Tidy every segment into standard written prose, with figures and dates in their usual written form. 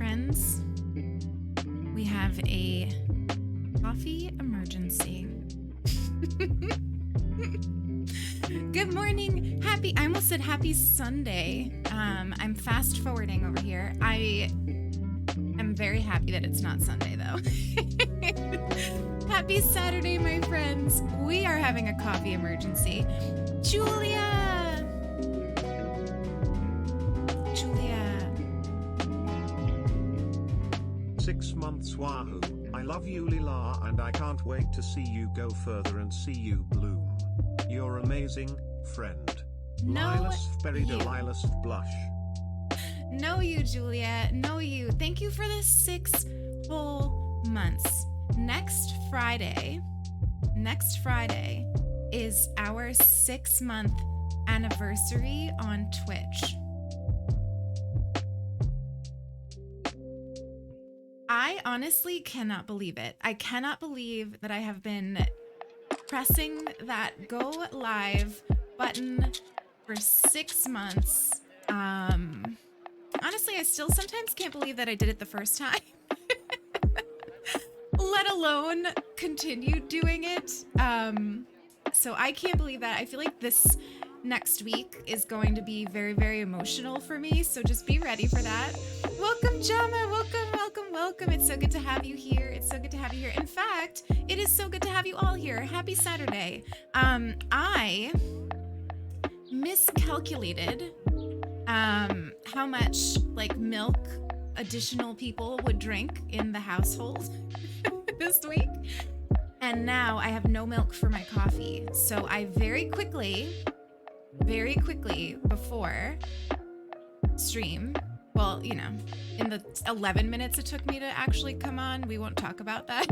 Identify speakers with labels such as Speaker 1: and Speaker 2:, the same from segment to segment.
Speaker 1: friends. We have a coffee emergency. Good morning. I almost said happy Sunday. I'm fast forwarding over here. I am very happy that it's not Sunday though. Happy Saturday, my friends. We are having a coffee emergency. Julia.
Speaker 2: 6 months, wahoo. I love you, Lila, and I can't wait to see you go further and see you bloom. You're amazing, friend. Lilas Berry Delilas Blush.
Speaker 1: Know you, Julia. Know you. Thank you for the 6 full months. Next Friday is our 6-month anniversary on Twitch. I honestly cannot believe it. I cannot believe that I have been pressing that go live button for 6 months. Honestly, I still sometimes can't believe that I did it the first time, let alone continued doing it. So I can't believe that. I feel like this next week is going to be very, very emotional for me. So just be ready for that. Welcome, Jama. Welcome. It's so good to have you here. In fact, it is so good to have you all here. Happy Saturday. I miscalculated how much like milk additional people would drink in the household this week. And now I have no milk for my coffee. So I very quickly before stream, well, you know, in the 11 minutes it took me to actually come on, we won't talk about that.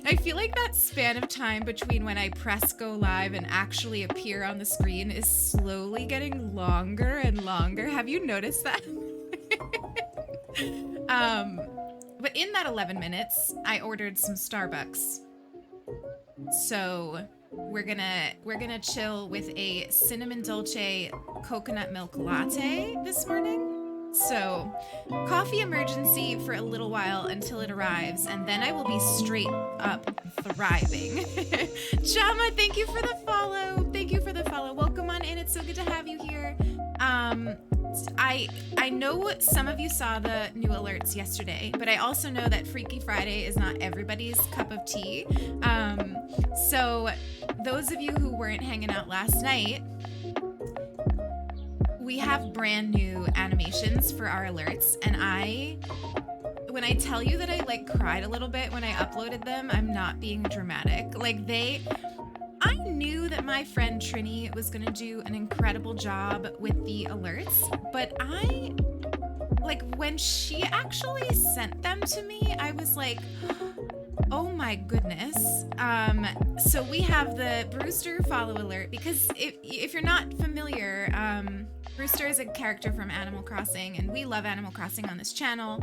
Speaker 1: I feel like that span of time between when I press go live and actually appear on the screen is slowly getting longer and longer. Have you noticed that? But in that 11 minutes, I ordered some Starbucks. So we're gonna chill with a cinnamon dolce coconut milk latte this morning. So coffee emergency for a little while until it arrives, and then I will be straight up thriving. Jama, thank you for the follow. Welcome on in. It's so good to have you here. I know some of you saw the new alerts yesterday, but I also know that Freaky Friday is not everybody's cup of tea. So those of you who weren't hanging out last night, we have brand new animations for our alerts, and when I tell you that I like cried a little bit when I uploaded them, I'm not being dramatic. I knew that my friend Trini was gonna do an incredible job with the alerts, but when she actually sent them to me, I was like, oh my goodness. So we have the Brewster follow alert, because if you're not familiar, Brewster is a character from Animal Crossing, and we love Animal Crossing on this channel.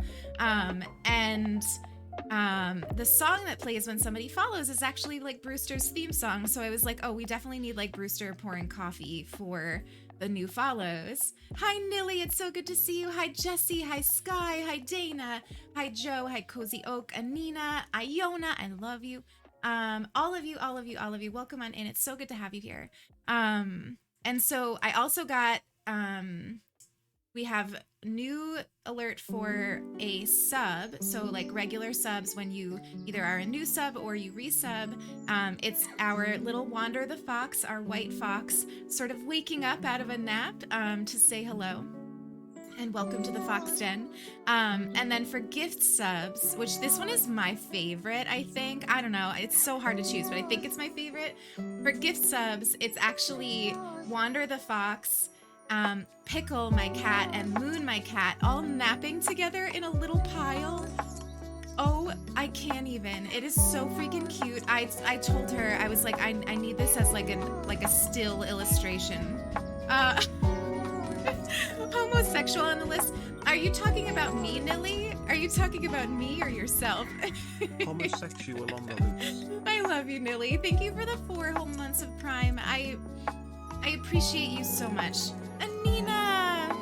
Speaker 1: The song that plays when somebody follows is actually like Brewster's theme song. So I was like, oh, we definitely need like Brewster pouring coffee for the new follows. Hi, Nilly. It's so good to see you. Hi, Jesse. Hi, Sky. Hi, Dana. Hi, Joe. Hi, Cozy Oak. Anina. Iona. I love you. All of you. Welcome on in. It's so good to have you here. And so I also got, we have new alert for a sub. So like regular subs, when you either are a new sub or you resub, it's our little Wander the Fox, our white fox, sort of waking up out of a nap to say hello and welcome to the Fox Den. And then for gift subs, which this one is my favorite, I think. I don't know. It's so hard to choose, but I think it's my favorite. For gift subs, it's actually Wander the Fox, Pickle, my cat, and Moon, my cat, all napping together in a little pile. Oh, I can't even. It is so freaking cute. I told her, I was like, I need this as like a still illustration. Homosexual on the list. Are you talking about me, Nilly? Are you talking about me or yourself?
Speaker 2: Homosexual on the loose.
Speaker 1: I love you, Nilly. Thank you for the 4 whole months of Prime. I appreciate you so much. Anina!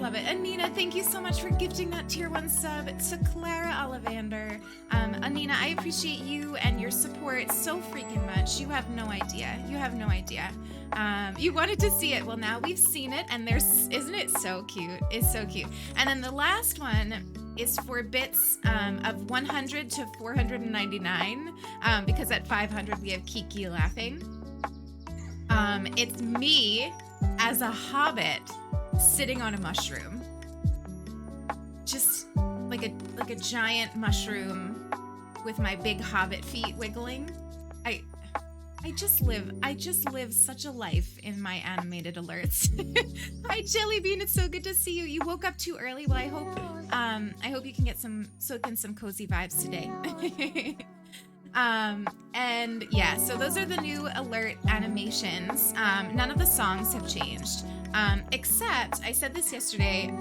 Speaker 1: love it. Anina, thank you so much for gifting that tier 1 sub to Clara Ollivander. Anina, I appreciate you and your support so freaking much. You have no idea. You have no idea. You wanted to see it. Well, now we've seen it, and isn't it so cute? It's so cute. And then the last one is for bits of 100 to 499, because at 500 we have Kiki laughing. It's me as a hobbit sitting on a mushroom, just like a giant mushroom with my big hobbit feet wiggling. I just live such a life in my animated alerts. Hi Jellybean, it's so good to see you. You woke up too early. Well, I hope you can get soak in some cozy vibes today. And yeah, so those are the new alert animations. None of the songs have changed, except I said this yesterday.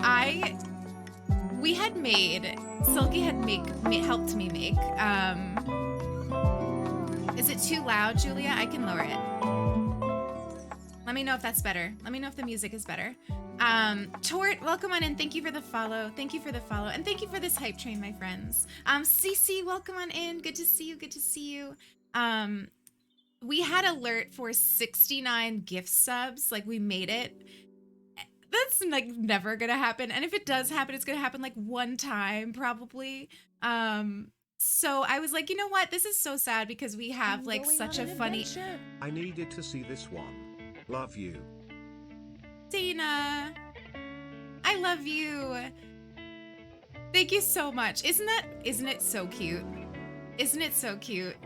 Speaker 1: Silky had helped me make. Is it too loud, Julia? I can lower it. Let me know if that's better. Let me know if the music is better. Tort, welcome on in. Thank you for the follow. Thank you for the follow. And thank you for this hype train, my friends. Cece, welcome on in. Good to see you. Good to see you. We had alert for 69 gift subs. Like, we made it. That's like never gonna happen. And if it does happen, it's gonna happen like one time probably. So I was like, you know what? This is so sad because we have like such a funny...
Speaker 2: I needed to see this one. Love you.
Speaker 1: Dana, I love you. Thank you so much. Isn't it so cute? Isn't it so cute?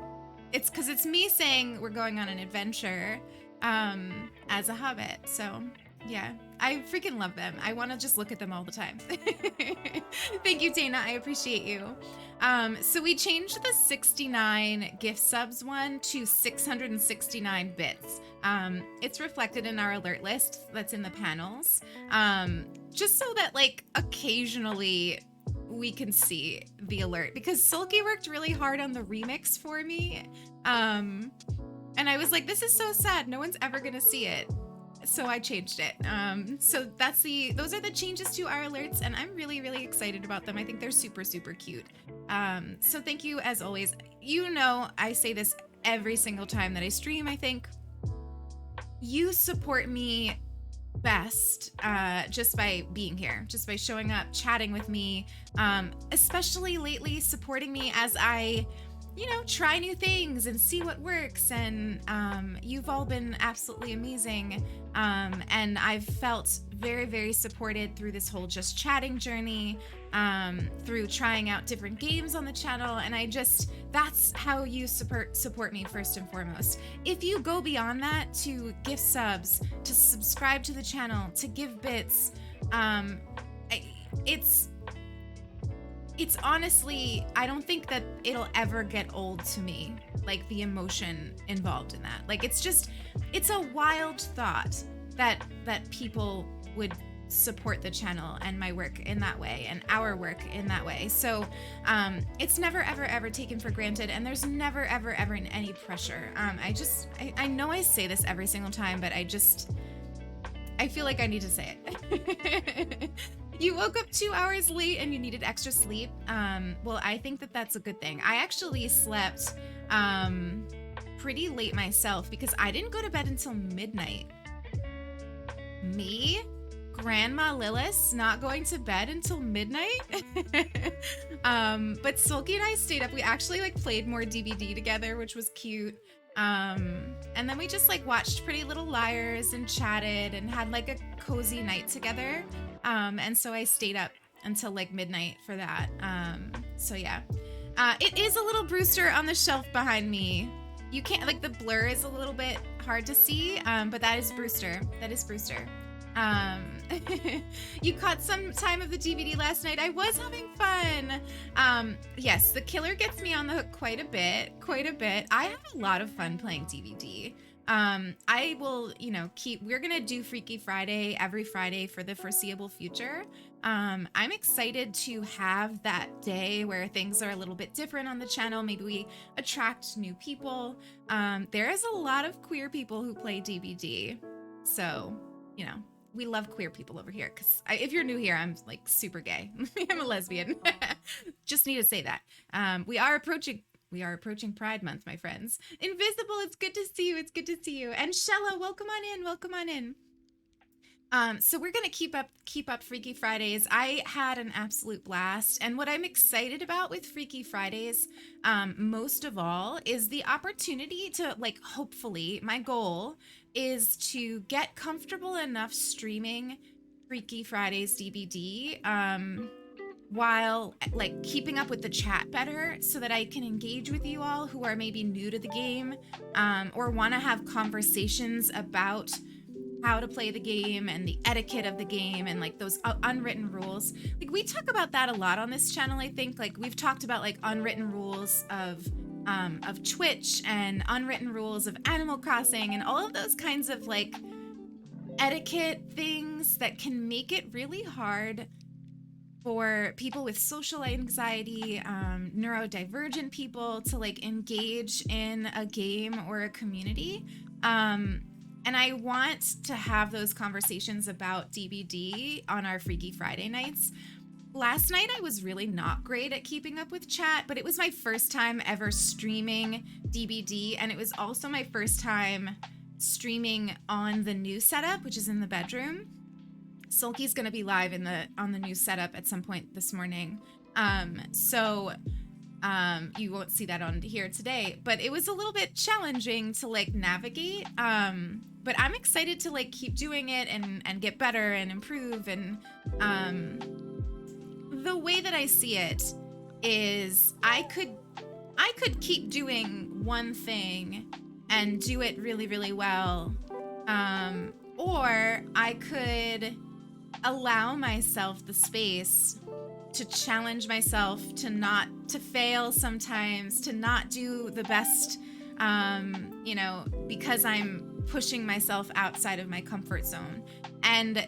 Speaker 1: It's because it's me saying we're going on an adventure as a hobbit. So yeah, I freaking love them. I want to just look at them all the time. Thank you, Dana. I appreciate you. So we changed the 69 gift subs one to 669 bits. It's reflected in our alert list that's in the panels. Just so that like occasionally we can see the alert, because Sulky worked really hard on the remix for me. And I was like, this is so sad. No one's ever gonna see it. So I changed it. So those are the changes to our alerts, and I'm really, really excited about them. I think they're super, super cute. So thank you as always. You know, I say this every single time that I stream, I think. You support me best just by being here, just by showing up, chatting with me, especially lately supporting me as I, you know, try new things and see what works. And you've all been absolutely amazing. And I've felt very, very supported through this whole just chatting journey, through trying out different games on the channel. And that's how you support me first and foremost. If you go beyond that to gift subs, to subscribe to the channel, to give bits, it's honestly, I don't think that it'll ever get old to me, like the emotion involved in that. Like, it's a wild thought that people would support the channel and my work in that way and our work in that way. So it's never, ever, ever taken for granted, and there's never, ever, ever any pressure. I know I say this every single time, but I feel like I need to say it. You woke up 2 hours late and you needed extra sleep. Well, I think that that's a good thing. I actually slept pretty late myself because I didn't go to bed until midnight. Me, Grandma Lillis, not going to bed until midnight. But Sulky and I stayed up. We actually like played more DVD together, which was cute. And then we just like watched Pretty Little Liars and chatted and had like a cozy night together. And so I stayed up until like midnight for that. So yeah, it is a little Brewster on the shelf behind me. You can't, like, the blur is a little bit hard to see, but that is Brewster. That is Brewster. You caught some time of the DVD last night. I was having fun. Yes, the killer gets me on the hook quite a bit. I have a lot of fun playing DVD. I will, you know, we're gonna do Freaky Friday every Friday for the foreseeable future. I'm excited to have that day where things are a little bit different on the channel. Maybe we attract new people. There is a lot of queer people who play DVD. So, you know, we love queer people over here. Because if you're new here, I'm like super gay. I'm a lesbian. Just need to say that. We are approaching Pride Month, my friends. Invisible, it's good to see you. It's good to see you. And Shella, welcome on in. Welcome on in. So we're gonna keep up Freaky Fridays. I had an absolute blast, and what I'm excited about with Freaky Fridays, most of all, is the opportunity to, like, hopefully, my goal is to get comfortable enough streaming Freaky Fridays DBD, while like keeping up with the chat better, so that I can engage with you all who are maybe new to the game, or want to have conversations about how to play the game and the etiquette of the game and like those unwritten rules. Like we talk about that a lot on this channel. I think like we've talked about like unwritten rules of Twitch and unwritten rules of Animal Crossing and all of those kinds of like etiquette things that can make it really hard for people with social anxiety, neurodivergent people to like engage in a game or a community. And I want to have those conversations about DBD on our Freaky Friday nights. Last night, I was really not great at keeping up with chat, but it was my first time ever streaming DBD, and it was also my first time streaming on the new setup, which is in the bedroom. Sulky's gonna be live on the new setup at some point this morning. You won't see that on here today, but it was a little bit challenging to like navigate. But I'm excited to like keep doing it and get better and improve. And the way that I see it is I could keep doing one thing and do it really, really well. Or I could allow myself the space to challenge myself, to fail sometimes, to not do the best, because I'm pushing myself outside of my comfort zone. And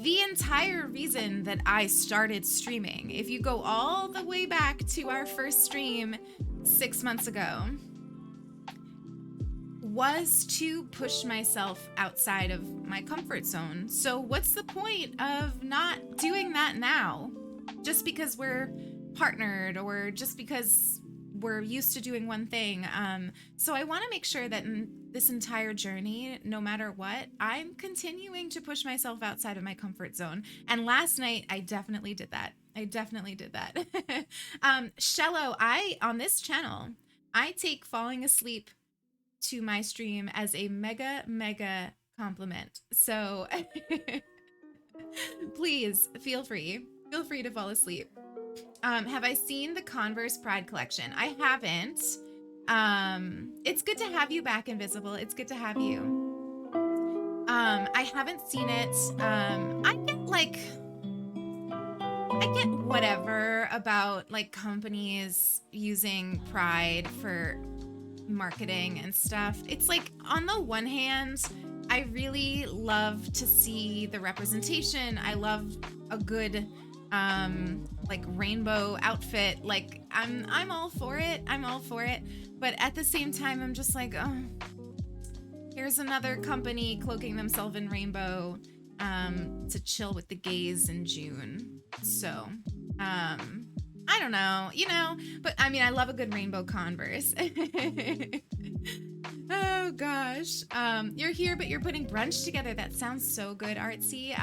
Speaker 1: the entire reason that I started streaming, if you go all the way back to our first stream 6 months ago, was to push myself outside of my comfort zone. So what's the point of not doing that now? Just because we're partnered or just because we're used to doing one thing. So I want to make sure that in this entire journey, no matter what, I'm continuing to push myself outside of my comfort zone. And last night, I definitely did that. Shello, on this channel, I take falling asleep to my stream as a mega compliment. So please feel free to fall asleep. Have I seen the Converse Pride collection? I haven't. It's good to have you back, Invisible. It's good to have you. I haven't seen it. I get whatever about like companies using Pride for marketing and stuff. It's like, on the one hand, I really love to see the representation. I love a good like rainbow outfit. Like I'm all for it. But at the same time, I'm just like, oh, here's another company cloaking themselves in rainbow to chill with the gays in June. So I don't know, but I mean, I love a good rainbow Converse. Oh gosh. You're here, but you're putting brunch together. That sounds so good, Artsy.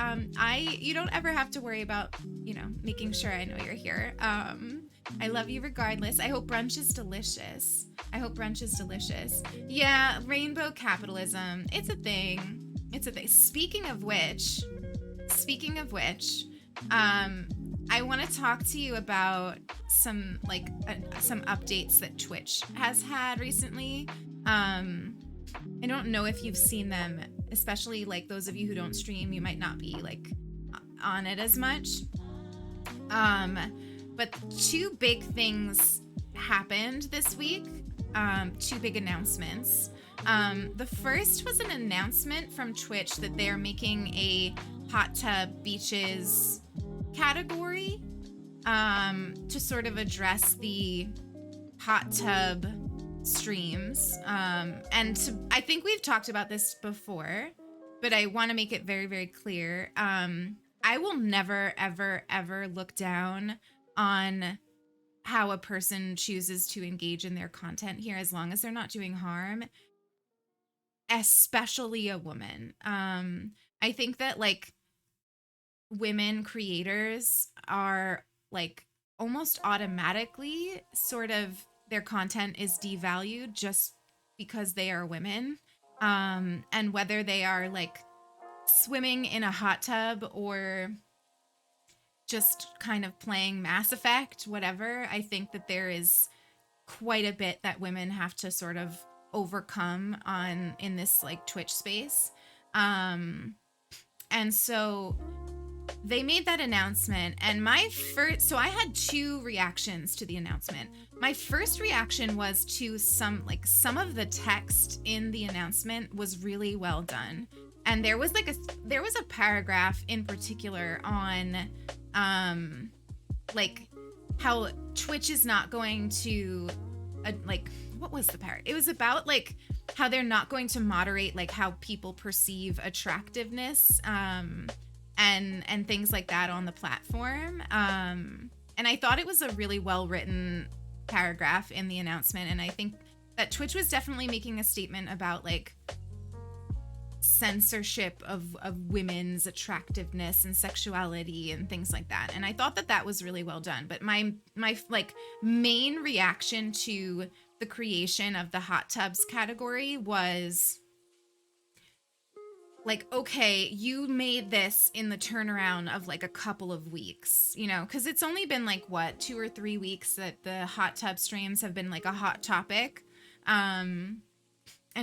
Speaker 1: You don't ever have to worry about, making sure I know you're here. I love you regardless. I hope brunch is delicious. Yeah, rainbow capitalism. It's a thing. Speaking of which, I want to talk to you about some updates that Twitch has had recently. I don't know if you've seen them, especially like those of you who don't stream, you might not be like on it as much. But two big things happened this week. Two big announcements. The first was an announcement from Twitch that they're making a hot tub beaches category to sort of address the hot tub streams. I think we've talked about this before. but I want to make it very, very clear. I will never, ever, ever look down on how a person chooses to engage in their content here, as long as they're not doing harm, especially a woman. I think that like women creators are like almost automatically sort of their content is devalued just because they are women. And whether they are like swimming in a hot tub or just kind of playing Mass Effect, whatever, I think that there is quite a bit that women have to sort of overcome on in this like Twitch space. And so they made that announcement, and so I had two reactions to the announcement. My first reaction was to some of the text in the announcement was really well done. And there was a paragraph in particular on like how Twitch is not going to what was the paragraph? It was about like how they're not going to moderate like how people perceive attractiveness and things like that on the platform. And I thought it was a really well written paragraph in the announcement, and I think that Twitch was definitely making a statement about like censorship of women's attractiveness and sexuality and things like that. And I thought that was really well done. But my like main reaction to the creation of the hot tubs category was like, okay, you made this in the turnaround of like a couple of weeks, you know, because it's only been like what, 2 or 3 weeks that the hot tub streams have been like a hot topic. And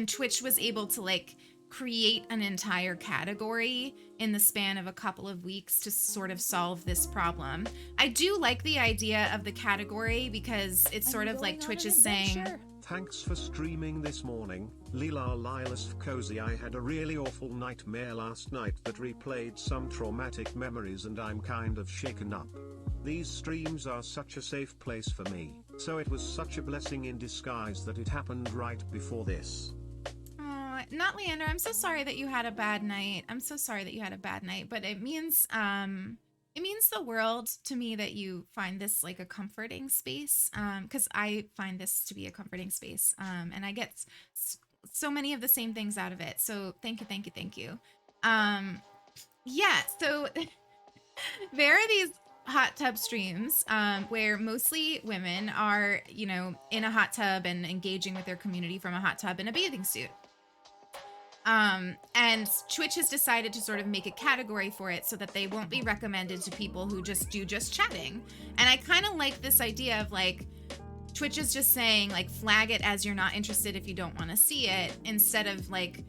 Speaker 1: Twitch was able to like create an entire category in the span of a couple of weeks to sort of solve this problem. I do like the idea of the category because it's sort of like Twitch is saying,
Speaker 2: thanks for streaming this morning, Lila Lilas Cozy. I had a really awful nightmare last night that replayed some traumatic memories and I'm kind of shaken up. These streams are such a safe place for me, so it was such a blessing in disguise that it happened right before this.
Speaker 1: Not Leander, I'm so sorry that you had a bad night. I'm so sorry that you had a bad night, but it means the world to me that you find this like a comforting space, because I find this to be a comforting space, and I get so many of the same things out of it. So thank you. Yeah, so there are these hot tub streams where mostly women are, you know, in a hot tub and engaging with their community from a hot tub in a bathing suit. And Twitch has decided to sort of make a category for it so that they won't be recommended to people who just do chatting. And I kind of like this idea of like, Twitch is just saying like, flag it as you're not interested if you don't want to see it, instead of like,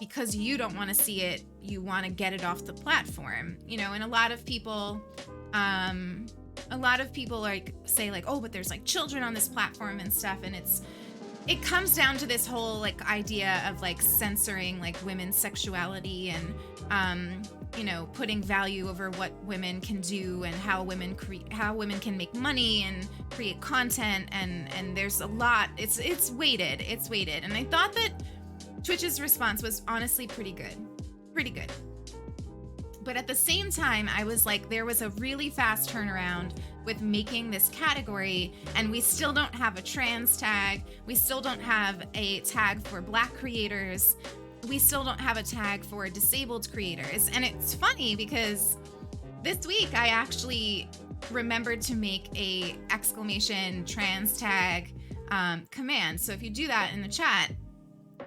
Speaker 1: because you don't want to see it, you want to get it off the platform, you know. And a lot of people like say like, oh, but there's like children on this platform and stuff, and it comes down to this whole like idea of like censoring like women's sexuality and you know, putting value over what women can do and how women can make money and create content, and there's a lot. It's weighted, and I thought that Twitch's response was honestly pretty good. But at the same time, I was like, there was a really fast turnaround with making this category, and we still don't have a trans tag. We still don't have a tag for Black creators. We still don't have a tag for disabled creators. And it's funny because this week I actually remembered to make a exclamation trans tag command. So if you do that in the chat,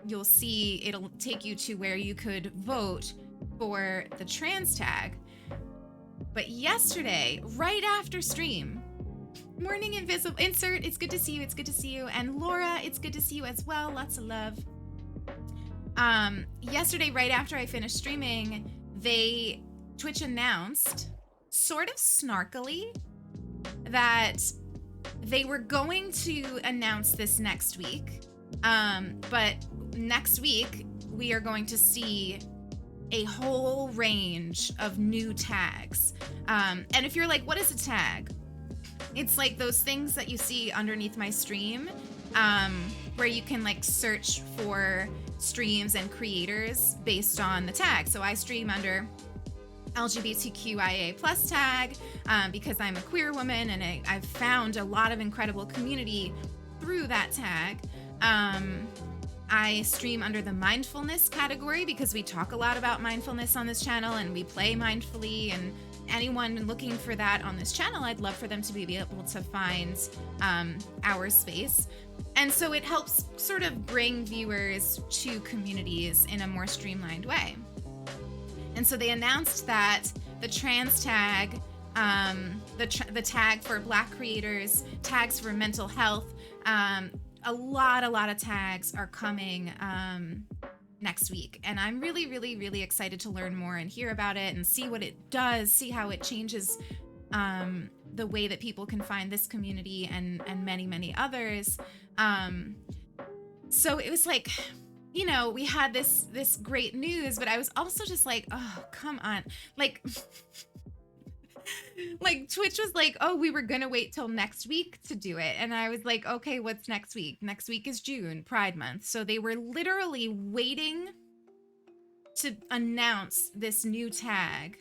Speaker 1: you'll see it'll take you to where you could vote for the trans tag. But yesterday, right after stream, Morning Invisible Insert, it's good to see you, and Laura, it's good to see you as well, lots of love. Yesterday, right after I finished streaming, Twitch announced, sort of snarkily, that they were going to announce this next week, but next week we are going to see a whole range of new tags. And if you're like, what is a tag? It's like those things that you see underneath my stream, where you can like search for streams and creators based on the tag. So I stream under LGBTQIA plus tag because I'm a queer woman, and I've found a lot of incredible community through that tag. I stream under the mindfulness category because we talk a lot about mindfulness on this channel, and we play mindfully, and anyone looking for that on this channel, I'd love for them to be able to find our space. And so it helps sort of bring viewers to communities in a more streamlined way. And so they announced that the trans tag, the tag for Black creators, tags for mental health, a lot of tags are coming next week. And I'm really, really, really excited to learn more and hear about it and see what it does, see how it changes the way that people can find this community and many, many others. So it was like, you know, we had this great news, but I was also just like, oh, come on. Like Twitch was like, oh, we were gonna wait till next week to do it. And I was like, okay, what's next week? Next week is June, Pride Month. So they were literally waiting to announce this new tag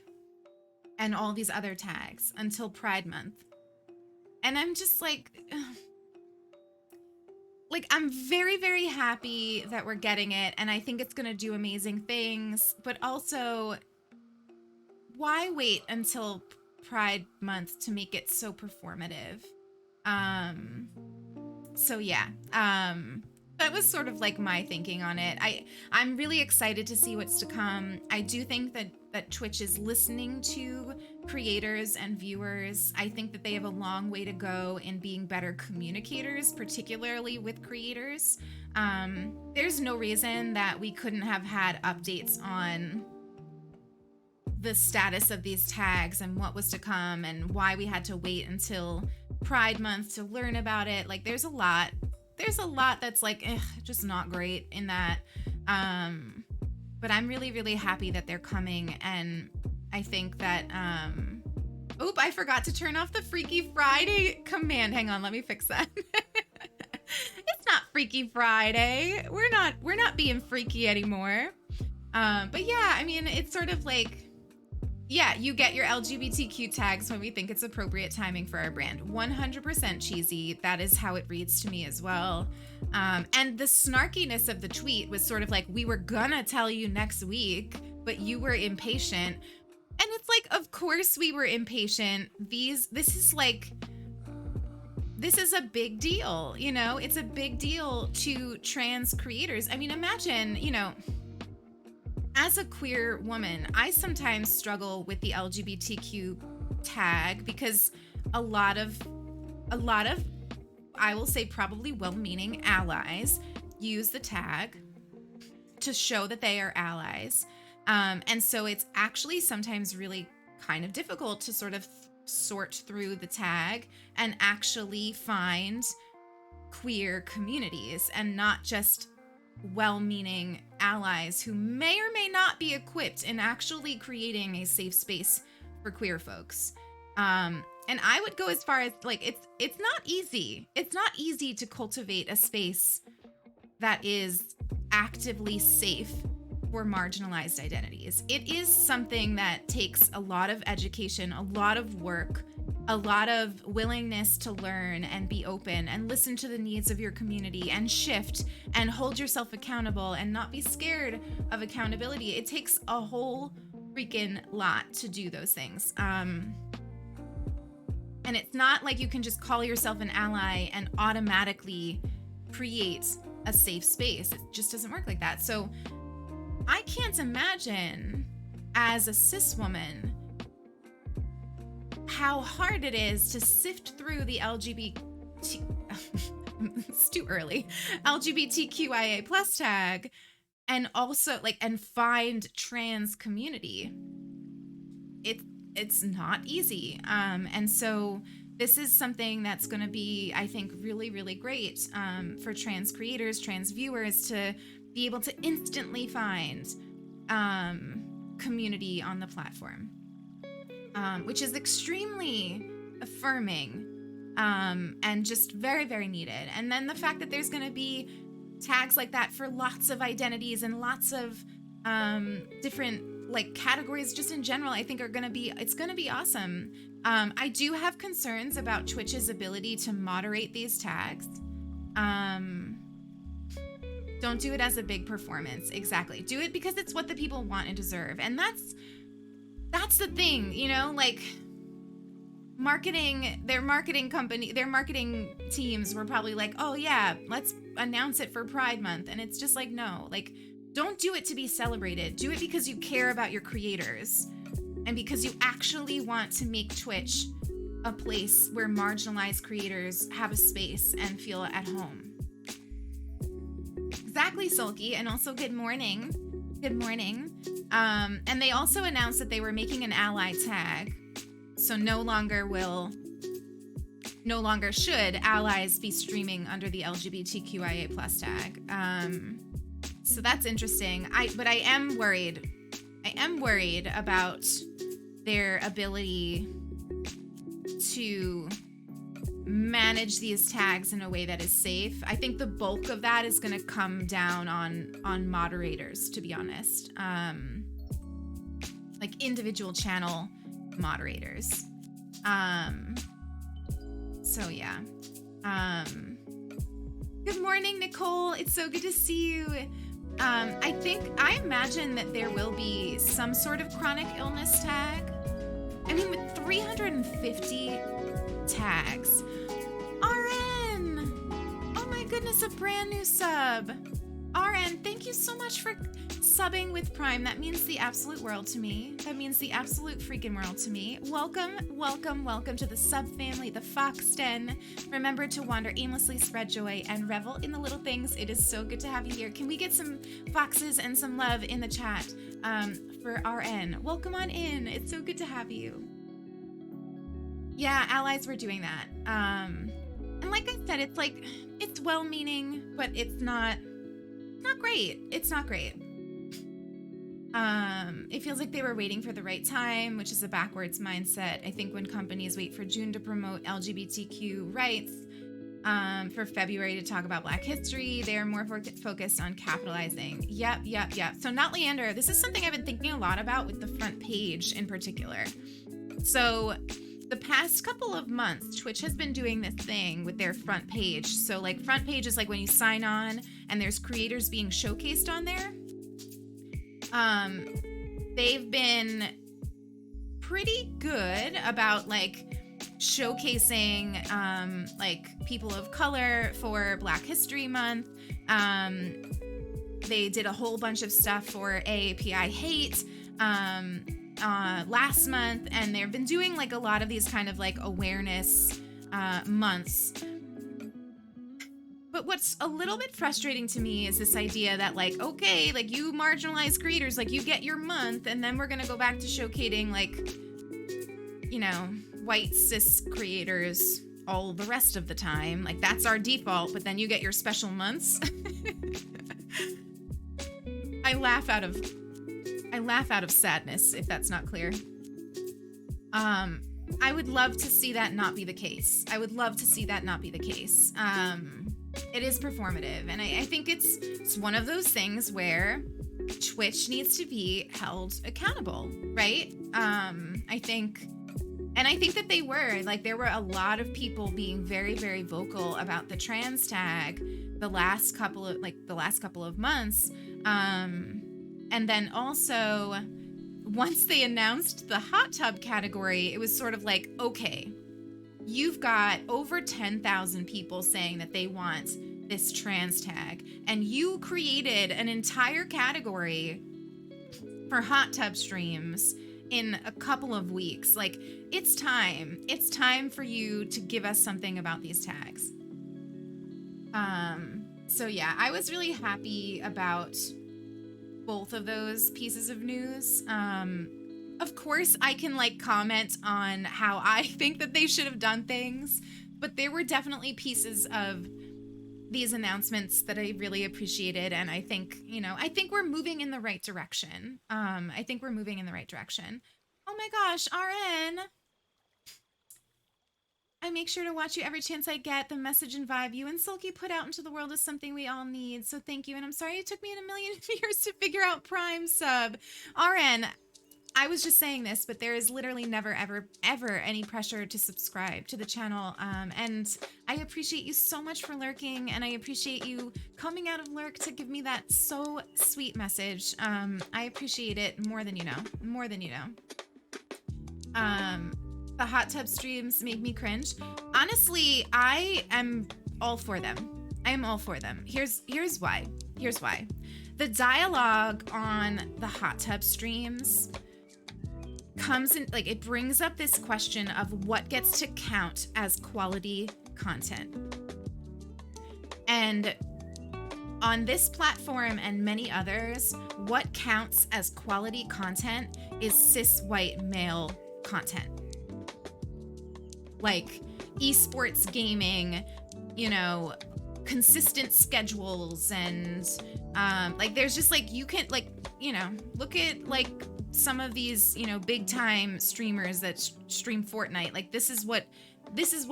Speaker 1: and all these other tags until Pride Month. And I'm just like, I'm very, very happy that we're getting it, and I think it's gonna do amazing things, but also, why wait until Pride Month to make it so performative? So yeah, that was sort of like my thinking on it. I'm really excited to see what's to come. I do think that Twitch is listening to creators and viewers. I think that they have a long way to go in being better communicators, particularly with creators. There's no reason that we couldn't have had updates on the status of these tags and what was to come and why we had to wait until Pride Month to learn about it. Like, there's a lot that's like, just not great in that. But I'm really, really happy that they're coming. And I think that, I forgot to turn off the Freaky Friday command. Hang on, let me fix that. It's not Freaky Friday. We're not being freaky anymore. But yeah, I mean, it's sort of like, yeah, you get your LGBTQ tags when we think it's appropriate timing for our brand. 100% cheesy. That is how it reads to me as well. And the snarkiness of the tweet was sort of like, we were gonna tell you next week, but you were impatient. And it's like, of course we were impatient. This is a big deal, you know? It's a big deal to trans creators. I mean, imagine, you know, as a queer woman, I sometimes struggle with the LGBTQ tag because a lot of, I will say probably well-meaning allies use the tag to show that they are allies. And so it's actually sometimes really kind of difficult to sort of sort through the tag and actually find queer communities and not just well-meaning allies who may or may not be equipped in actually creating a safe space for queer folks. And I would go as far as like, it's not easy. It's not easy to cultivate a space that is actively safe for marginalized identities. It is something that takes a lot of education, a lot of work, a lot of willingness to learn and be open and listen to the needs of your community and shift and hold yourself accountable and not be scared of accountability. It takes a whole freaking lot to do those things. And it's not like you can just call yourself an ally and automatically create a safe space. It just doesn't work like that. So I can't imagine as a cis woman how hard it is to sift through the it's too early, LGBTQIA plus tag and also and find trans community. It's not easy. And so this is something that's going to be, I think, really, really great for trans creators, trans viewers to be able to instantly find community on the platform, which is extremely affirming and just very, very needed. And then the fact that there's going to be tags like that for lots of identities and lots of different like categories just in general, I think it's gonna be awesome. I do have concerns about Twitch's ability to moderate these tags. Don't do it as a big performance. Exactly. Do it because it's what the people want and deserve. And that's the thing, you know, like their marketing teams were probably like, oh yeah, let's announce it for Pride Month. And it's just like, no, like, don't do it to be celebrated. Do it because you care about your creators and because you actually want to make Twitch a place where marginalized creators have a space and feel at home. Exactly, Sulky. And also good morning. Good morning. And they also announced that they were making an ally tag. So no longer should allies be streaming under the LGBTQIA+ tag. So that's interesting. But I am worried. I am worried about their ability to manage these tags in a way that is safe. I think the bulk of that is going to come down on moderators, to be honest. Like individual channel moderators. So yeah. Good morning, Nicole. It's so good to see you. I imagine that there will be some sort of chronic illness tag. I mean, with 350 tags. RN! Oh my goodness, a brand new sub. RN, thank you so much for subbing with Prime. That means the absolute world to me. That means the absolute freaking world to me. Welcome, welcome, welcome to the sub family, the Fox Den. Remember to wander aimlessly, spread joy, and revel in the little things. It is so good to have you here. Can we get some foxes and some love in the chat for RN? Welcome on in. It's so good to have you. Yeah, allies were doing that. And like I said, it's like, it's well-meaning, but it's not great. It's not great. It feels like they were waiting for the right time, which is a backwards mindset. I think when companies wait for June to promote LGBTQ rights, for February to talk about Black history, they are more focused on capitalizing. Yep. So not Leander. This is something I've been thinking a lot about with the front page in particular. So the past couple of months, Twitch has been doing this thing with their front page. So like front page is like when you sign on and there's creators being showcased on there. They've been pretty good about like showcasing like people of color for Black History Month. They did a whole bunch of stuff for AAPI Hate last month, and they've been doing like a lot of these kind of like awareness months. But what's a little bit frustrating to me is this idea that like, okay, like you marginalized creators, like you get your month, and then we're gonna go back to showcasing like, you know, white cis creators all the rest of the time. Like that's our default, but then you get your special months. I laugh out of sadness, if that's not clear. I would love to see that not be the case. It is performative, and I think it's one of those things where Twitch needs to be held accountable, right? I think that they were. Like, there were a lot of people being very, very vocal about the trans tag the last couple of months. And then also, once they announced the hot tub category, it was sort of like, okay, you've got over 10,000 people saying that they want this trans tag, and you created an entire category for hot tub streams in a couple of weeks. Like, it's time for you to give us something about these tags. So yeah, I was really happy about both of those pieces of news. Of course, I can like comment on how I think that they should have done things, but there were definitely pieces of these announcements that I really appreciated, and I think we're moving in the right direction. Oh my gosh, RN. I make sure to watch you every chance I get. The message and vibe you and Sulky put out into the world is something we all need. So thank you. And I'm sorry it took me a million years to figure out Prime sub. RN, I was just saying this, but there is literally never, ever, ever any pressure to subscribe to the channel. And I appreciate you so much for lurking, and I appreciate you coming out of lurk to give me that so sweet message. I appreciate it more than you know. More than you know. The hot tub streams make me cringe. Honestly, I am all for them. I am all for them. Here's why. Here's why. The dialogue on the hot tub streams comes in, like, it brings up this question of what gets to count as quality content. And on this platform and many others, what counts as quality content is cis white male content. Like esports gaming, you know, consistent schedules, and like there's just like, you can, like, you know, look at like some of these, you know, big time streamers that stream Fortnite. Like this is what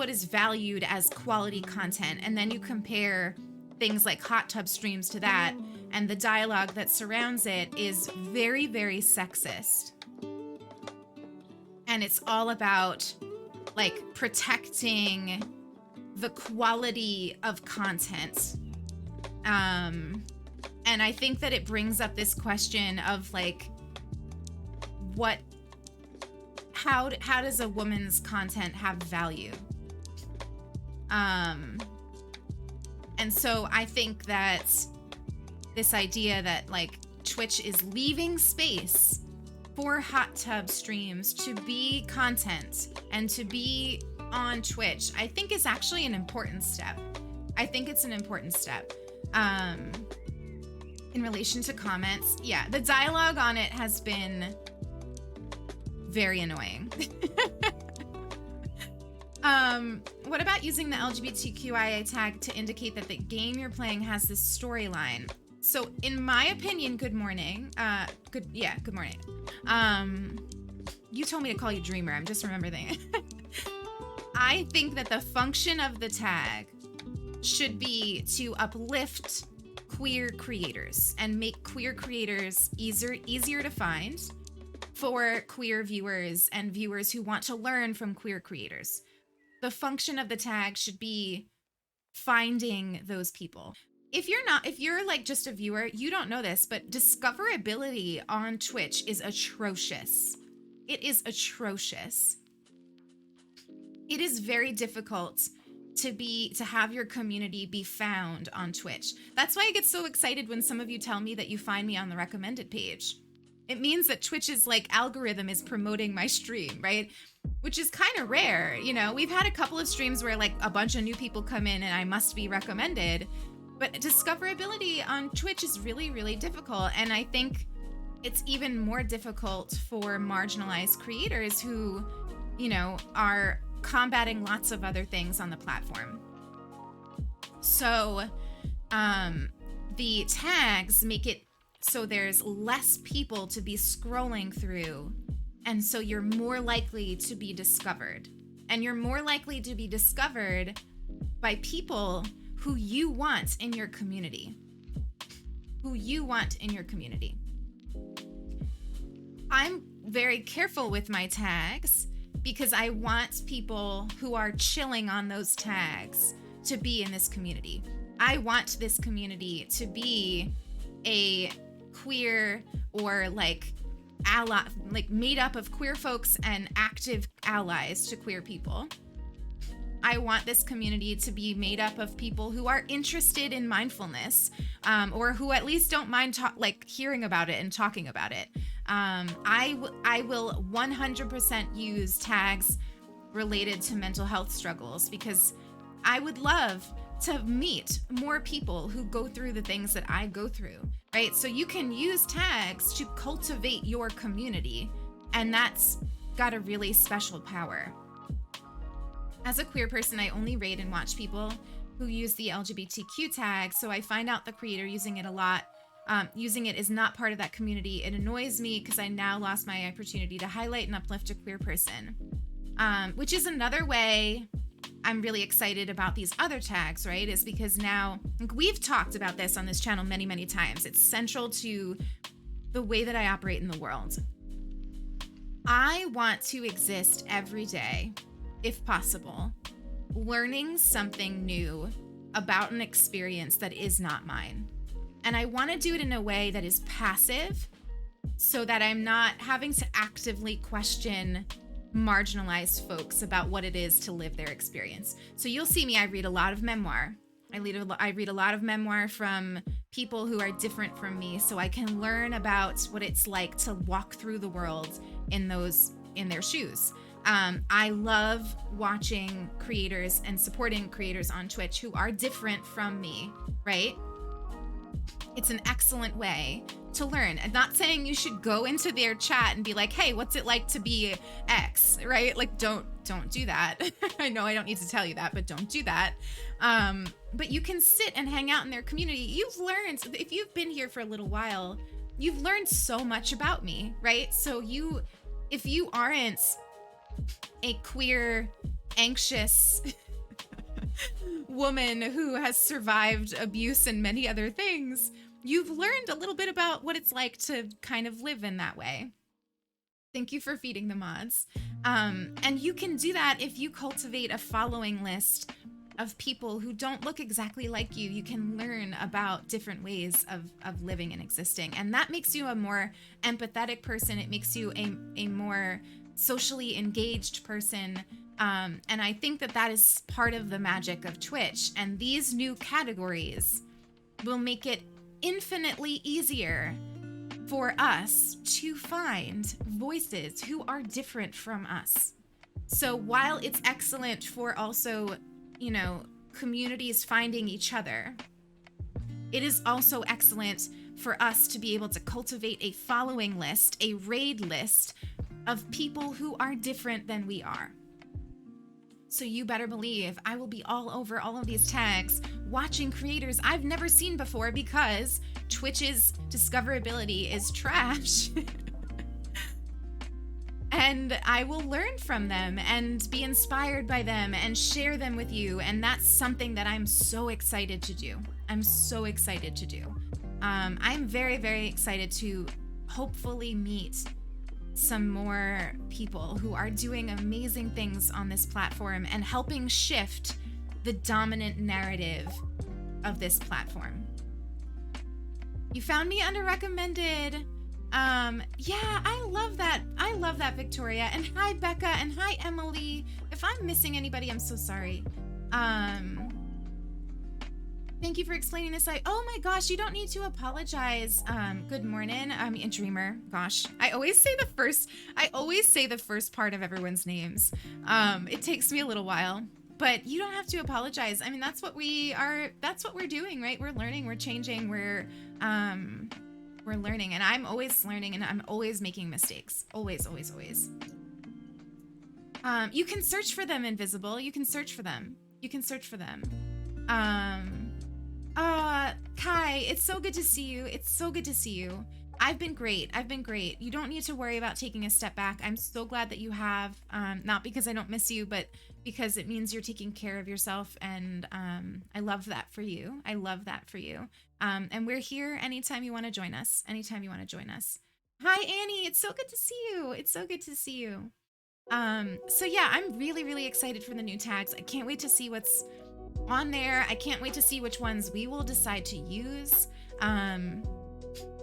Speaker 1: is valued as quality content, and then you compare things like hot tub streams to that, and the dialogue that surrounds it is very, very sexist, and it's all about like protecting the quality of content. And I think that it brings up this question of like, how does a woman's content have value? And so I think that this idea that like Twitch is leaving space for hot tub streams to be content and to be on Twitch, I think is actually an important step. I think it's an important step. In relation to comments, yeah, the dialogue on it has been very annoying. What about using the LGBTQIA tag to indicate that the game you're playing has this storyline? So in my opinion, good morning. Good morning. You told me to call you Dreamer. I'm just remembering it. I think that the function of the tag should be to uplift queer creators and make queer creators easier to find for queer viewers and viewers who want to learn from queer creators. The function of the tag should be finding those people. If you're like just a viewer, you don't know this, but discoverability on Twitch is atrocious. It is atrocious. It is very difficult to have your community be found on Twitch. That's why I get so excited when some of you tell me that you find me on the recommended page. It means that Twitch's like algorithm is promoting my stream, right? Which is kind of rare. You know, we've had a couple of streams where like a bunch of new people come in and I must be recommended, but discoverability on Twitch is really, really difficult. And I think it's even more difficult for marginalized creators who, you know, are combating lots of other things on the platform. So the tags make it so there's less people to be scrolling through, and so you're more likely to be discovered. And you're more likely to be discovered by people who you want in your community. I'm very careful with my tags because I want people who are chilling on those tags to be in this community. I want this community to be a queer or like ally, like made up of queer folks and active allies to queer people. I want this community to be made up of people who are interested in mindfulness, or who at least don't mind hearing about it and talking about it. I will 100% use tags related to mental health struggles because I would love to meet more people who go through the things that I go through, right? So you can use tags to cultivate your community, and that's got a really special power. As a queer person, I only raid and watch people who use the LGBTQ tag, so I find out the creator using it a lot. Using it is not part of that community. It annoys me because I now lost my opportunity to highlight and uplift a queer person, which is another way I'm really excited about these other tags, right, is because now, like, we've talked about this on this channel many, many times. It's central to the way that I operate in the world. I want to exist every day, if possible, learning something new about an experience that is not mine. And I want to do it in a way that is passive, so that I'm not having to actively question marginalized folks about what it is to live their experience. So you'll see me, I read a lot of memoir. I read a lot of memoir from people who are different from me, so I can learn about what it's like to walk through the world in their shoes. I love watching creators and supporting creators on Twitch who are different from me, right? It's an excellent way to learn. I'm not saying you should go into their chat and be like, hey, what's it like to be X, right? Like, don't do that. I know I don't need to tell you that, but don't do that. But you can sit and hang out in their community. You've learned, if you've been here for a little while, you've learned so much about me, right? So if you aren't a queer, anxious woman who has survived abuse and many other things, you've learned a little bit about what it's like to kind of live in that way. Thank you for feeding the mods. And you can do that if you cultivate a following list of people who don't look exactly like you. You can learn about different ways of living and existing. And that makes you a more empathetic person. It makes you a more socially engaged person. And I think that is part of the magic of Twitch. And these new categories will make it infinitely easier for us to find voices who are different from us. So while it's excellent for also, communities finding each other, it is also excellent for us to be able to cultivate a following list, a raid list of people who are different than we are. So you better believe I will be all over all of these tags, watching creators I've never seen before, because Twitch's discoverability is trash. And I will learn from them and be inspired by them and share them with you. And that's something that I'm so excited to do. I'm so excited to do. I'm very, very excited to hopefully meet some more people who are doing amazing things on this platform and helping shift the dominant narrative of this platform. You found me under recommended. Yeah, I love that. I love that, Victoria. And hi, Becca, and hi, Emily. If I'm missing anybody, I'm so sorry. Thank you for explaining this. Oh my gosh, you don't need to apologize. Good morning. I'm a dreamer. Gosh, I always say the first part of everyone's names. It takes me a little while, but you don't have to apologize. I mean, that's what we're doing, right? We're learning, we're changing, we're learning, and I'm always learning, and I'm always making mistakes. Always, always, always. You can search for them, Invisible. You can search for them. Kai, it's so good to see you. I've been great. You don't need to worry about taking a step back. I'm so glad that you have, not because I don't miss you, but because it means you're taking care of yourself. And I love that for you. And we're here anytime you want to join us. Hi, Annie. It's so good to see you. So yeah, I'm really, really excited for the new tags. I can't wait to see what's on there. I can't wait to see which ones we will decide to use.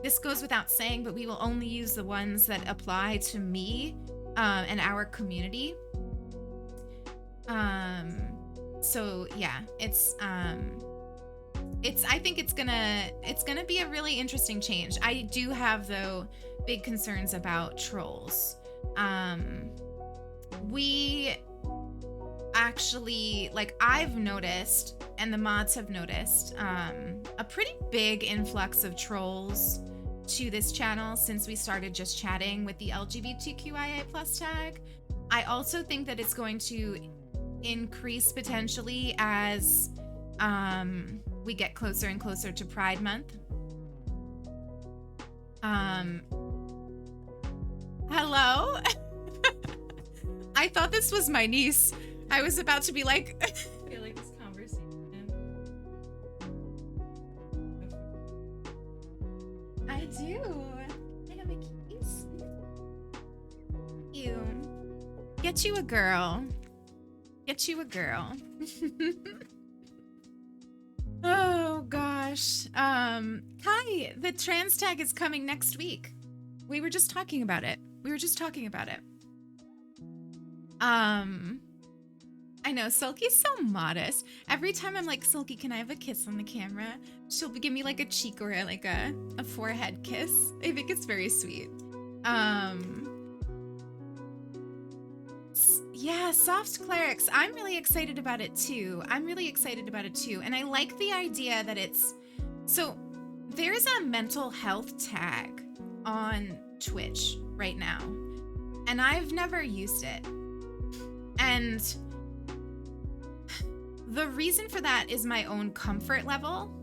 Speaker 1: This goes without saying, but we will only use the ones that apply to me and our community. So yeah, I think it's gonna be a really interesting change. I do have, though, big concerns about trolls. We actually, I've noticed, and the mods have noticed, a pretty big influx of trolls to this channel since we started just chatting with the LGBTQIA+ tag. I also think that it's going to increase potentially as we get closer and closer to Pride Month. Hello? I thought this was my niece. I was about to be like, I feel like this conversation. I do. I have a keys. You. Get you a girl. Get you a girl. Oh gosh. Kai, the trans tag is coming next week. We were just talking about it. I know, Silky's so modest. Every time I'm like, Silky, can I have a kiss on the camera? She'll give me like a cheek or like a forehead kiss. I think it's very sweet. Yeah, soft clerics. I'm really excited about it too. And I like the idea that it's... So there's a mental health tag on Twitch right now. And I've never used it. And the reason for that is my own comfort level.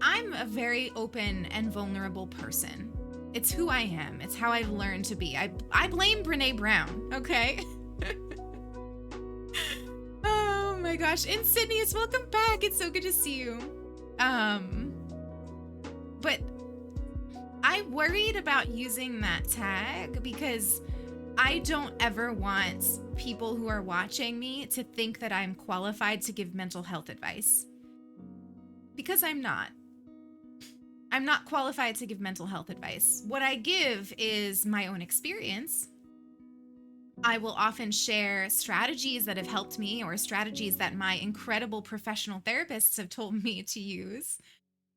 Speaker 1: I'm a very open and vulnerable person. It's who I am. It's how I've learned to be. I blame Brene Brown, okay? Oh my gosh. Insidious, welcome back. It's so good to see you. But I worried about using that tag because I don't ever want people who are watching me to think that I'm qualified to give mental health advice. Because I'm not. I'm not qualified to give mental health advice. What I give is my own experience. I will often share strategies that have helped me or strategies that my incredible professional therapists have told me to use.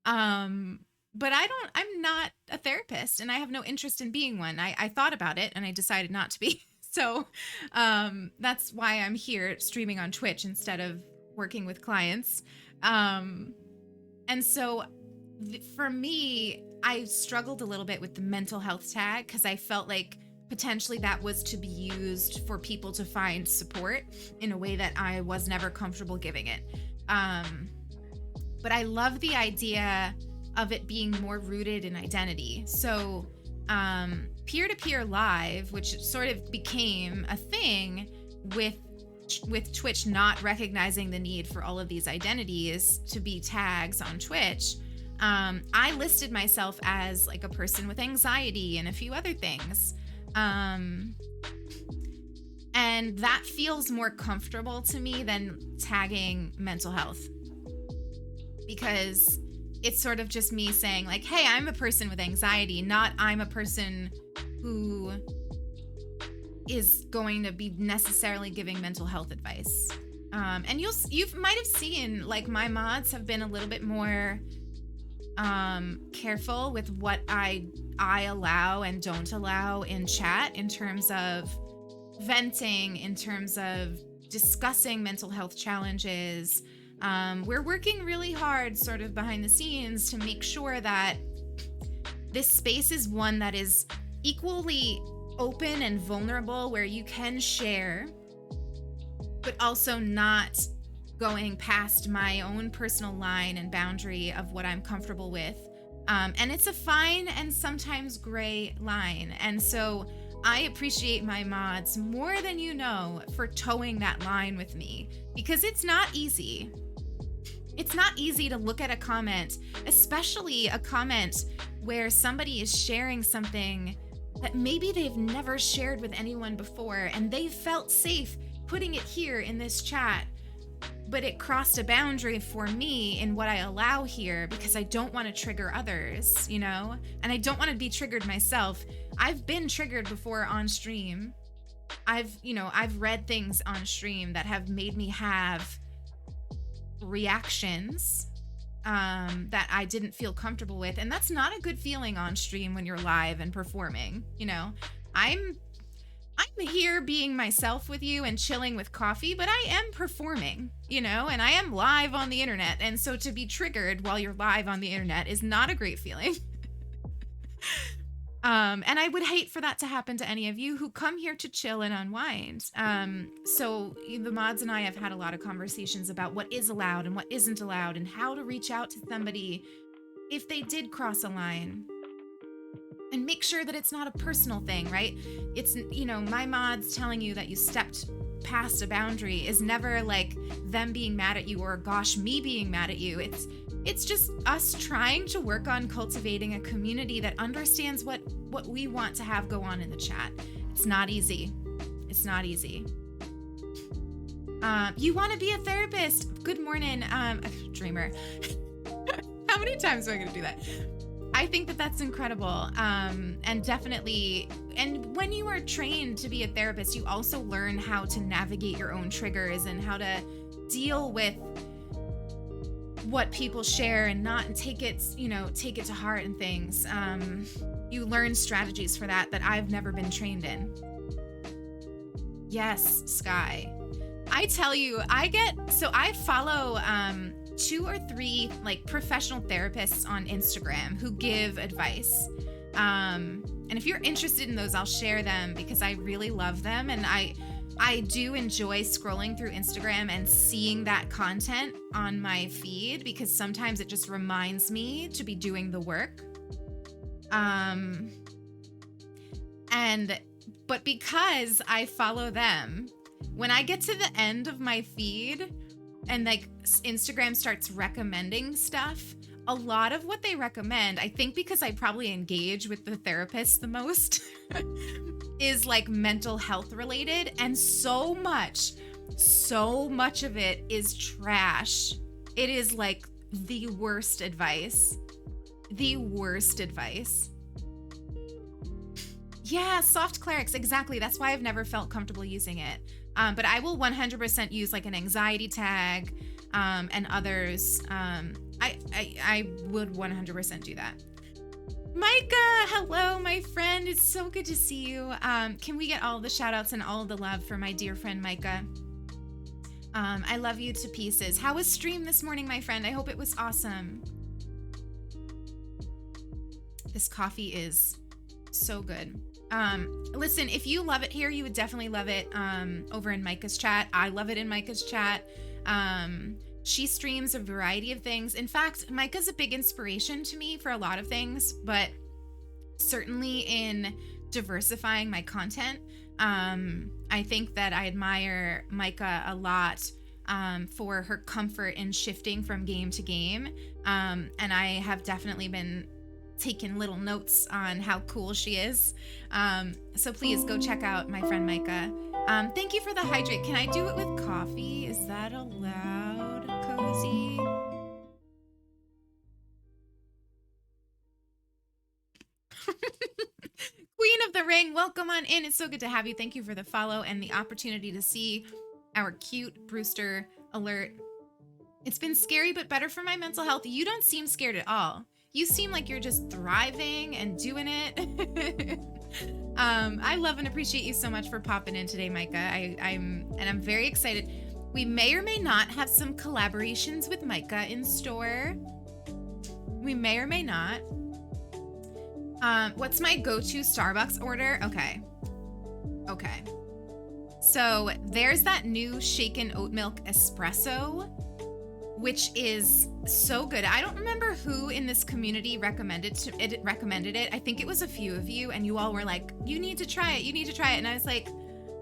Speaker 1: But I'm not a therapist and I have no interest in being one. I thought about it and I decided not to be. So that's why I'm here streaming on Twitch instead of working with clients. And so for me, I struggled a little bit with the mental health tag because I felt like potentially that was to be used for people to find support in a way that I was never comfortable giving it. But I love the idea of it being more rooted in identity. So peer-to-peer live, which sort of became a thing with Twitch not recognizing the need for all of these identities to be tags on Twitch, I listed myself as like a person with anxiety and a few other things. And that feels more comfortable to me than tagging mental health. Because it's sort of just me saying like, hey, I'm a person with anxiety, not I'm a person who is going to be necessarily giving mental health advice. And you might have seen like my mods have been a little bit more careful with what I allow and don't allow in chat in terms of venting, in terms of discussing mental health challenges. We're working really hard sort of behind the scenes to make sure that this space is one that is equally open and vulnerable where you can share, but also not going past my own personal line and boundary of what I'm comfortable with. And it's a fine and sometimes gray line. And so I appreciate my mods more than you know for towing that line with me because it's not easy. It's not easy to look at a comment, especially a comment where somebody is sharing something that maybe they've never shared with anyone before and they felt safe putting it here in this chat, but it crossed a boundary for me in what I allow here because I don't want to trigger others, you know? And I don't want to be triggered myself. I've been triggered before on stream. I've read things on stream that have made me have reactions that I didn't feel comfortable with. And that's not a good feeling on stream when you're live and performing, you know? I'm here being myself with you and chilling with coffee, but I am performing, you know, and I am live on the internet. And so to be triggered while you're live on the internet is not a great feeling. And I would hate for that to happen to any of you who come here to chill and unwind. So the mods and I have had a lot of conversations about what is allowed and what isn't allowed and how to reach out to somebody if they did cross a line. And make sure that it's not a personal thing, right? It's, you know, my mods telling you that you stepped past a boundary is never like them being mad at you or gosh, me being mad at you. It's just us trying to work on cultivating a community that understands what we want to have go on in the chat. It's not easy. It's not easy. You want to be a therapist? Good morning, Dreamer. How many times am I going to do that? I think that that's incredible. And definitely, and when you are trained to be a therapist, you also learn how to navigate your own triggers and how to deal with what people share and not take it, you know, take it to heart and things. You learn strategies for that I've never been trained in. Yes, Sky. I tell you, I follow 2 or 3 like professional therapists on Instagram who give advice. And if you're interested in those, I'll share them because I really love them. And I do enjoy scrolling through Instagram and seeing that content on my feed because sometimes it just reminds me to be doing the work. But because I follow them, when I get to the end of my feed and like Instagram starts recommending stuff, a lot of what they recommend, I think because I probably engage with the therapist the most, is like mental health related. And so much of it is trash. It is like the worst advice. The worst advice. Yeah, soft clerics, exactly. That's why I've never felt comfortable using it. But I will 100% use like an anxiety tag and others. I would 100% do that. Micah, hello, my friend. It's so good to see you. Can we get all the shout outs and all the love for my dear friend, Micah? I love you to pieces. How was stream this morning, my friend? I hope it was awesome. This coffee is so good. Listen, if you love it here, you would definitely love it over in Micah's chat. I love it in Micah's chat. She streams a variety of things. In fact, Micah's a big inspiration to me for a lot of things, but certainly in diversifying my content. I think that I admire Micah a lot for her comfort in shifting from game to game. And I have definitely been taking little notes on how cool she is. So please go check out my friend Micah. Thank you for the hydrate. Can I do it with coffee? Is that allowed, Cozy? Queen of the Ring, welcome on in. It's so good to have you. Thank you for the follow and the opportunity to see our cute Brewster alert. It's been scary, but better for my mental health. You don't seem scared at all. You seem like you're just thriving and doing it. I love and appreciate you so much for popping in today, Micah. I'm very excited. We may or may not have some collaborations with Micah in store. We may or may not. What's my go-to Starbucks order? Okay. So there's that new shaken oat milk espresso, which is so good. I don't remember who in this community recommended it. I think it was a few of you, and you all were like, you need to try it. And I was like,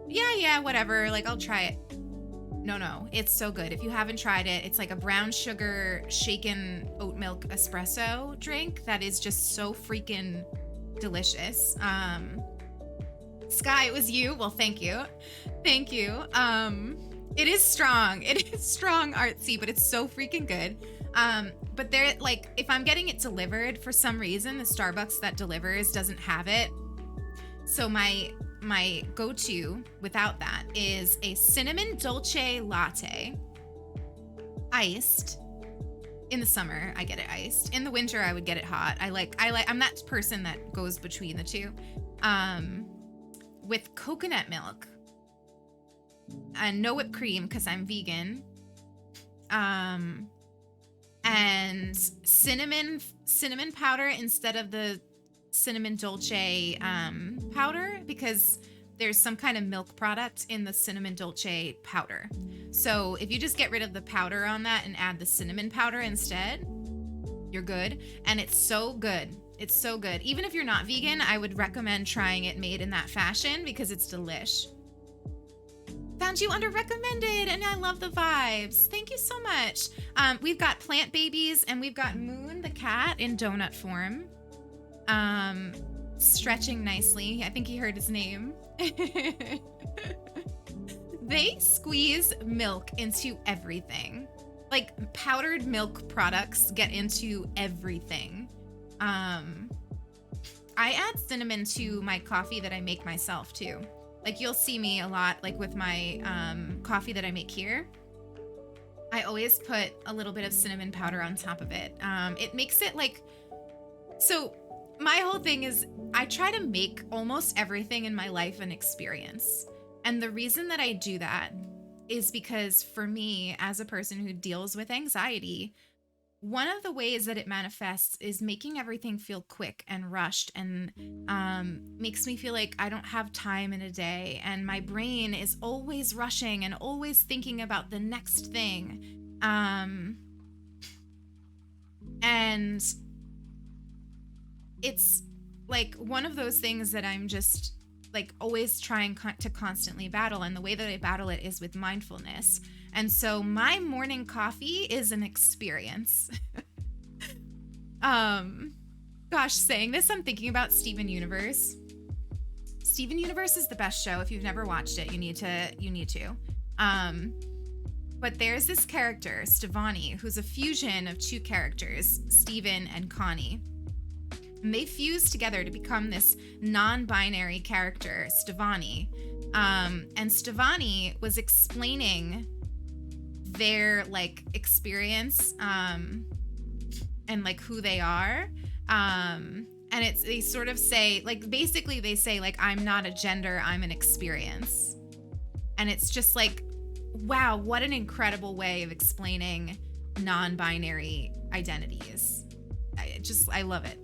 Speaker 1: yeah, whatever. Like, I'll try it. No, it's so good. If you haven't tried it, it's like a brown sugar shaken oat milk espresso drink that is just so freaking delicious. Sky, it was you. Well, thank you. It is strong. It is strong artsy, but it's so freaking good. But they're like, if I'm getting it delivered, for some reason, the Starbucks that delivers doesn't have it. So my go-to without that is a cinnamon dolce latte, iced. In the summer, I get it iced. In the winter, I would get it hot. I'm that person that goes between the two. With coconut milk. And no whipped cream because I'm vegan. And cinnamon powder instead of the cinnamon dolce powder, because there's some kind of milk product in the cinnamon dolce powder. So if you just get rid of the powder on that and add the cinnamon powder instead, you're good. And it's so good. It's so good. Even if you're not vegan, I would recommend trying it made in that fashion because it's delish. Found you under recommended, and I love the vibes. Thank you so much. We've got plant babies, and we've got Moon the cat in donut form. Stretching nicely. I think he heard his name. They squeeze milk into everything. Like, powdered milk products get into everything. I add cinnamon to my coffee that I make myself too. Like, you'll see me a lot, like with my coffee that I make here. I always put a little bit of cinnamon powder on top of it. It makes it like, so my whole thing is I try to make almost everything in my life an experience. And the reason that I do that is because for me, as a person who deals with anxiety, one of the ways that it manifests is making everything feel quick and rushed and makes me feel like I don't have time in a day. And my brain is always rushing and always thinking about the next thing. And it's like one of those things that I'm just like always trying to constantly battle. And the way that I battle it is with mindfulness. And so my morning coffee is an experience. Gosh, saying this, I'm thinking about Steven Universe. Steven Universe is the best show. If you've never watched it, you need to. But there's this character, Stevani, who's a fusion of two characters, Steven and Connie. And they fuse together to become this non-binary character, Stevani. And Stevani was explaining their like experience and like who they are. And they sort of say, like, basically they say like, I'm not a gender, I'm an experience. And it's just like, wow, what an incredible way of explaining non-binary identities. I love it.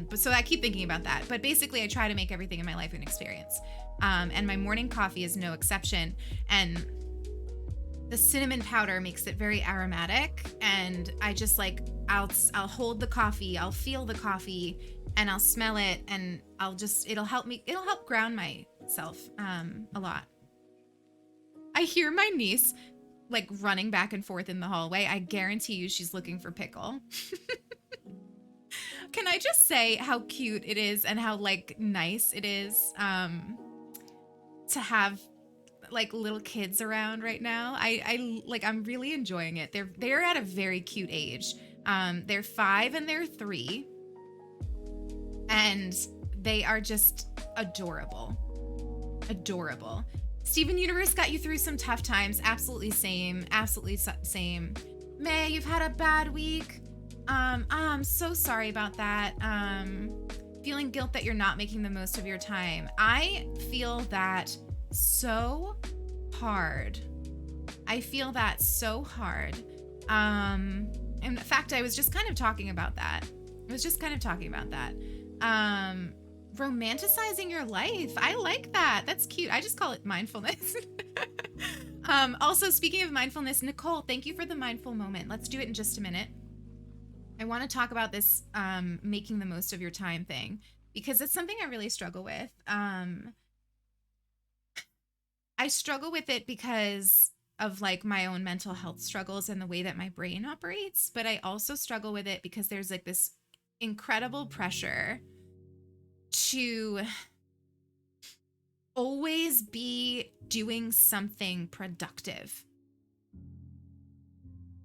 Speaker 1: But so I keep thinking about that. But basically I try to make everything in my life an experience. And my morning coffee is no exception. And the cinnamon powder makes it very aromatic. And I just like, I'll hold the coffee, I'll feel the coffee, and I'll smell it, and it'll help ground myself a lot. I hear my niece like running back and forth in the hallway. I guarantee you she's looking for pickle. Can I just say how cute it is and how like nice it is to have like little kids around right now. I'm really enjoying it. They're at a very cute age. They're 5 and they're 3. And they are just adorable. Adorable. Steven Universe got you through some tough times. Absolutely same. Absolutely same. May, you've had a bad week. I'm so sorry about that. Feeling guilt that you're not making the most of your time. I feel that so hard. In fact, I was just kind of talking about that. Romanticizing your life. I like that. That's cute. I just call it mindfulness. Also, speaking of mindfulness, Nicole, thank you for the mindful moment. Let's do it in just a minute. I want to talk about this making the most of your time thing, because it's something I really struggle with. I struggle with it because of like my own mental health struggles and the way that my brain operates, but I also struggle with it because there's like this incredible pressure to always be doing something productive.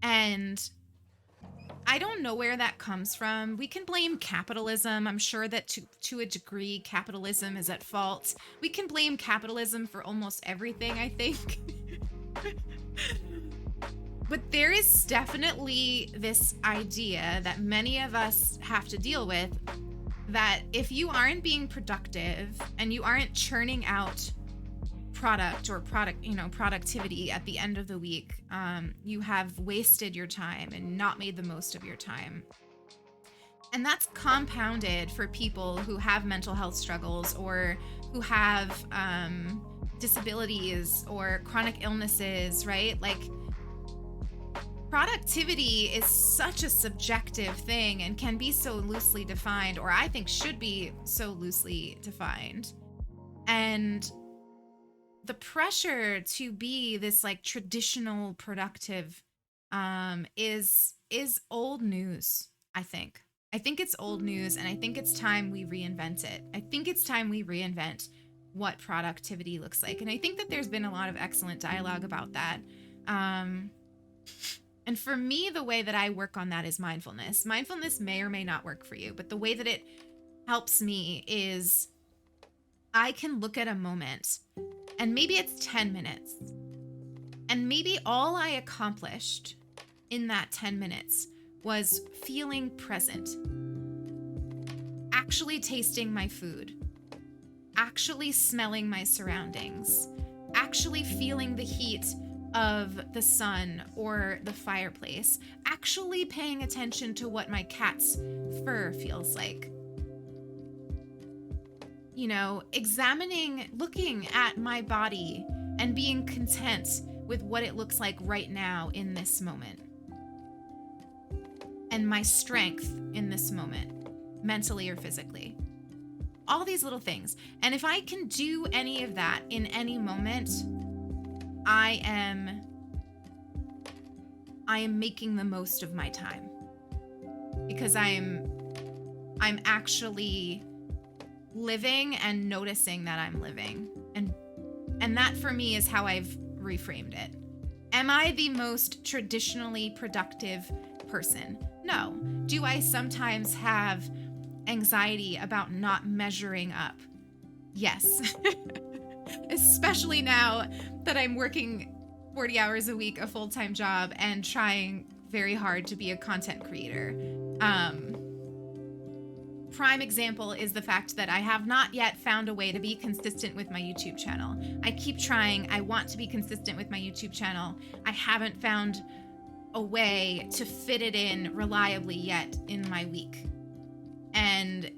Speaker 1: And I don't know where that comes from. We can blame capitalism. I'm sure that to a degree, capitalism is at fault. We can blame capitalism for almost everything, I think. But there is definitely this idea that many of us have to deal with, that if you aren't being productive and you aren't churning out productivity at the end of the week, you have wasted your time and not made the most of your time. And that's compounded for people who have mental health struggles or who have disabilities or chronic illnesses, right? Like, productivity is such a subjective thing and can be so loosely defined, or I think should be so loosely defined. And the pressure to be this like traditional productive is old news, I think. I think it's old news, and I think it's time we reinvent it. I think it's time we reinvent what productivity looks like. And I think that there's been a lot of excellent dialogue about that. And for me, the way that I work on that is mindfulness. Mindfulness may or may not work for you, but the way that it helps me is I can look at a moment, and maybe it's 10 minutes, and maybe all I accomplished in that 10 minutes was feeling present, actually tasting my food, actually smelling my surroundings, actually feeling the heat of the sun or the fireplace, actually paying attention to what my cat's fur feels like. You know, examining, looking at my body and being content with what it looks like right now in this moment. And my strength in this moment, mentally or physically. All these little things. And if I can do any of that in any moment, I am making the most of my time, because I'm actually living and noticing that I'm living. And that for me is how I've reframed it. Am I the most traditionally productive person? No. Do I sometimes have anxiety about not measuring up? Yes. Especially now that I'm working 40 hours a week, a full-time job, and trying very hard to be a content creator. Prime example is the fact that I have not yet found a way to be consistent with my YouTube channel. I keep trying. I want to be consistent with my YouTube channel. I haven't found a way to fit it in reliably yet in my week. And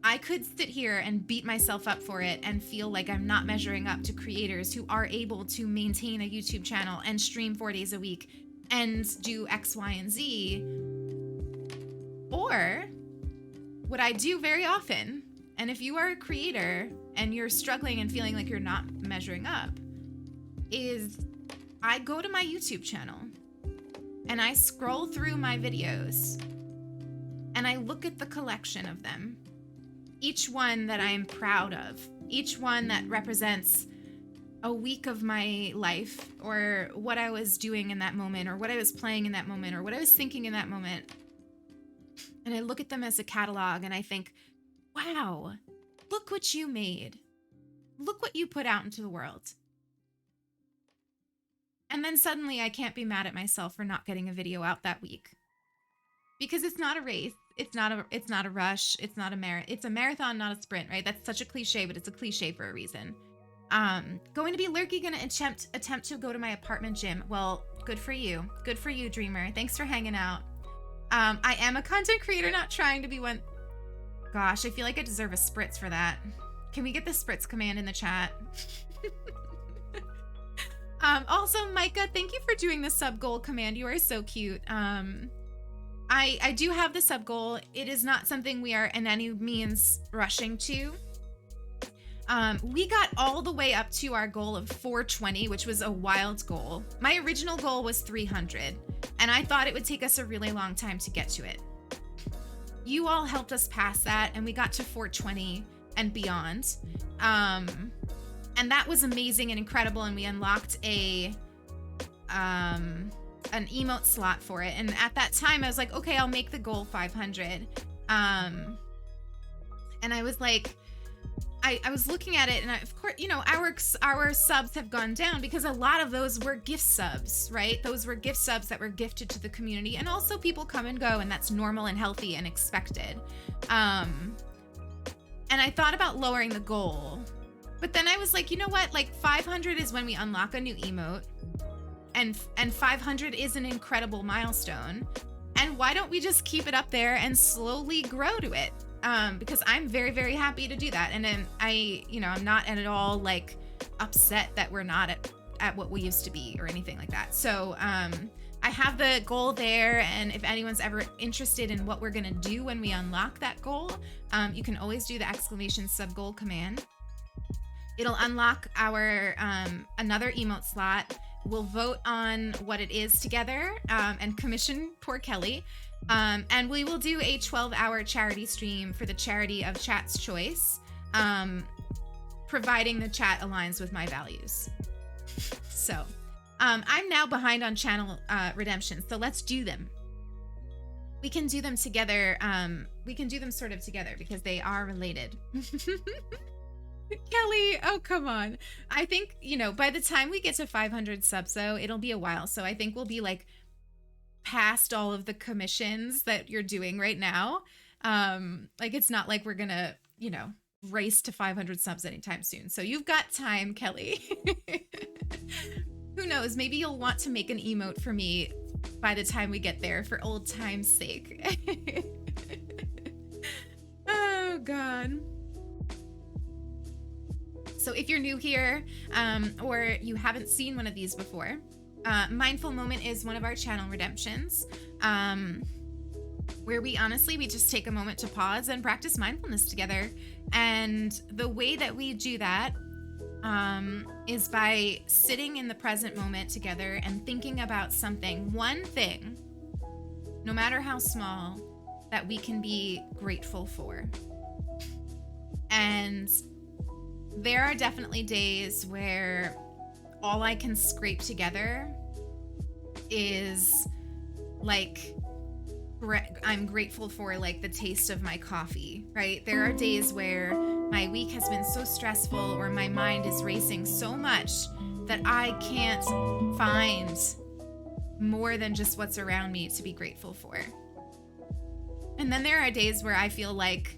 Speaker 1: I could sit here and beat myself up for it and feel like I'm not measuring up to creators who are able to maintain a YouTube channel and stream 4 days a week and do X, Y, and Z. Or what I do very often, and if you are a creator and you're struggling and feeling like you're not measuring up, is I go to my YouTube channel and I scroll through my videos and I look at the collection of them. Each one that I am proud of, each one that represents a week of my life, or what I was doing in that moment, or what I was playing in that moment, or what I was thinking in that moment. And I look at them as a catalog and I think, wow, look what you made. Look what you put out into the world. And then suddenly I can't be mad at myself for not getting a video out that week. Because it's not a race. It's not a rush. It's not a marathon. It's a marathon, not a sprint, right? That's such a cliche, but it's a cliche for a reason. Going to be lurky, gonna attempt to go to my apartment gym. Well, good for you. Good for you, dreamer. Thanks for hanging out. I am a content creator, not trying to be one. Gosh, I feel like I deserve a spritz for that. Can we get the spritz command in the chat? Also, Micah, thank you for doing the sub goal command. You are so cute. I do have the sub goal. It is not something we are in any means rushing to. We got all the way up to our goal of 420, which was a wild goal. My original goal was 300, and I thought it would take us a really long time to get to it. You all helped us pass that, and we got to 420 and beyond. And that was amazing and incredible, and we unlocked an emote slot for it. And at that time, I was like, okay, I'll make the goal 500. And I was like, I was looking at it, and of course, you know, our subs have gone down because a lot of those were gift subs, right? Those were gift subs that were gifted to the community, and also people come and go, and that's normal and healthy and expected. And I thought about lowering the goal, but then I was like, you know what? Like 500 is when we unlock a new emote, and 500 is an incredible milestone. And why don't we just keep it up there and slowly grow to it? Because I'm very, very happy to do that. And then I'm not at all like upset that we're not at what we used to be or anything like that. So I have the goal there, and if anyone's ever interested in what we're gonna do when we unlock that goal, you can always do the !sub-goal command. It'll unlock our another emote slot. We'll vote on what it is together and commission poor Kelly. And we will do a 12-hour charity stream for the charity of chat's choice, providing the chat aligns with my values. So I'm now behind on channel redemptions, so let's do them. We can do them together. We can do them sort of together because they are related. Kelly, oh, come on. I think, you know, by the time we get to 500 subs, though, it'll be a while. So I think we'll be like past all of the commissions that you're doing right now. Like, it's not like we're gonna, you know, race to 500 subs anytime soon. So you've got time, Kelly. Who knows? Maybe you'll want to make an emote for me by the time we get there for old time's sake. Oh, God. So if you're new here, or you haven't seen one of these before, Mindful Moment is one of our channel redemptions, where we just take a moment to pause and practice mindfulness together. And the way that we do that is by sitting in the present moment together and thinking about something, one thing, no matter how small, that we can be grateful for. And there are definitely days where all I can scrape together is like, I'm grateful for like the taste of my coffee, right? There are days where my week has been so stressful or my mind is racing so much that I can't find more than just what's around me to be grateful for. And then there are days where I feel like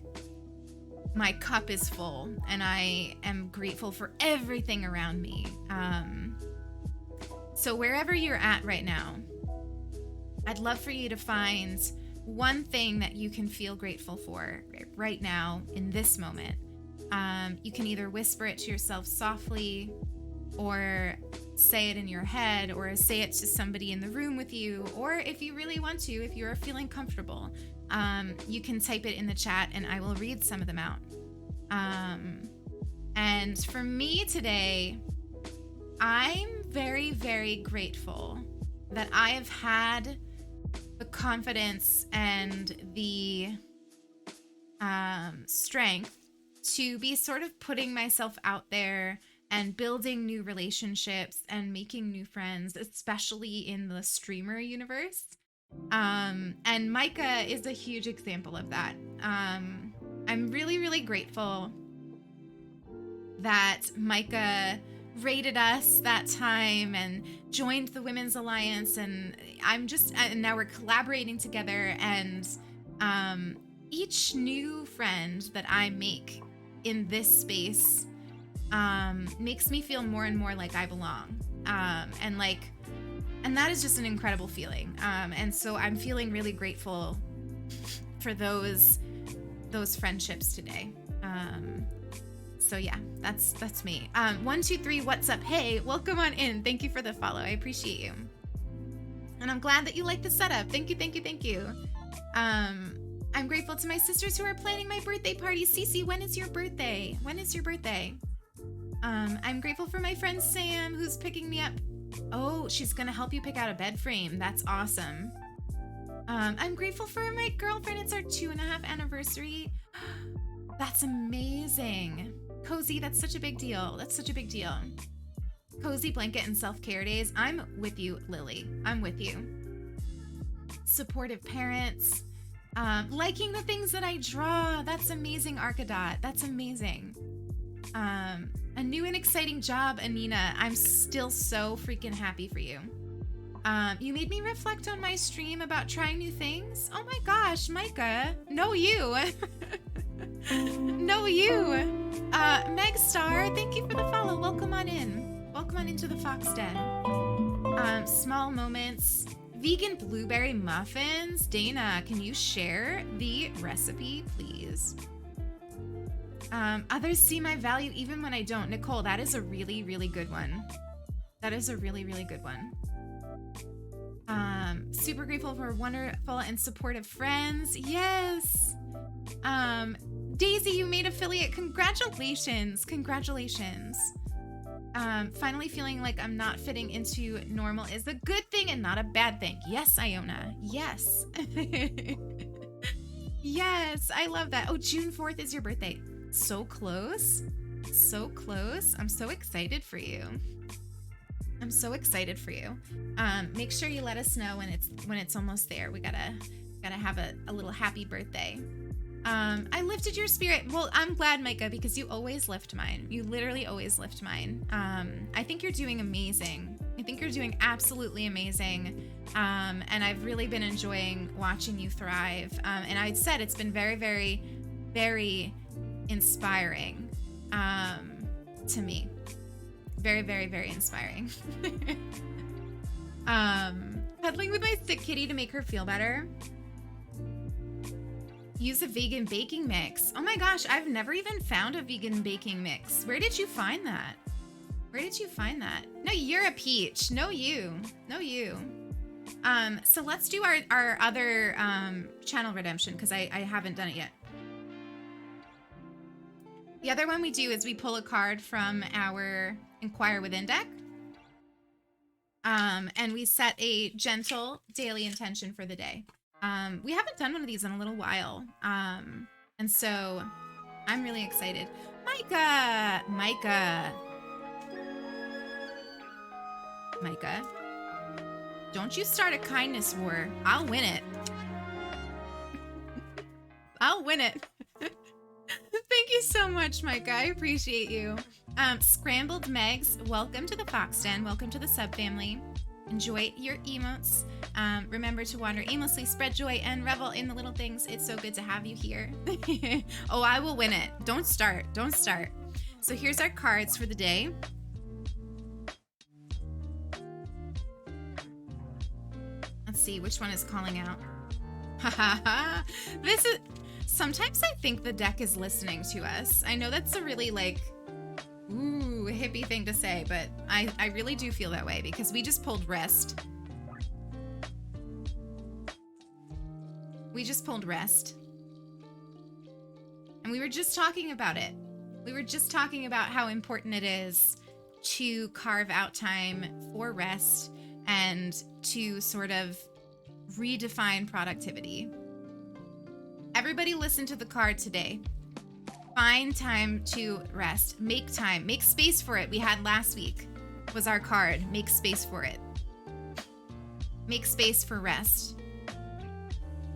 Speaker 1: my cup is full and I am grateful for everything around me. So wherever you're at right now, I'd love for you to find one thing that you can feel grateful for right now in this moment. You can either whisper it to yourself softly, or say it in your head, or say it to somebody in the room with you, or if you really want to, if you're feeling comfortable, you can type it in the chat and I will read some of them out. And for me today, I'm very, very grateful that I have had the confidence and the strength to be sort of putting myself out there and building new relationships and making new friends, especially in the streamer universe. And Micah is a huge example of that. I'm really, really grateful that Micah rated us that time and joined the Women's Alliance, and now we're collaborating together, and each new friend that I make in this space makes me feel more and more like I belong. And that is just an incredible feeling. And so I'm feeling really grateful for those friendships today. So yeah, that's me. 123, what's up? Hey, welcome on in. Thank you for the follow. I appreciate you. And I'm glad that you like the setup. Thank you, thank you, thank you. I'm grateful to my sisters who are planning my birthday party. Cece, when is your birthday? When is your birthday? I'm grateful for my friend Sam, who's picking me up. Oh, she's gonna help you pick out a bed frame. That's awesome. I'm grateful for my girlfriend. It's our 2.5 anniversary. That's amazing. Cozy, that's such a big deal. That's such a big deal. Cozy blanket and self-care days. I'm with you, Lily. I'm with you. Supportive parents. Liking the things that I draw. That's amazing, Arcadot. That's amazing. A new and exciting job, Anina. I'm still so freaking happy for you. You made me reflect on my stream about trying new things. Oh my gosh, Micah. No, you. No, you. Megstar, thank you for the follow. Welcome on in. Welcome on into the Fox Den. Small moments. Vegan blueberry muffins. Dana, can you share the recipe, please? Others see my value even when I don't. Nicole, that is a really, really good one. That is a really, really good one. Super grateful for wonderful and supportive friends. Yes. Daisy, you made affiliate. Congratulations. Congratulations. Finally feeling like I'm not fitting into normal is a good thing and not a bad thing. Yes, Iona. Yes. Yes, I love that. Oh, June 4th is your birthday. So close. So close. I'm so excited for you. I'm so excited for you. Make sure you let us know when it's almost there. We gotta have a little happy birthday. I lifted your spirit. Well, I'm glad, Micah, because you always lift mine. You literally always lift mine. I think you're doing amazing. I think you're doing absolutely amazing. And I've really been enjoying watching you thrive. And I said it's been very, very, very inspiring to me. Very, very, very inspiring. Cuddling with my sick kitty to make her feel better. Use a vegan baking mix. Oh my gosh, I've never even found a vegan baking mix. Where did you find that? Where did you find that? No, you're a peach. No, you. No, you. So let's do our other channel redemption because I haven't done it yet. The other one we do is we pull a card from our Inquire Within deck. And we set a gentle daily intention for the day. We haven't done one of these in a little while. And so I'm really excited. Micah! Don't you start a kindness war. I'll win it. I'll win it. Thank you so much, Micah. I appreciate you. Scrambled Megs, welcome to the Fox Den. Welcome to the sub family. Enjoy your emotes. Remember to wander aimlessly, spread joy, and revel in the little things. It's so good to have you here. Oh, I will win it. Don't start. Don't start. So here's our cards for the day. Let's see which one is calling out. This is... Sometimes I think the deck is listening to us. I know that's a really ooh, hippie thing to say, but I really do feel that way because we just pulled Rest. We just pulled Rest. And we were just talking about it. We were just talking about how important it is to carve out time for rest and to sort of redefine productivity. Everybody listen to the card today. Find time to rest. Make time. Make space for it. We had last week was our card. Make space for it. Make space for rest.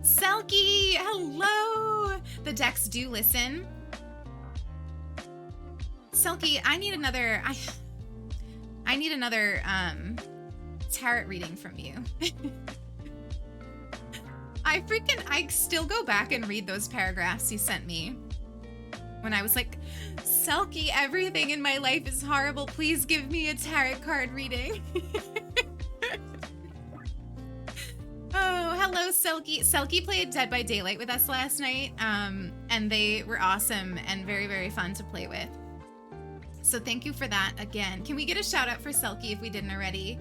Speaker 1: Selkie, hello. The decks do listen. Selkie, I need another tarot reading from you. I still go back and read those paragraphs you sent me when I was like, Selkie, everything in my life is horrible. Please give me a tarot card reading. Oh, hello, Selkie. Selkie played Dead by Daylight with us last night, and they were awesome and very, very fun to play with. So thank you for that again. Can we get a shout out for Selkie if we didn't already?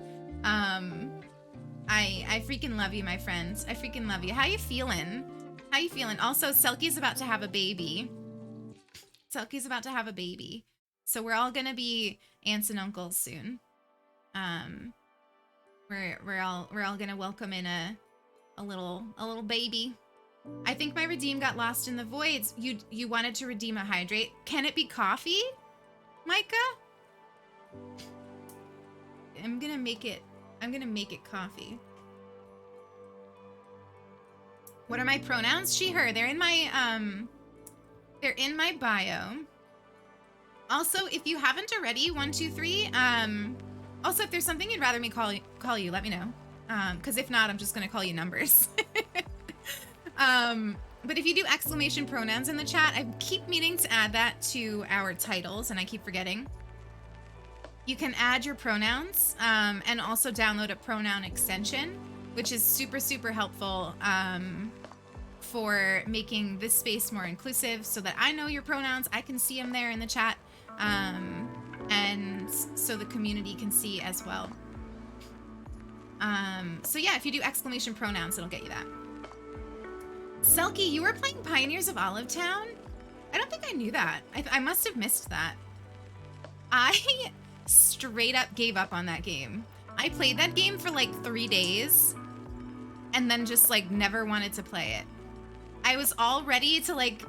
Speaker 1: I freaking love you, my friend. I freaking love you. How you feeling? How you feeling? Also, Selkie's about to have a baby. Selkie's about to have a baby. So we're all gonna be aunts and uncles soon. We're all gonna welcome in a little baby. I think my redeem got lost in the voids. You wanted to redeem a hydrate. Can it be coffee, Micah? I'm gonna make it coffee. What are my pronouns? She, her. They're in my bio. Also, if you haven't already, 1, 2, 3. Also, if there's something you'd rather me call you, let me know. Because if not, I'm just gonna call you numbers. But if you do exclamation pronouns in the chat, I keep meaning to add that to our titles, and I keep forgetting. You can add your pronouns and also download a pronoun extension, which is super, super helpful for making this space more inclusive so that I know your pronouns. I can see them there in the chat. and so the community can see as well. So yeah, if you do exclamation pronouns, it'll get you that. Selkie, you were playing Pioneers of Olive Town? I don't think I knew that. I must have missed that. I straight up gave up on that game. I played that game for like 3 days and then just like never wanted to play it. I was all ready to like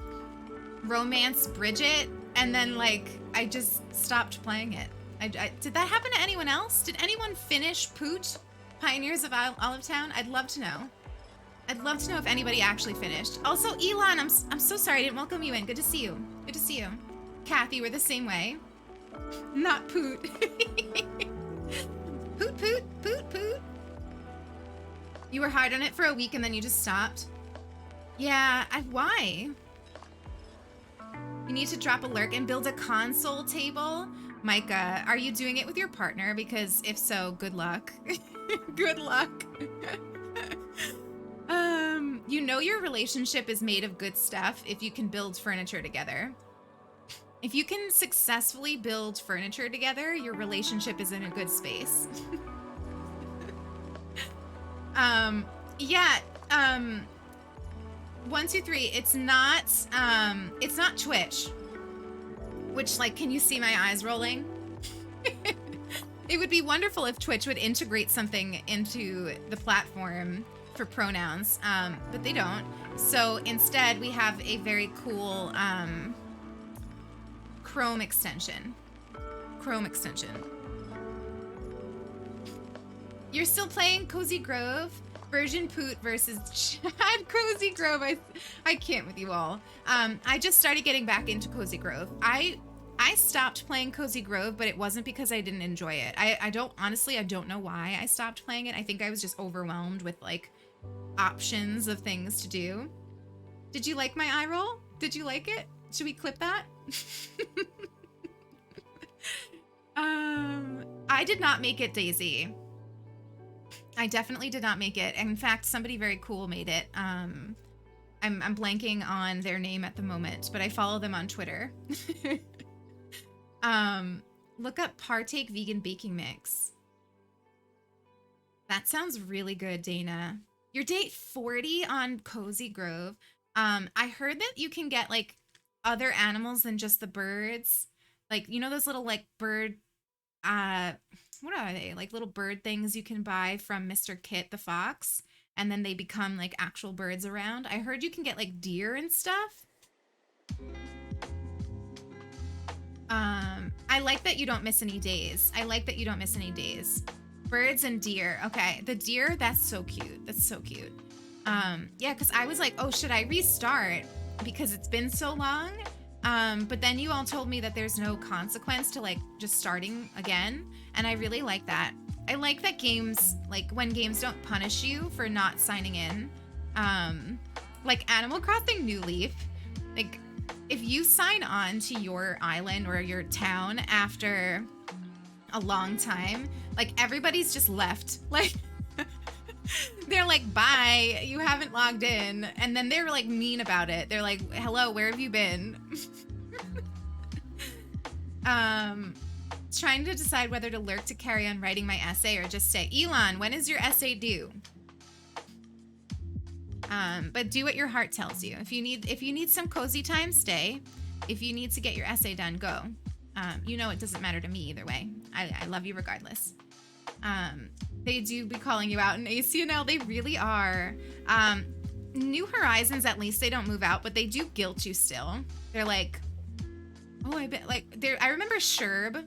Speaker 1: romance Bridget and then like I just stopped playing it. Did that happen to anyone else? Did anyone finish Poot Pioneers of Olive Town? I'd love to know. I'd love to know if anybody actually finished. Also, Elon, I'm so sorry I didn't welcome you in. Good to see you. Good to see you. Kathy, we're the same way. Not Poot. Poot, Poot, Poot, Poot. You were hard on it for a week and then you just stopped? Yeah, why? You need to drop a lurk and build a console table? Micah, are you doing it with your partner? Because if so, good luck. Good luck. You know your relationship is made of good stuff if you can build furniture together. If you can successfully build furniture together, your relationship is in a good space. Yeah, 1, 2, 3, it's not Twitch. Which, like, can you see my eyes rolling? It would be wonderful if Twitch would integrate something into the platform for pronouns, but they don't. So instead, we have a very cool Chrome extension. You're still playing Cozy Grove? Virgin Poot versus Chad Cozy Grove. I can't with you all. I just started getting back into Cozy Grove. I stopped playing Cozy Grove, but it wasn't because I didn't enjoy it. I don't know why I stopped playing it. I think I was just overwhelmed with like options of things to do. Did you like my eye roll? Did you like it? Should we clip that? I did not make it, Daisy. I definitely did not make it. In fact, somebody very cool made it. I'm blanking on their name at the moment, but I follow them on Twitter. Look up Partake Vegan Baking Mix. That sounds really good, Dana. You're day 40 on Cozy Grove. I heard that you can get like other animals than just the birds. Like, you know those little like bird, what are they? Like little bird things you can buy from Mr. Kit the Fox, and then they become like actual birds around. I heard you can get like deer and stuff. I like that you don't miss any days. Birds and deer. Okay, the deer, that's so cute. Yeah, because I was like, oh, should I restart? Because it's been so long. But then you all told me that there's no consequence to like just starting again. And I really like that. I like that games, like when games don't punish you for not signing in. Like Animal Crossing New Leaf, like if you sign on to your island or your town after a long time, like everybody's just left. Like they're like, bye, you haven't logged in. And then they're like mean about it. They're like, hello, where have you been? Trying to decide whether to lurk to carry on writing my essay or just say, Elon, when is your essay due? But do what your heart tells you. If you need some cozy time, stay. If you need to get your essay done, go. You know it doesn't matter to me either way. I love you regardless. They do be calling you out in ACNL. They really are. New Horizons, at least they don't move out, but they do guilt you still. They're like, oh, I bet, like, I remember Sherb,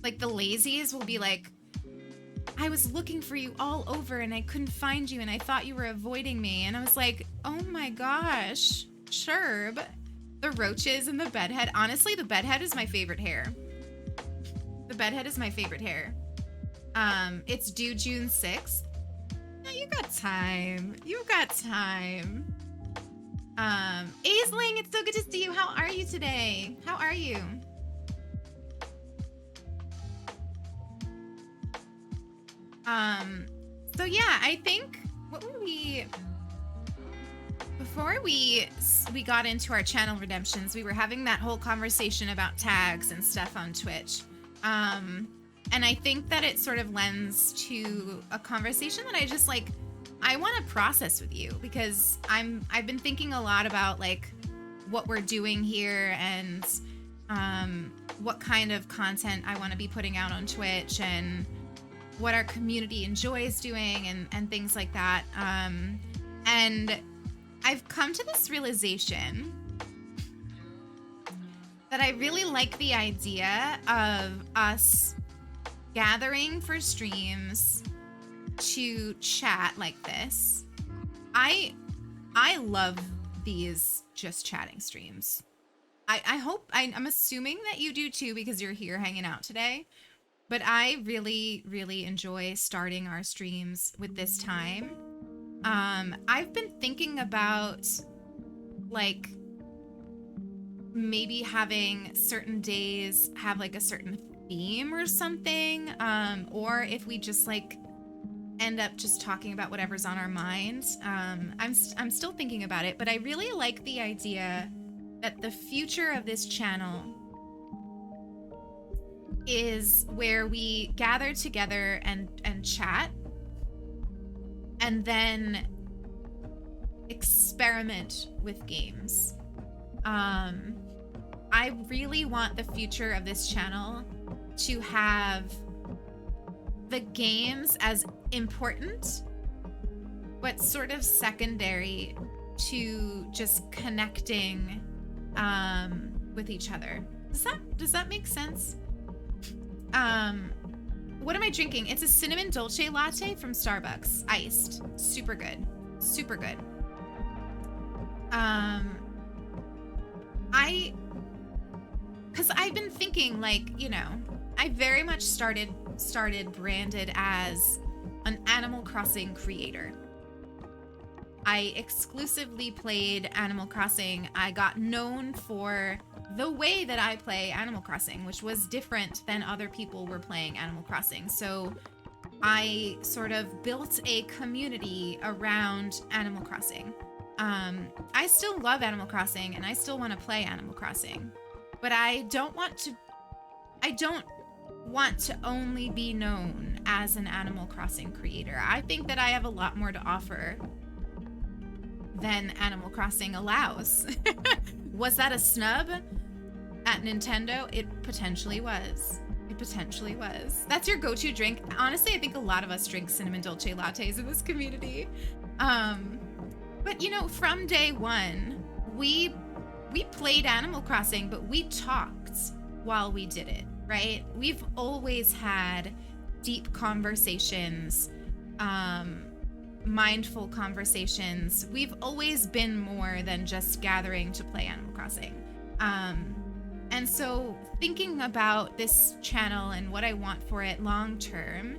Speaker 1: like the lazies will be like, I was looking for you all over and I couldn't find you and I thought you were avoiding me. And I was like, oh my gosh, Sherb. The roaches and the bedhead. Honestly, the bedhead is my favorite hair. It's due June 6th. No, you got time. Aisling, it's so good to see you. How are you today? So yeah, I think, what were we, before we got into our channel redemptions, we were having that whole conversation about tags and stuff on Twitch. And I think that it sort of lends to a conversation that I just like, I want to process with you, because I've been thinking a lot about like what we're doing here and what kind of content I want to be putting out on Twitch and what our community enjoys doing and things like that. And I've come to this realization that I really like the idea of us gathering for streams to chat like this. I love these just chatting streams. I hope, I'm assuming that you do too, because you're here hanging out today. But I really, really enjoy starting our streams with this time. I've been thinking about like maybe having certain days have like a certain theme or something, or if we just like end up just talking about whatever's on our minds. I'm still thinking about it, but I really like the idea that the future of this channel is where we gather together and chat and then experiment with games. I really want the future of this channel to have the games as important, but sort of secondary to just connecting with each other. Does that make sense? What am I drinking? It's a cinnamon dolce latte from Starbucks, iced. Super good. Super good. Because I've been thinking, like, you know, I very much started branded as an Animal Crossing creator. I exclusively played Animal Crossing. I got known for the way that I play Animal Crossing, which was different than other people were playing Animal Crossing. So I sort of built a community around Animal Crossing. I still love Animal Crossing and I still want to play Animal Crossing, but I don't want to only be known as an Animal Crossing creator. I think that I have a lot more to offer than Animal Crossing allows. Was that a snub at Nintendo? It potentially was. It potentially was. That's your go-to drink. Honestly, I think a lot of us drink cinnamon dolce lattes in this community. But you know, from day one, we played Animal Crossing, but we talked while we did it, right? We've always had deep conversations, mindful conversations. We've always been more than just gathering to play Animal Crossing. And so thinking about this channel and what I want for it long term,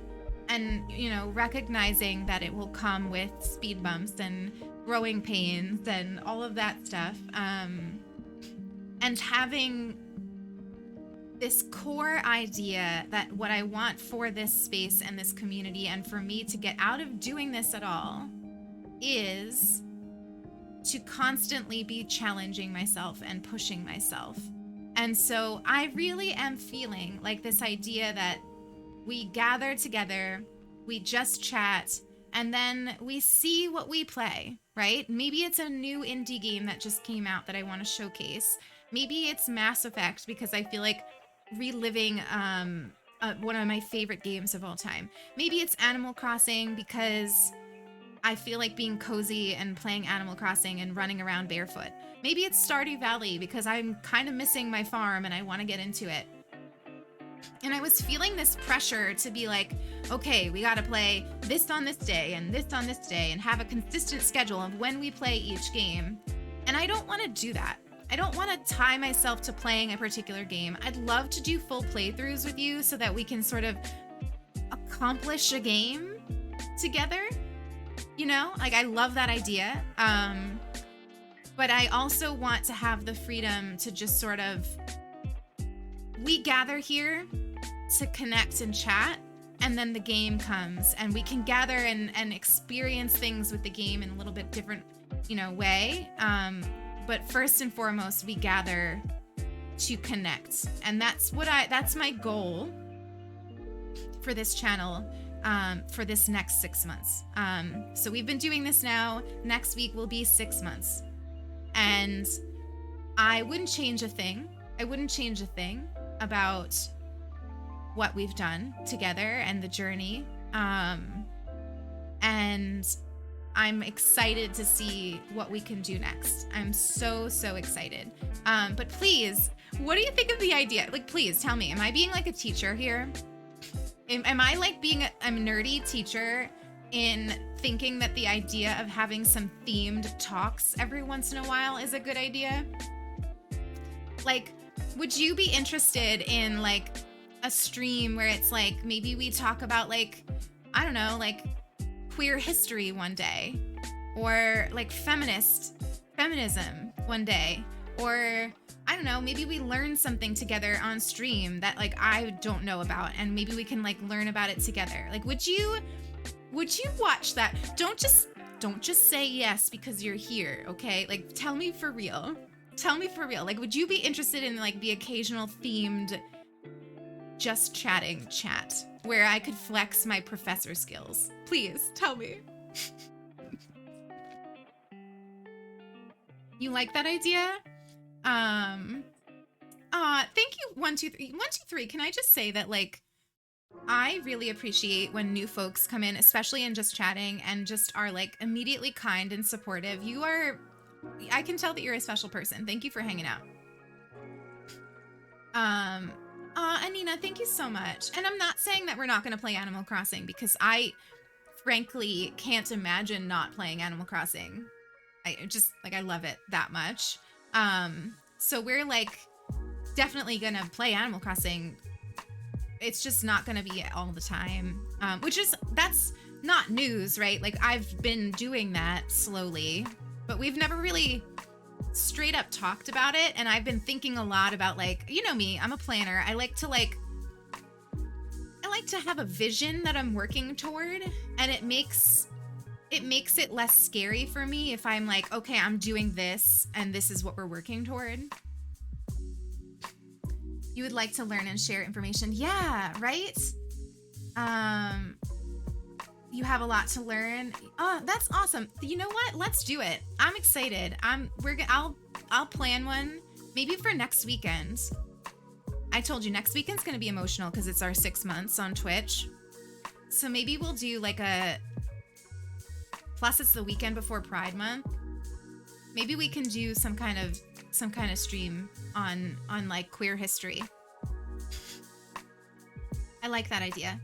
Speaker 1: and, you know, recognizing that it will come with speed bumps and growing pains and all of that stuff, and having this core idea that what I want for this space and this community and for me to get out of doing this at all is to constantly be challenging myself and pushing myself. And so I really am feeling like this idea that we gather together, we just chat, and then we see what we play, right? Maybe it's a new indie game that just came out that I want to showcase. Maybe it's Mass Effect, because I feel like reliving one of my favorite games of all time. Maybe it's Animal Crossing because I feel like being cozy and playing Animal Crossing and running around barefoot. Maybe it's Stardew Valley because I'm kind of missing my farm and I want to get into it. And I was feeling this pressure to be like, okay, we got to play this on this day and this on this day and have a consistent schedule of when we play each game. And I don't want to do that. I don't want to tie myself to playing a particular game. I'd love to do full playthroughs with you so that we can sort of accomplish a game together. You know, like, I love that idea. But I also want to have the freedom to just sort of, we gather here to connect and chat, and then the game comes and we can gather and experience things with the game in a little bit different way. But first and foremost, we gather to connect. And that's my goal for this channel, for this next 6 months. So we've been doing this now. Next week will be 6 months. And I wouldn't change a thing. I wouldn't change a thing about what we've done together and the journey. And I'm excited to see what we can do next. I'm so, so excited. But please, what do you think of the idea? Like, please tell me, am I being like a teacher here? Am I like being a nerdy teacher in thinking that the idea of having some themed talks every once in a while is a good idea? Like, would you be interested in like a stream where it's like, maybe we talk about like, I don't know, like queer history one day, or like feminism one day, or I don't know, maybe we learn something together on stream that like I don't know about, and maybe we can like learn about it together. Like, would you watch that? Don't just say yes because you're here, okay? Like, tell me for real. Tell me for real. Like, would you be interested in like the occasional themed just chatting chat where I could flex my professor skills? Please tell me. You like that idea? Thank you, 123. 123. Can I just say that like I really appreciate when new folks come in, especially in just chatting, and just are like immediately kind and supportive. I can tell that you're a special person. Thank you for hanging out. Anina, thank you so much. And I'm not saying that we're not going to play Animal Crossing, because I frankly can't imagine not playing Animal Crossing. I love it that much. So we're like definitely going to play Animal Crossing. It's just not going to be all the time. That's not news, right? Like, I've been doing that slowly, but we've never really straight up talked about it. And I've been thinking a lot about, like, you know me, I'm a planner. I like to have a vision that I'm working toward, and it makes it less scary for me if I'm like, okay, I'm doing this and this is what we're working toward. You would like to learn and share information. Yeah, right? You have a lot to learn. Oh, that's awesome. You know what? Let's do it. I'm excited. I'll plan one maybe for next weekend. I told you next weekend's going to be emotional because it's our 6 months on Twitch. So maybe we'll do like plus it's the weekend before Pride Month. Maybe we can do some kind of stream on like queer history. I like that idea.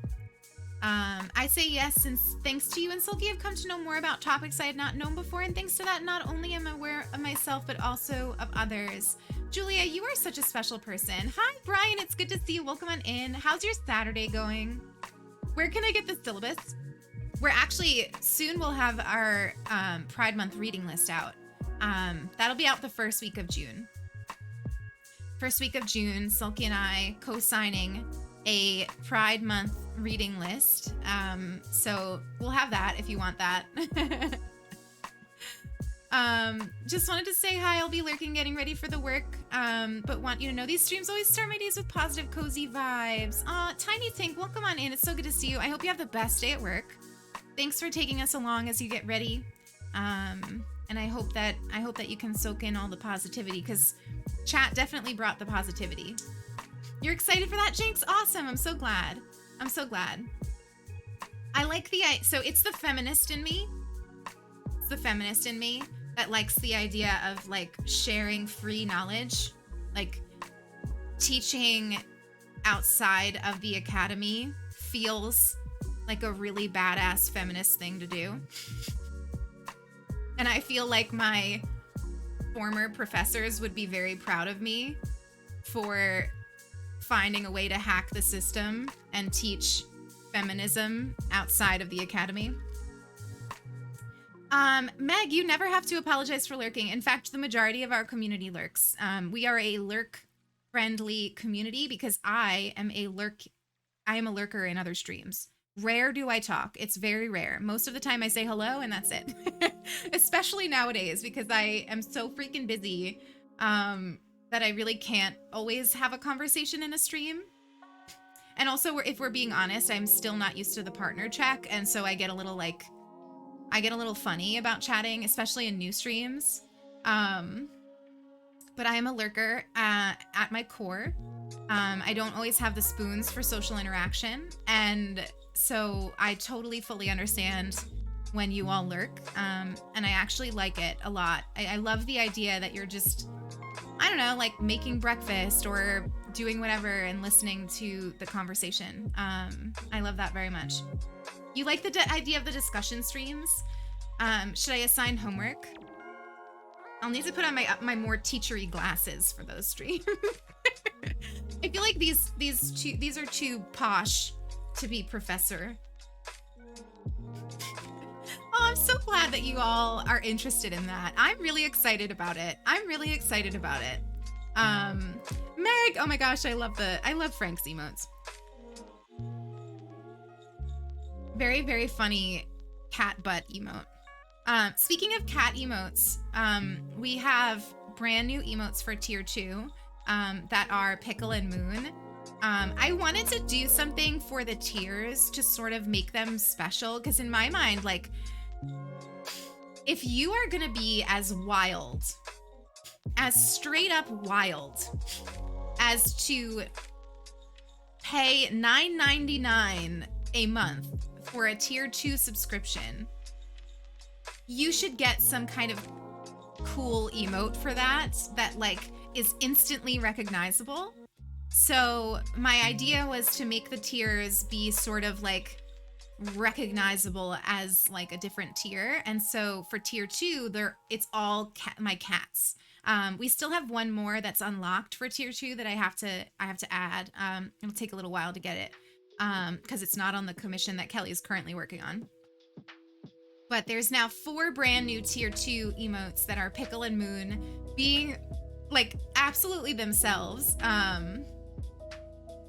Speaker 1: I say yes, since thanks to you and Silky, I've come to know more about topics I had not known before, and thanks to that, not only am I aware of myself, but also of others. Julia, you are such a special person. Hi, Brian, it's good to see you. Welcome on in. How's your Saturday going? Where can I get the syllabus? We're actually, soon we'll have our Pride Month reading list out. That'll be out the first week of June. First week of June, Silky and I co-signing a Pride Month reading list. So we'll have that if you want that. Just wanted to say hi. I'll be lurking, getting ready for the work. But want you to know these streams always start my days with positive, cozy vibes. Tiny Tink, welcome on in. It's so good to see you. I hope you have the best day at work. Thanks for taking us along as you get ready. And I hope that you can soak in all the positivity, because chat definitely brought the positivity. You're excited for that, Jinx? Awesome. I'm so glad. I'm so glad. I like so it's the feminist in me. It's the feminist in me that likes the idea of like sharing free knowledge, like teaching outside of the academy feels like a really badass feminist thing to do. And I feel like my former professors would be very proud of me for finding a way to hack the system and teach feminism outside of the academy. Meg, you never have to apologize for lurking. In fact, the majority of our community lurks. We are a lurk-friendly community because I am a lurker in other streams. Rare do I talk. It's very rare. Most of the time I say hello and that's it. Especially nowadays because I am so freaking busy that I really can't always have a conversation in a stream. And also, if we're being honest, I'm still not used to the partner check, and so I get a little funny about chatting, especially in new streams. But I am a lurker at my core. I don't always have the spoons for social interaction, and so I totally fully understand when you all lurk, and I actually like it a lot. I love the idea that you're just, I don't know, like making breakfast or doing whatever and listening to the conversation. I love that very much. You like the idea of the discussion streams? Should I assign homework? I'll need to put on my more teachery glasses for those streams. I feel like these are too posh to be professor. Oh, I'm so glad that you all are interested in that. I'm really excited about it. Meg, oh my gosh, I love Frank's emotes. Very, very funny cat butt emote. Speaking of cat emotes, we have brand new emotes for tier 2 that are Pickle and Moon. I wanted to do something for the tiers to sort of make them special, because in my mind, like, if you are gonna be as wild, as straight up wild, as to pay $9.99 a month for a tier 2 subscription, you should get some kind of cool emote for that like is instantly recognizable. So my idea was to make the tiers be sort of like recognizable as like a different tier. And so for tier 2, it's all my cats. We still have one more that's unlocked for tier 2 that I have to add. It'll take a little while to get it because it's not on the commission that Kelly's currently working on. But there's now 4 brand new tier 2 emotes that are Pickle and Moon being like absolutely themselves.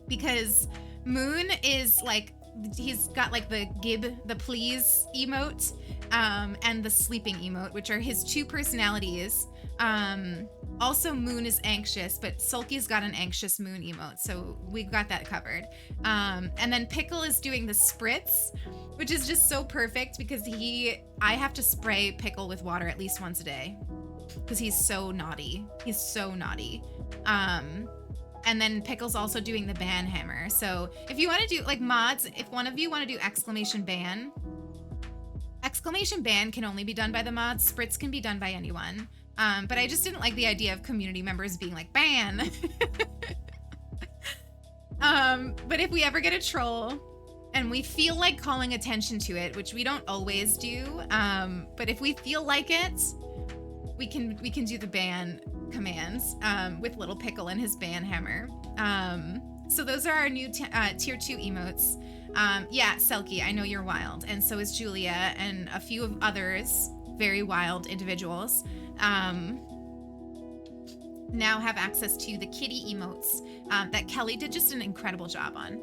Speaker 1: Because Moon is like, he's got like the Gib the please emote and the sleeping emote, which are his 2 personalities. Also Moon is anxious, but Sulky's got an anxious Moon emote, so we've got that covered. And then Pickle is doing the spritz, which is just so perfect because I have to spray Pickle with water at least once a day because he's so naughty. And then Pickle's also doing the ban hammer. So if you want to do like mods, if one of you want to do exclamation ban can only be done by the mods. Spritz can be done by anyone. But I just didn't like the idea of community members being like, ban. But if we ever get a troll and we feel like calling attention to it, which we don't always do, but if we feel like it, we can do the ban commands with Little Pickle and his ban hammer. So those are our new tier 2 emotes. Yeah, Selkie, I know you're wild, and so is Julia and a few of others, very wild individuals. Now have access to the kitty emotes that Kelly did just an incredible job on.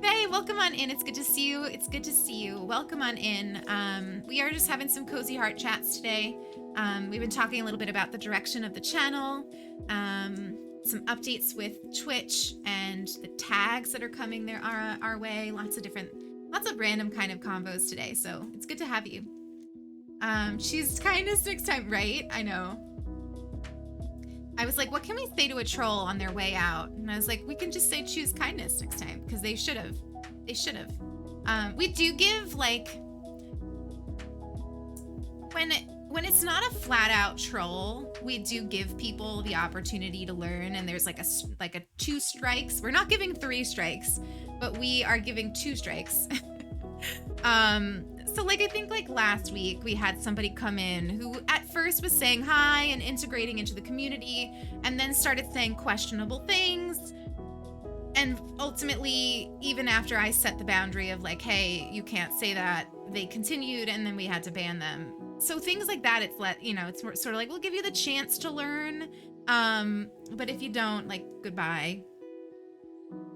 Speaker 1: Hey, welcome on in. It's good to see you. Welcome on in. We are just having some cozy heart chats today. We've been talking a little bit about the direction of the channel, some updates with Twitch and the tags that are coming there our way. Lots of random kind of combos today. So it's good to have you. Choose kindness next time, right? I know. I was like, what can we say to a troll on their way out? And I was like, we can just say choose kindness next time, because they should have. We do give, like, when it's not a flat out troll, we do give people the opportunity to learn, and there's like a 2 strikes. We're not giving 3 strikes, but we are giving 2 strikes. So like I think like last week we had somebody come in who at first was saying hi and integrating into the community, and then started saying questionable things. And ultimately, even after I set the boundary of like, hey, you can't say that, they continued, and then we had to ban them. So things like that, it's sort of like, we'll give you the chance to learn. But if you don't, like, goodbye.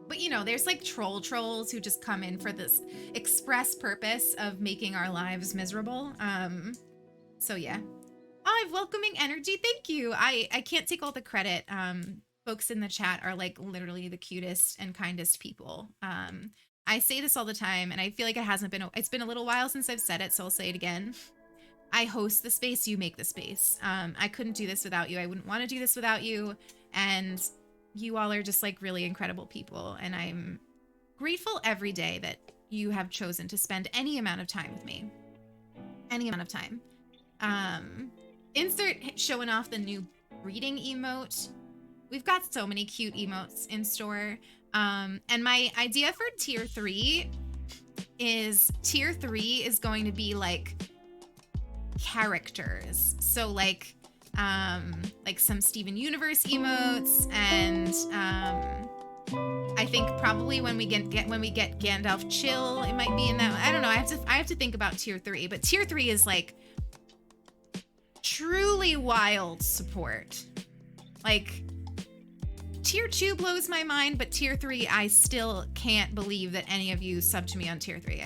Speaker 1: But you know, there's like trolls who just come in for this express purpose of making our lives miserable. So yeah. Oh, welcoming energy. Thank you. I can't take all the credit. Folks in the chat are like literally the cutest and kindest people. I say this all the time, and I feel like it's been a little while since I've said it, so I'll say it again. I host the space, you make the space. I couldn't do this without you. I wouldn't want to do this without you. And you all are just like really incredible people. And I'm grateful every day that you have chosen to spend any amount of time with me. Any amount of time. Insert showing off the new reading emote. We've got so many cute emotes in store. And my idea for tier 3 is going to be like characters. So like some Steven Universe emotes, and I think probably when we get Gandalf Chill, it might be in that. I don't know. I have to think about tier 3, but tier 3 is like truly wild support. Like tier 2 blows my mind, but tier 3, I still can't believe that any of you sub to me on tier 3.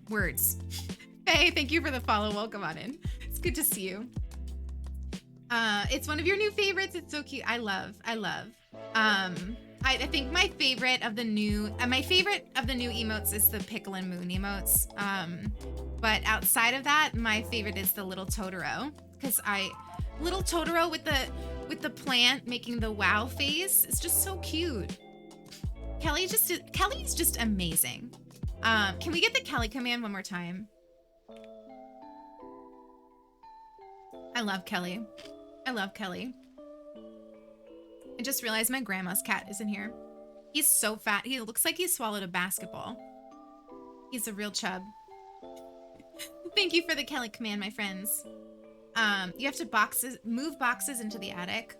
Speaker 1: Words. Hey, thank you for the follow. Welcome on in. It's good to see you. It's one of your new favorites. It's so cute. I love. I think my favorite of the new emotes is the Pickle and Moon emotes. But outside of that, my favorite is the little Totoro, because little Totoro with the plant making the wow face is just so cute. Kelly's just amazing. Can we get the Kelly command one more time? I love Kelly. I just realized my grandma's cat isn't here. He's so fat. He looks like he swallowed a basketball. He's a real chub. Thank you for the Kelly command, my friends. You have to move boxes into the attic.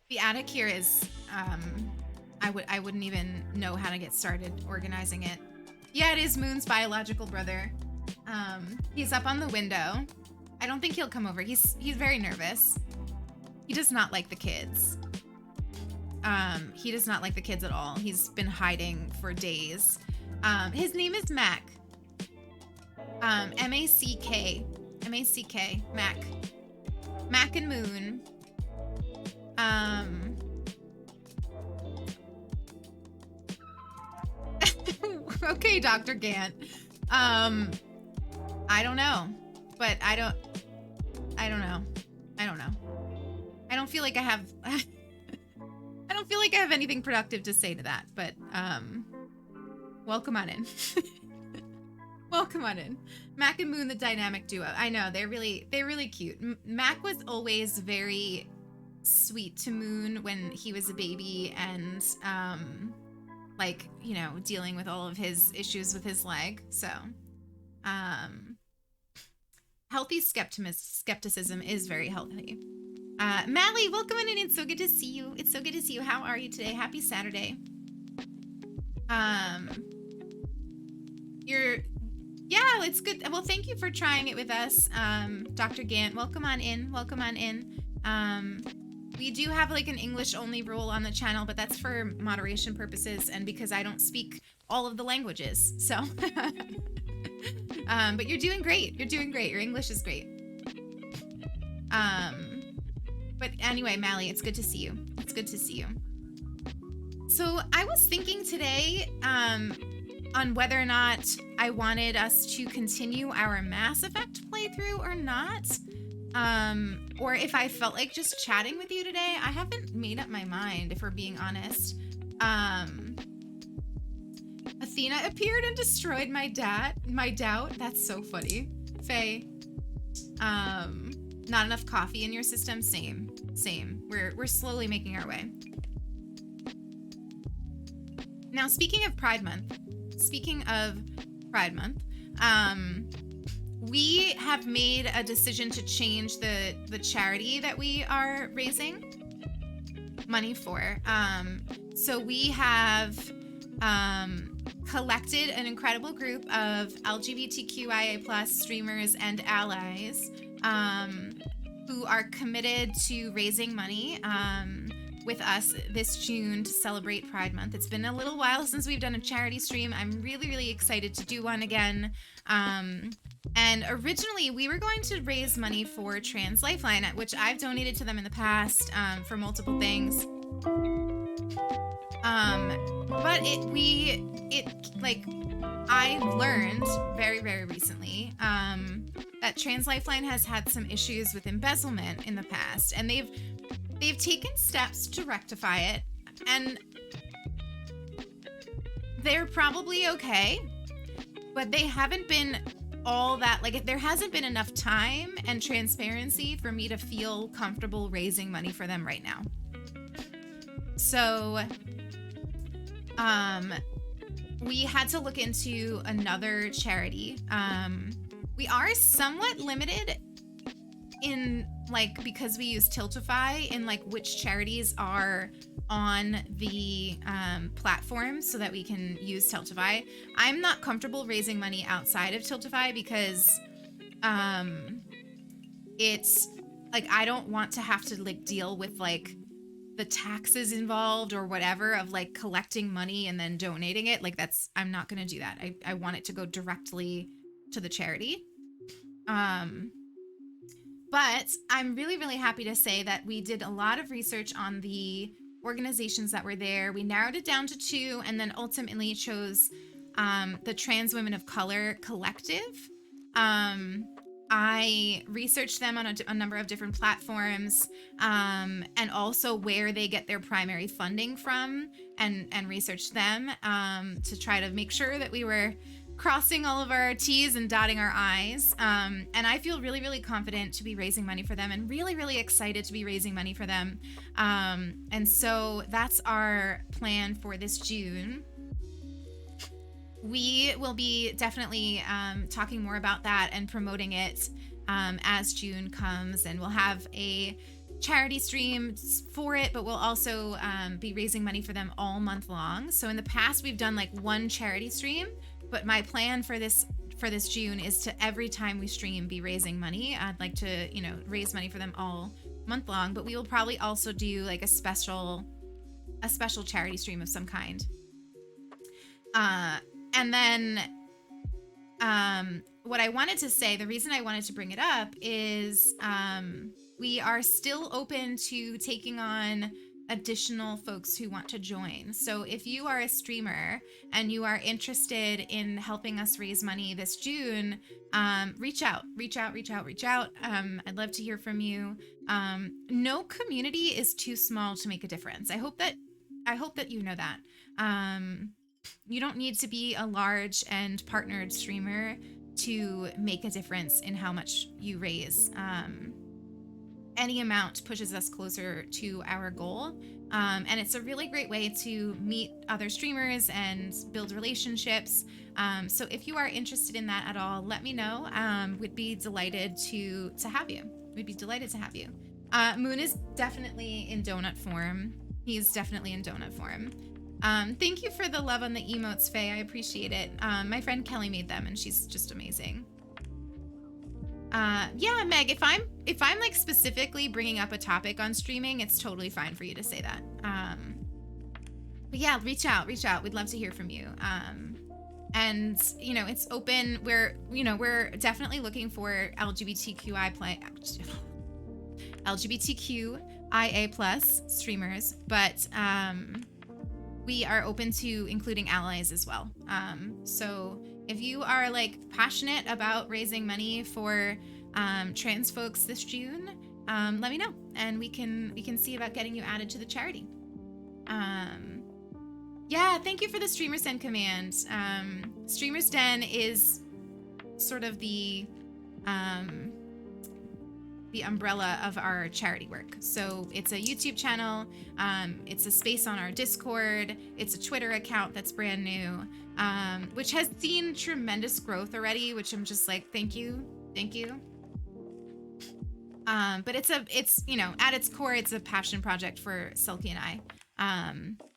Speaker 1: The attic here is, I wouldn't even know how to get started organizing it. Yeah, it is Moon's biological brother. He's up on the window. I don't think he'll come over. He's very nervous. He does not like the kids. He does not like the kids at all. He's been hiding for days. His name is Mac. M-A-C-K. M-A-C-K. Mac. Mac and Moon. Okay, Dr. Gant. I don't know. But I don't know. I don't feel like I have anything productive to say to that, but welcome on in. Welcome on in. Mac and Moon, the dynamic duo. I know, they're really cute. Mac was always very sweet to Moon when he was a baby, and like, you know, dealing with all of his issues with his leg. So healthy skepticism is very healthy. Mally, welcome in. It's so good to see you. How are you today? Happy Saturday. Yeah, it's good. Well, thank you for trying it with us, Dr. Gant. Welcome on in. We do have like an English only rule on the channel, but that's for moderation purposes and because I don't speak all of the languages. So, but you're doing great. Your English is great. But anyway, Mally, it's good to see you. So I was thinking today, on whether or not I wanted us to continue our Mass Effect playthrough or not. Or if I felt like just chatting with you today. I haven't made up my mind, if we're being honest. Athena appeared and destroyed my doubt. That's so funny. Faye. Not enough coffee in your system? Same. We're slowly making our way. Now, speaking of Pride Month, we have made a decision to change the charity that we are raising money for. So we have collected an incredible group of LGBTQIA+ streamers and allies who are committed to raising money with us this June to celebrate Pride Month. It's been a little while since we've done a charity stream. I'm really, really excited to do one again. And originally, we were going to raise money for Trans Lifeline, which I've donated to them in the past for multiple things. But I learned very, very recently that Trans Lifeline has had some issues with embezzlement in the past, and they've taken steps to rectify it, and they're probably okay, but they haven't been all that, like, there hasn't been enough time and transparency for me to feel comfortable raising money for them right now. So, we had to look into another charity. We are somewhat limited in, like, because we use Tiltify, in like which charities are on the platform so that we can use Tiltify. I'm not comfortable raising money outside of Tiltify because it's like, I don't want to have to like deal with like the taxes involved or whatever of like collecting money and then donating it. Like, I'm not going to do that. I want it to go directly to the charity. But I'm really, really happy to say that we did a lot of research on the organizations that were there. We narrowed it down to 2 and then ultimately chose the Trans Women of Color Collective. I researched them on a number of different platforms, and also where they get their primary funding from, and researched them to try to make sure that we were crossing all of our T's and dotting our I's. And I feel really, really confident to be raising money for them, and really, really excited to be raising money for them. And so that's our plan for this June. We will be definitely talking more about that and promoting it as June comes, and we'll have a charity stream for it, but we'll also be raising money for them all month long. So in the past, we've done like one charity stream, but my plan for this June is to, every time we stream, be raising money. I'd like to, raise money for them all month long, but we will probably also do like a special charity stream of some kind. And then what I wanted to say, the reason I wanted to bring it up is we are still open to taking on additional folks who want to join. So if you are a streamer and you are interested in helping us raise money this June, reach out. I'd love to hear from you. No community is too small to make a difference. I hope that you know that. You don't need to be a large and partnered streamer to make a difference in how much you raise. Any amount pushes us closer to our goal. And it's a really great way to meet other streamers and build relationships. So if you are interested in that at all, let me know. We'd be delighted to have you. Moon is definitely in donut form. He's definitely in donut form. Thank you for the love on the emotes, Faye. I appreciate it. My friend Kelly made them, and she's just amazing. Yeah, Meg, if I'm like specifically bringing up a topic on streaming, it's totally fine for you to say that. But yeah, reach out. We'd love to hear from you. And it's open. We're definitely looking for LGBTQIA plus streamers, but we are open to including allies as well. So if you are like passionate about raising money for trans folks this June, let me know, and we can see about getting you added to the charity. Yeah, thank you for the Streamer Send command. Streamer's Den is sort of the umbrella of our charity work. So it's a YouTube channel, it's a space on our Discord, it's a Twitter account that's brand new, which has seen tremendous growth already, which I'm just like, thank you. But it's at its core, it's a passion project for Silky and I.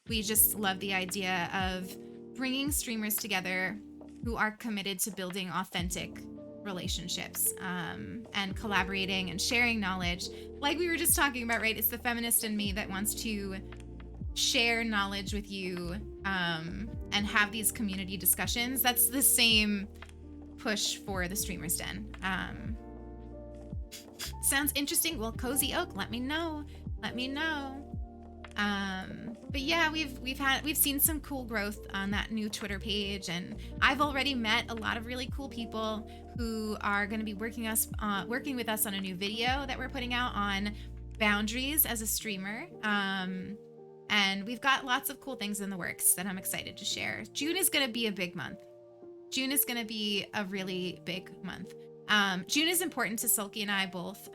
Speaker 1: We just love the idea of bringing streamers together who are committed to building authentic relationships, and collaborating and sharing knowledge. Like we were just talking about, right? It's the feminist in me that wants to share knowledge with you, and have these community discussions. That's the same push for the Streamer's Den. Sounds interesting. Well, Cozy Oak, let me know. But yeah, we've seen some cool growth on that new Twitter page, and I've already met a lot of really cool people who are going to be working with us on a new video that we're putting out on boundaries as a streamer. And we've got lots of cool things in the works that I'm excited to share. June is going to be a big month. June is going to be a really big month. June is important to Sulky and I both,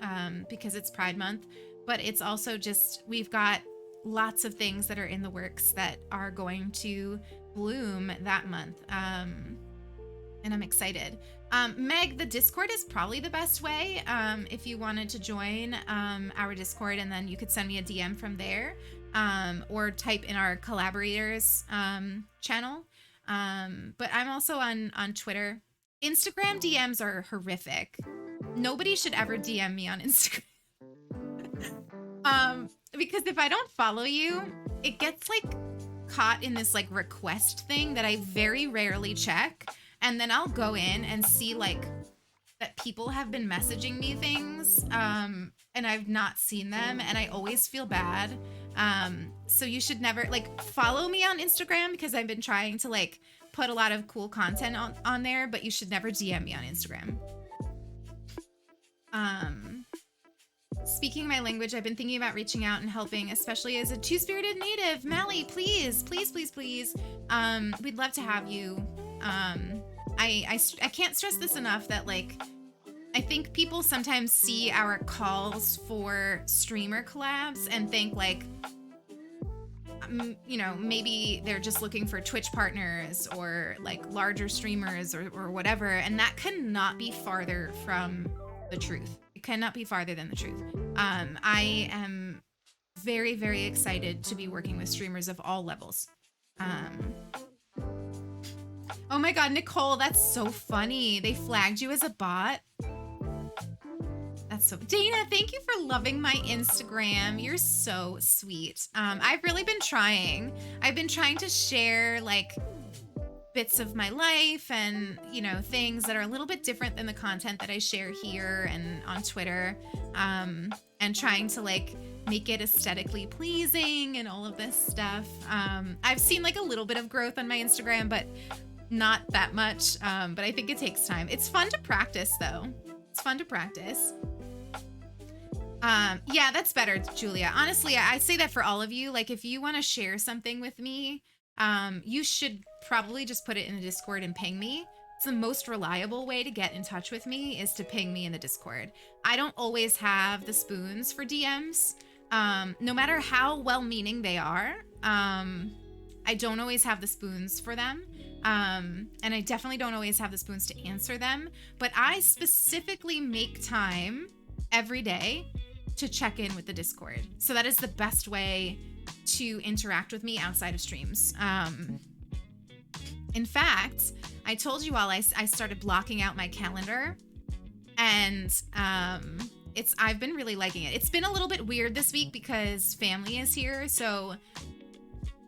Speaker 1: because it's Pride Month, but it's also just, we've got lots of things that are in the works that are going to bloom that month. And I'm excited. Meg, the Discord is probably the best way. If you wanted to join our Discord, and then you could send me a DM from there, or type in our collaborators channel. But I'm also on Twitter. Instagram DMs are horrific. Nobody should ever DM me on Instagram. Because if I don't follow you, it gets like caught in this like request thing that I very rarely check. And then I'll go in and see like that people have been messaging me things, and I've not seen them, and I always feel bad. So you should never like follow me on Instagram, because I've been trying to like put a lot of cool content on there, but you should never DM me on Instagram. Speaking my language, I've been thinking about reaching out and helping, especially as a two-spirited native. Mally, please. We'd love to have you. I can't stress this enough that like, I think people sometimes see our calls for streamer collabs and think like, you know, maybe they're just looking for Twitch partners or like larger streamers or whatever. And that cannot be farther from the truth. It cannot be farther than the truth. I am very, very excited to be working with streamers of all levels. Oh my God, Nicole, that's so funny. They flagged you as a bot. That's so, Dana, thank you for loving my Instagram. You're so sweet. I've really been trying. I've been trying to share like bits of my life and, you know, things that are a little bit different than the content that I share here and on Twitter. And trying to like make it aesthetically pleasing and all of this stuff. I've seen like a little bit of growth on my Instagram, but not that much. But I think it takes time. It's fun to practice though. It's fun to practice. Yeah, that's better, Julia. Honestly, I say that for all of you. Like, if you want to share something with me, you should probably just put it in the Discord and ping me. It's the most reliable way to get in touch with me is to ping me in the Discord. I don't always have the spoons for DMs. No matter how well-meaning they are, I don't always have the spoons for them. And I definitely don't always have the spoons to answer them. But I specifically make time every day to check in with the Discord. So that is the best way to interact with me outside of streams. In fact, I told you all I started blocking out my calendar, and I've been really liking it. It's been a little bit weird this week because family is here, so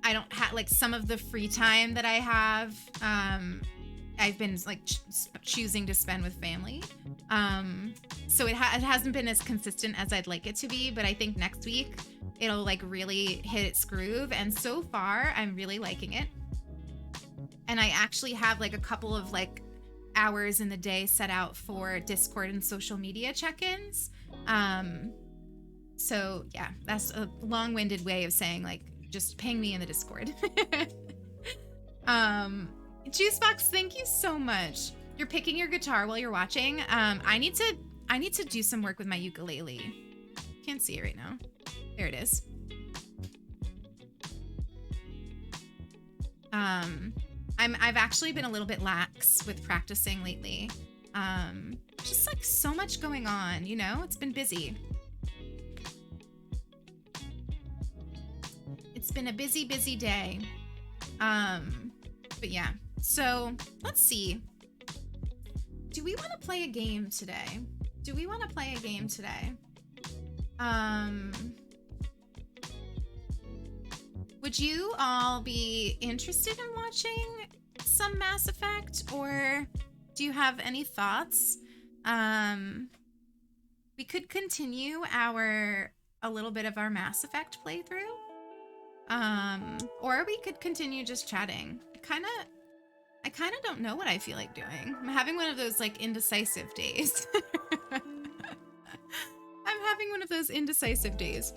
Speaker 1: I don't have like some of the free time that I have. I've been like choosing to spend with family. So it hasn't been as consistent as I'd like it to be, but I think next week it'll like really hit its groove. And so far I'm really liking it. And I actually have like a couple of like hours in the day set out for Discord and social media check-ins. So yeah, that's a long-winded way of saying like, just ping me in the Discord. Juicebox, thank you so much. You're picking your guitar while you're watching. I need to do some work with my ukulele. Can't see it right now. There it is. I've actually been a little bit lax with practicing lately. Just like so much going on, you know? It's been busy. It's been a busy, busy day. But yeah. So let's see. do we want to play a game today? Would you all be interested in watching some Mass Effect, or do you have any thoughts? We could continue a little bit of our Mass Effect playthrough. Or we could continue just chatting. I kind of don't know what I feel like doing. I'm having one of those like indecisive days. I'm having one of those indecisive days.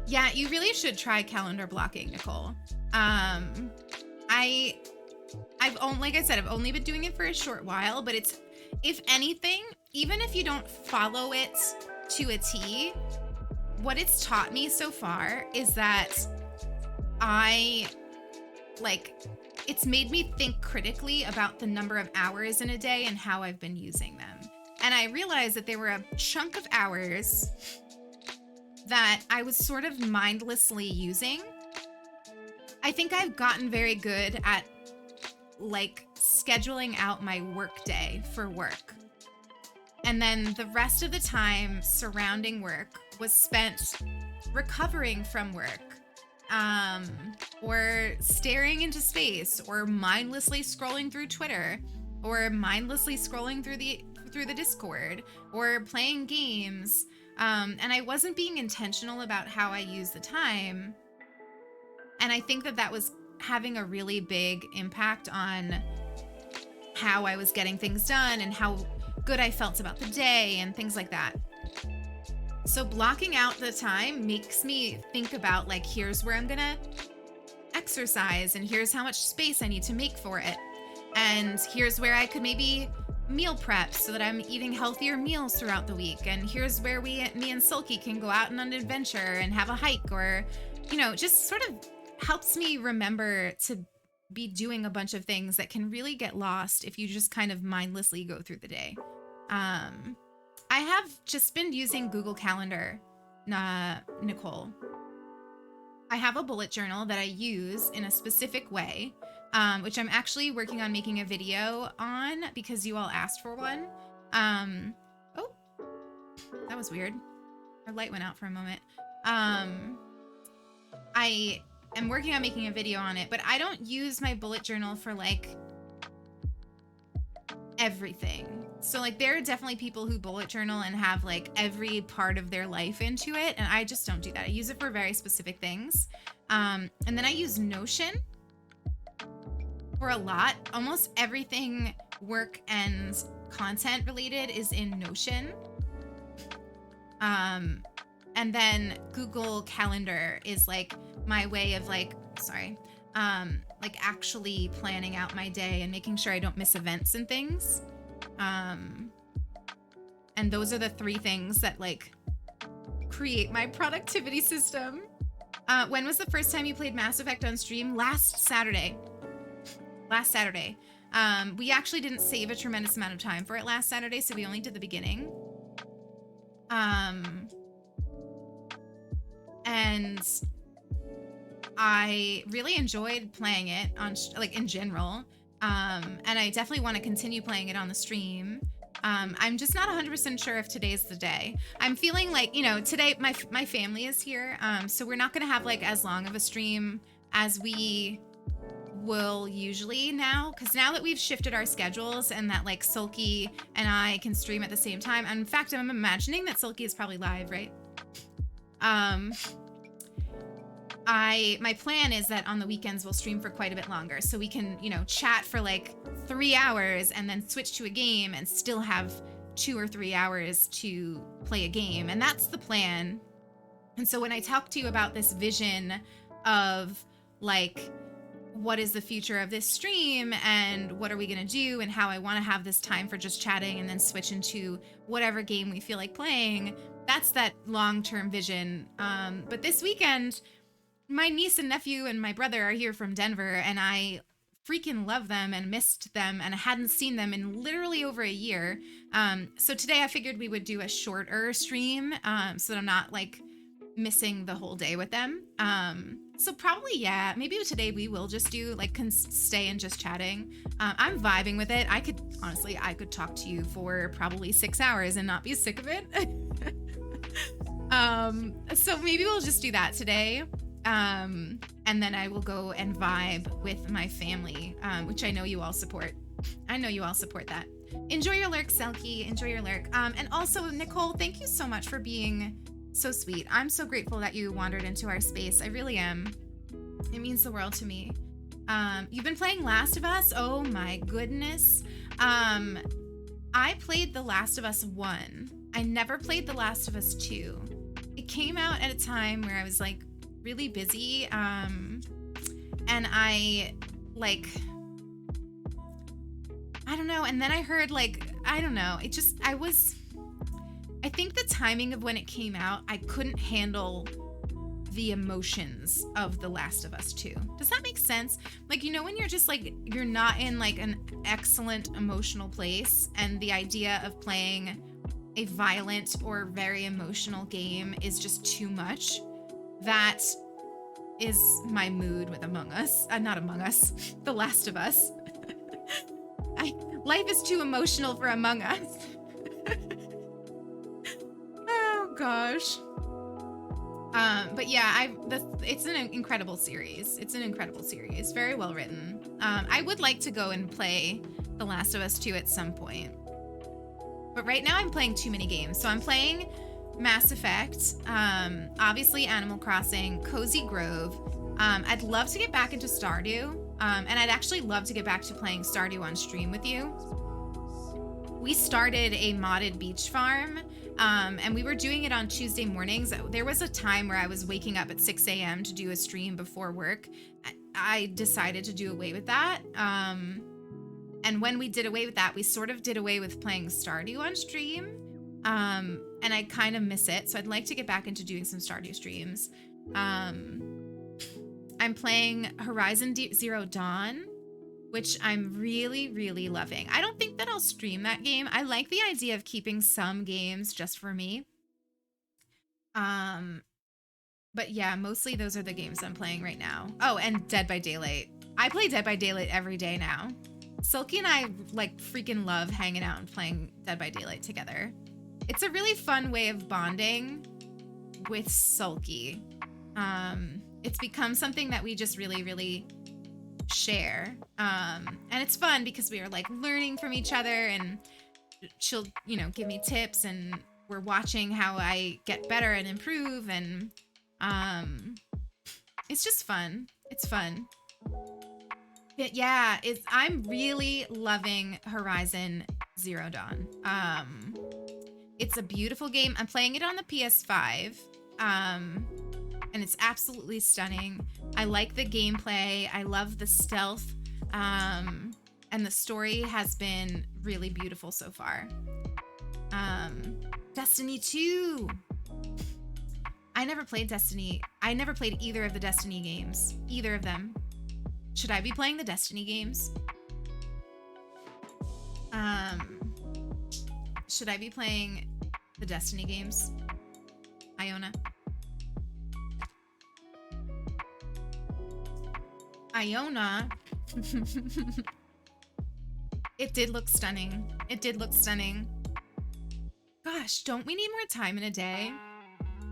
Speaker 1: Yeah, you really should try calendar blocking, Nicole. I've only, like I said, I've only been doing it for a short while, but it's, if anything, even if you don't follow it to a T, what it's taught me so far is that it's made me think critically about the number of hours in a day and how I've been using them. And I realized that there were a chunk of hours that I was sort of mindlessly using. I think I've gotten very good at like scheduling out my work day for work. And then the rest of the time surrounding work was spent recovering from work, or staring into space, or mindlessly scrolling through Twitter, or mindlessly scrolling through the Discord, or playing games. And I wasn't being intentional about how I use the time. And I think that was having a really big impact on how I was getting things done and how good I felt about the day and things like that. So blocking out the time makes me think about, like, here's where I'm gonna exercise, and here's how much space I need to make for it. And here's where I could maybe meal prep so that I'm eating healthier meals throughout the week. And here's where me and Silky can go out on an adventure and have a hike, or, you know, just sort of helps me remember to be doing a bunch of things that can really get lost if you just kind of mindlessly go through the day. I have just been using Google Calendar, Nicole. I have a bullet journal that I use in a specific way, which I'm actually working on making a video on because you all asked for one. Oh, that was weird. Our light went out for a moment. I am working on making a video on it, but I don't use my bullet journal for like everything. So like there are definitely people who bullet journal and have like every part of their life into it, and I just don't do that. I use it for very specific things. And then I use Notion for a lot. Almost everything work and content related is in Notion. And then Google Calendar is like my way of like actually planning out my day and making sure I don't miss events and things. And those are the three things that like create my productivity system. When was the first time you played Mass Effect on stream? Last Saturday. We actually didn't save a tremendous amount of time for it last Saturday, so we only did the beginning. And I really enjoyed playing it on in general. And I definitely want to continue playing it on the stream. I'm just not 100% sure if today's the day. I'm feeling like, you know, today my family is here. So we're not going to have like as long of a stream as we will usually now, because now that we've shifted our schedules and that like Sulky and I can stream at the same time. And in fact, I'm imagining that Sulky is probably live, right? My plan is that on the weekends we'll stream for quite a bit longer, so we can, you know, chat for like 3 hours and then switch to a game and still have 2 or 3 hours to play a game. And that's the plan. And so when I talk to you about this vision of like, what is the future of this stream and what are we going to do and how I want to have this time for just chatting and then switch into whatever game we feel like playing, that's that long-term vision. But this weekend, my niece and nephew and my brother are here from Denver, and I freaking love them and missed them, and I hadn't seen them in literally over a year. So today I figured we would do a shorter stream, so that I'm not like missing the whole day with them. So probably, yeah, maybe today we will just do like stay and just chatting. I'm vibing with it. I could talk to you for probably 6 hours and not be sick of it. So maybe we'll just do that today. And then I will go and vibe with my family, which I know you all support. I know you all support that. Enjoy your lurk, Selkie. Enjoy your lurk. And also, Nicole, thank you so much for being so sweet. I'm so grateful that you wandered into our space. I really am. It means the world to me. You've been playing Last of Us? Oh my goodness. I played The Last of Us 1. I never played The Last of Us 2. It came out at a time where I was like really busy. And I like, I don't know. And then I heard like, I don't know. I think the timing of when it came out, I couldn't handle the emotions of The Last of Us 2. Does that make sense? Like, you know, when you're just like, you're not in like an excellent emotional place, and the idea of playing a violent or very emotional game is just too much. That is my mood with Among Us. Not Among Us, The Last of Us. Life is too emotional for Among Us. Oh gosh. But yeah, it's an incredible series. It's an incredible series. Very well written. I would like to go and play The Last of Us 2 at some point. But right now I'm playing too many games. So I'm playing Mass Effect, obviously Animal Crossing, Cozy Grove. I'd love to get back into Stardew. And I'd actually love to get back to playing Stardew on stream with you. We started a modded beach farm, and we were doing it on Tuesday mornings. There was a time where I was waking up at 6 a.m. to do a stream before work. I decided to do away with that. And when we did away with that, we sort of did away with playing Stardew on stream. And I kind of miss it. So I'd like to get back into doing some Stardew streams. I'm playing Horizon Zero Dawn, which I'm really, really loving. I don't think that I'll stream that game. I like the idea of keeping some games just for me. But yeah, mostly those are the games I'm playing right now. Oh, and Dead by Daylight. I play Dead by Daylight every day now. Silky and I like freaking love hanging out and playing Dead by Daylight together. It's a really fun way of bonding with Sulky. It's become something that we just really, really share. And it's fun because we are like learning from each other, and she'll, you know, give me tips, and we're watching how I get better and improve, and it's just fun. It's fun. But yeah, I'm really loving Horizon Zero Dawn. It's a beautiful game. I'm playing it on the PS5. And it's absolutely stunning. I like the gameplay. I love the stealth. And the story has been really beautiful so far. Destiny 2. I never played Destiny. I never played either of the Destiny games. Either of them. Should I be playing the Destiny games? Should I be playing the Destiny games? Iona? Iona? It did look stunning. It did look stunning. Gosh, don't we need more time in a day?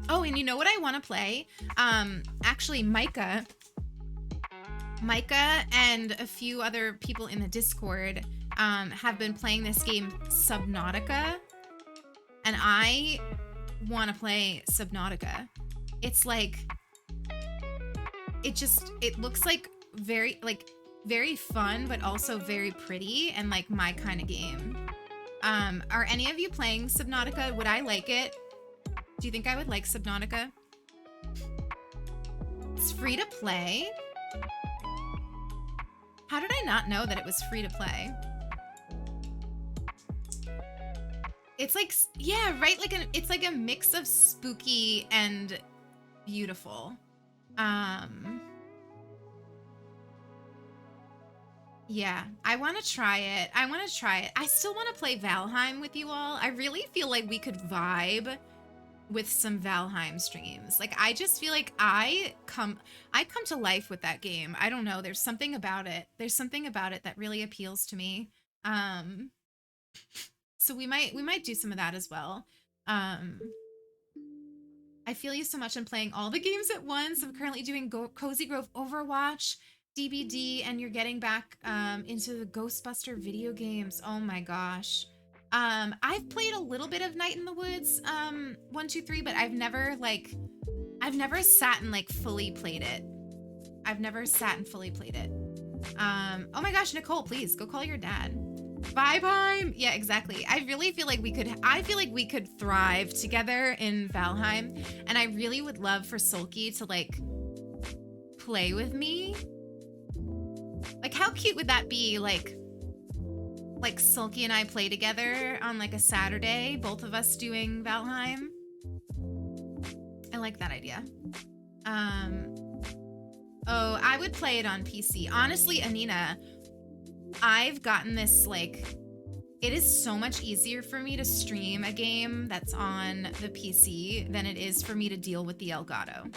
Speaker 1: Oh, and you know what I want to play? Actually, Micah and a few other people in the Discord have been playing this game Subnautica, and I want to play Subnautica. It's like, it looks like very fun, but also very pretty, and like my kind of game. Are any of you playing Subnautica? Would I like it? Do you think I would like Subnautica? It's free to play. How did I not know that it was free to play? It's like, yeah, right? It's like a mix of spooky and beautiful. Yeah, I want to try it. I still want to play Valheim with you all. I really feel like we could vibe with some Valheim streams. Like, I just feel like I come to life with that game. I don't know. There's something about it. There's something about it that really appeals to me. So we might do some of that as well. I feel you so much. I'm playing all the games at once. I'm currently doing Cozy Grove, Overwatch, DBD, and you're getting back into the Ghostbuster video games. Oh my gosh. I've played a little bit of Night in the Woods, 1, 2, 3, but I've never sat and like fully played it. I've never sat and fully played it. Oh my gosh, Nicole, please go call your dad. Vibeheim. Yeah, exactly. I feel like we could thrive together in Valheim, and I really would love for Sulky to like play with me. Like, how cute would that be? Like Sulky and I play together on like a Saturday, both of us doing Valheim. I like that idea. Oh, I would play it on PC. Honestly, Anina, I've gotten this, like, it is so much easier for me to stream a game that's on the PC than it is for me to deal with the Elgato.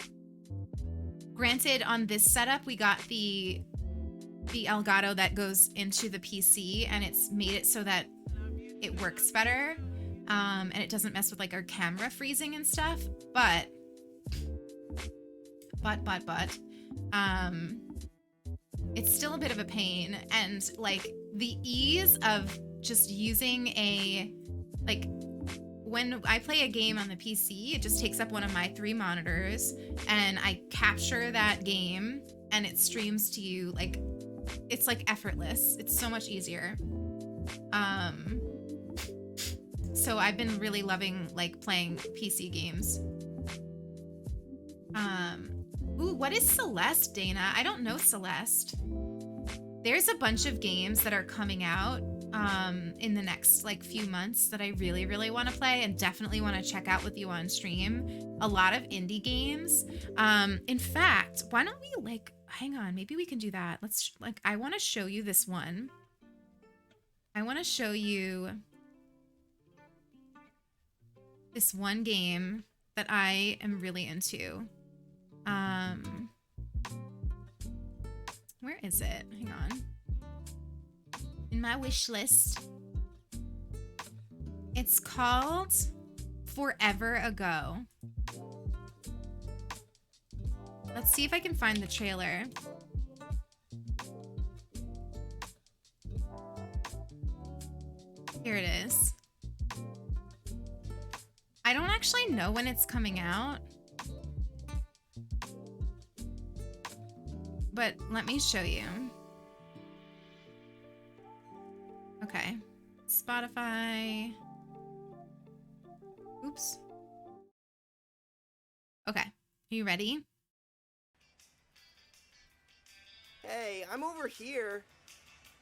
Speaker 1: Granted, on this setup, we got the Elgato that goes into the PC, and it's made it so that it works better, and it doesn't mess with like our camera freezing and stuff. But it's still a bit of a pain, and like the ease of just using when I play a game on the PC, it just takes up one of my 3 monitors, and I capture that game, and it streams to you. Like, it's like effortless. It's so much easier. So I've been really loving like playing PC games. Ooh, what is Celeste, Dana? I don't know Celeste. There's a bunch of games that are coming out in the next like few months that I really, really want to play and definitely want to check out with you on stream. A lot of indie games. In fact, why don't we like, hang on, maybe we can do that. Let's like, I want to show you this one. I want to show you this one game that I am really into. Where is it? Hang on. In my wish list. It's called Forever Ago. Let's see if I can find the trailer. Here it is. I don't actually know when it's coming out, but let me show you. Okay. Spotify. Oops. Okay. Are you ready?
Speaker 3: Hey, I'm over here.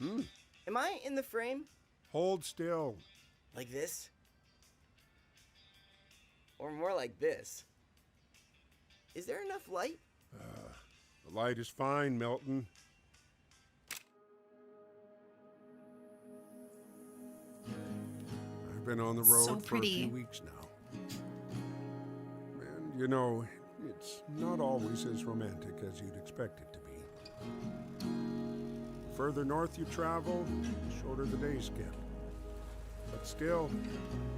Speaker 3: Am I in the frame?
Speaker 4: Hold still.
Speaker 3: Like this? Or more like this? Is there enough light?
Speaker 4: The light is fine, Milton. I've been on the road
Speaker 1: So
Speaker 4: for a
Speaker 1: pretty.
Speaker 4: few weeks now. And, you know, it's not always as romantic as you'd expect it to be. The further north you travel, the shorter the days get. But still,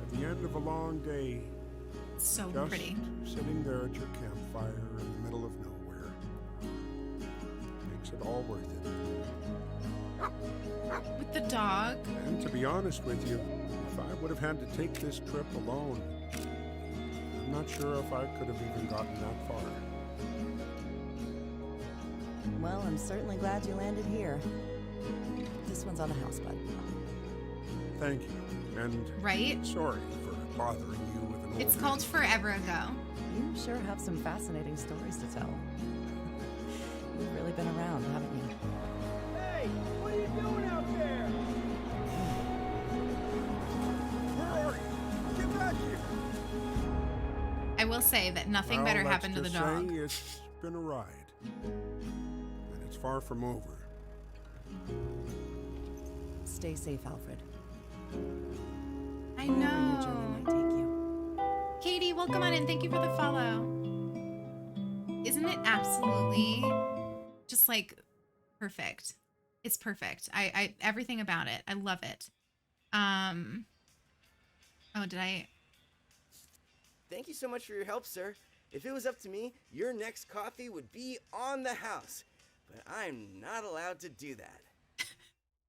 Speaker 4: at the end of a long day,
Speaker 1: So
Speaker 4: just
Speaker 1: pretty.
Speaker 4: sitting there at your campfire in the middle of nowhere makes it all worth it.
Speaker 1: With the dog.
Speaker 4: And to be honest with you, if I would have had to take this trip alone, I'm not sure if I could have even gotten that far.
Speaker 5: Well, I'm certainly glad you landed here. This one's on the house, bud.
Speaker 4: Thank you. And
Speaker 1: Right?
Speaker 4: sorry for bothering you with an old
Speaker 1: It's called Forever Ago.
Speaker 5: You sure have some fascinating stories to tell. You've really been around, haven't you?
Speaker 3: Hey, what are you doing out there?
Speaker 4: Where are you? Get back here!
Speaker 1: I will say that nothing
Speaker 4: Well,
Speaker 1: better
Speaker 4: let's
Speaker 1: happened to the
Speaker 4: just
Speaker 1: dog.
Speaker 4: say it's been a ride. And it's far from over.
Speaker 5: Stay safe, Alfred.
Speaker 1: I
Speaker 5: Wherever your journey
Speaker 1: know.
Speaker 5: might take you.
Speaker 1: Katie, welcome on in. Thank you for the follow. Isn't it absolutely just like perfect? It's perfect. I everything about it. I love it. Oh, did I?
Speaker 3: Thank you so much for your help, sir. If it was up to me, your next coffee would be on the house. But I'm not allowed to do that.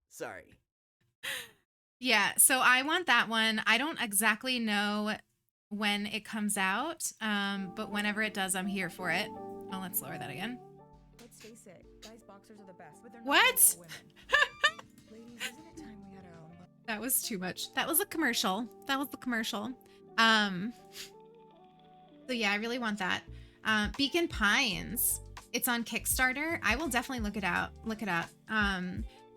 Speaker 3: Sorry.
Speaker 1: Yeah, so I want that one. I don't exactly know when it comes out, but whenever it does, I'm here for it. Oh, let's lower that again.
Speaker 6: Let's face it, guys' boxers are the best, but they're not
Speaker 1: What?
Speaker 6: good for women. Ladies, isn't it time we had our own?
Speaker 1: That was too much. That was a commercial. That was the commercial. So yeah, I really want that. Beacon Pines. It's on Kickstarter. I will definitely look it out. Look it up.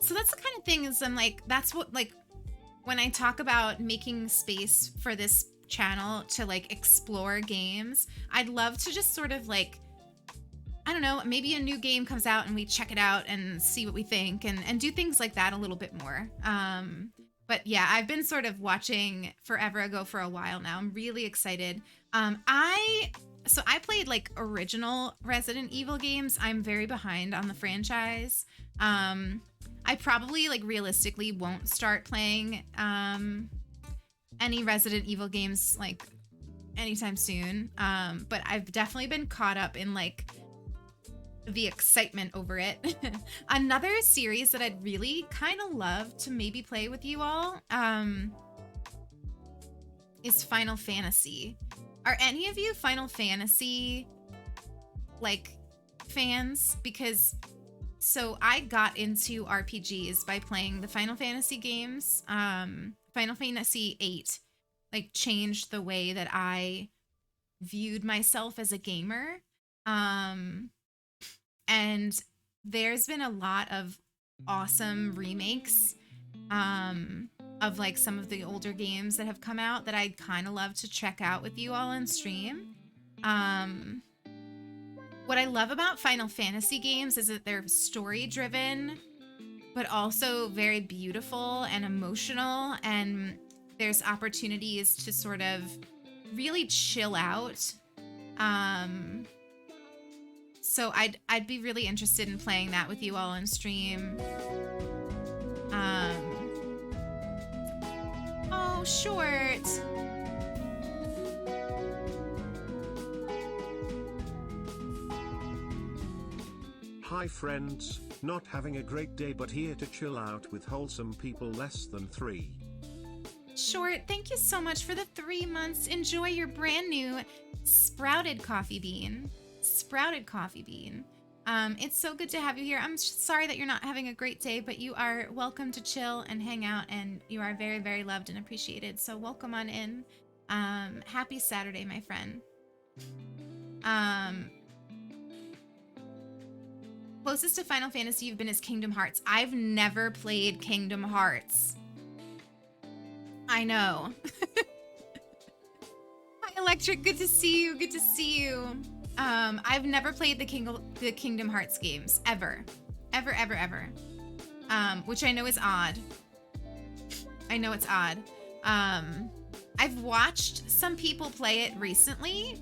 Speaker 1: So that's the kind of thing is I'm like, that's what, like, when I talk about making space for this channel to like explore games, I'd love to just sort of like, I don't know, maybe a new game comes out and we check it out and see what we think and do things like that a little bit more. But yeah, I've been sort of watching Forever Ago for a while now. I'm really excited. So I played like original Resident Evil games. I'm very behind on the franchise. I probably like realistically won't start playing any Resident Evil games like anytime soon. But I've definitely been caught up in like the excitement over it. Another series that I'd really kind of love to maybe play with you all is Final Fantasy. Are any of you Final Fantasy like fans? Because so I got into RPGs by playing the Final Fantasy games. Final Fantasy VIII like changed the way that I viewed myself as a gamer. And there's been a lot of awesome remakes of like some of the older games that have come out that I'd kind of love to check out with you all on stream. What I love about Final Fantasy games is that they're story driven, but also very beautiful and emotional. And there's opportunities to sort of really chill out. So I'd be really interested in playing that with you all on stream. Oh, Short.
Speaker 2: Hi friends, not having a great day but here to chill out with wholesome people less than 3.
Speaker 1: Short, thank you so much for the 3 months. Enjoy your brand new sprouted coffee bean. Sprouted coffee bean. It's so good to have you here. I'm sorry that you're not having a great day, but you are welcome to chill and hang out, and you are very, very loved and appreciated. So welcome on in. Happy Saturday, my friend. Closest to Final Fantasy you've been is Kingdom Hearts. I've never played Kingdom Hearts. I know. Hi, Electric. Good to see you. Good to see you. I've never played the Kingdom Hearts games ever, which I know is odd. I know it's odd. I've watched some people play it recently,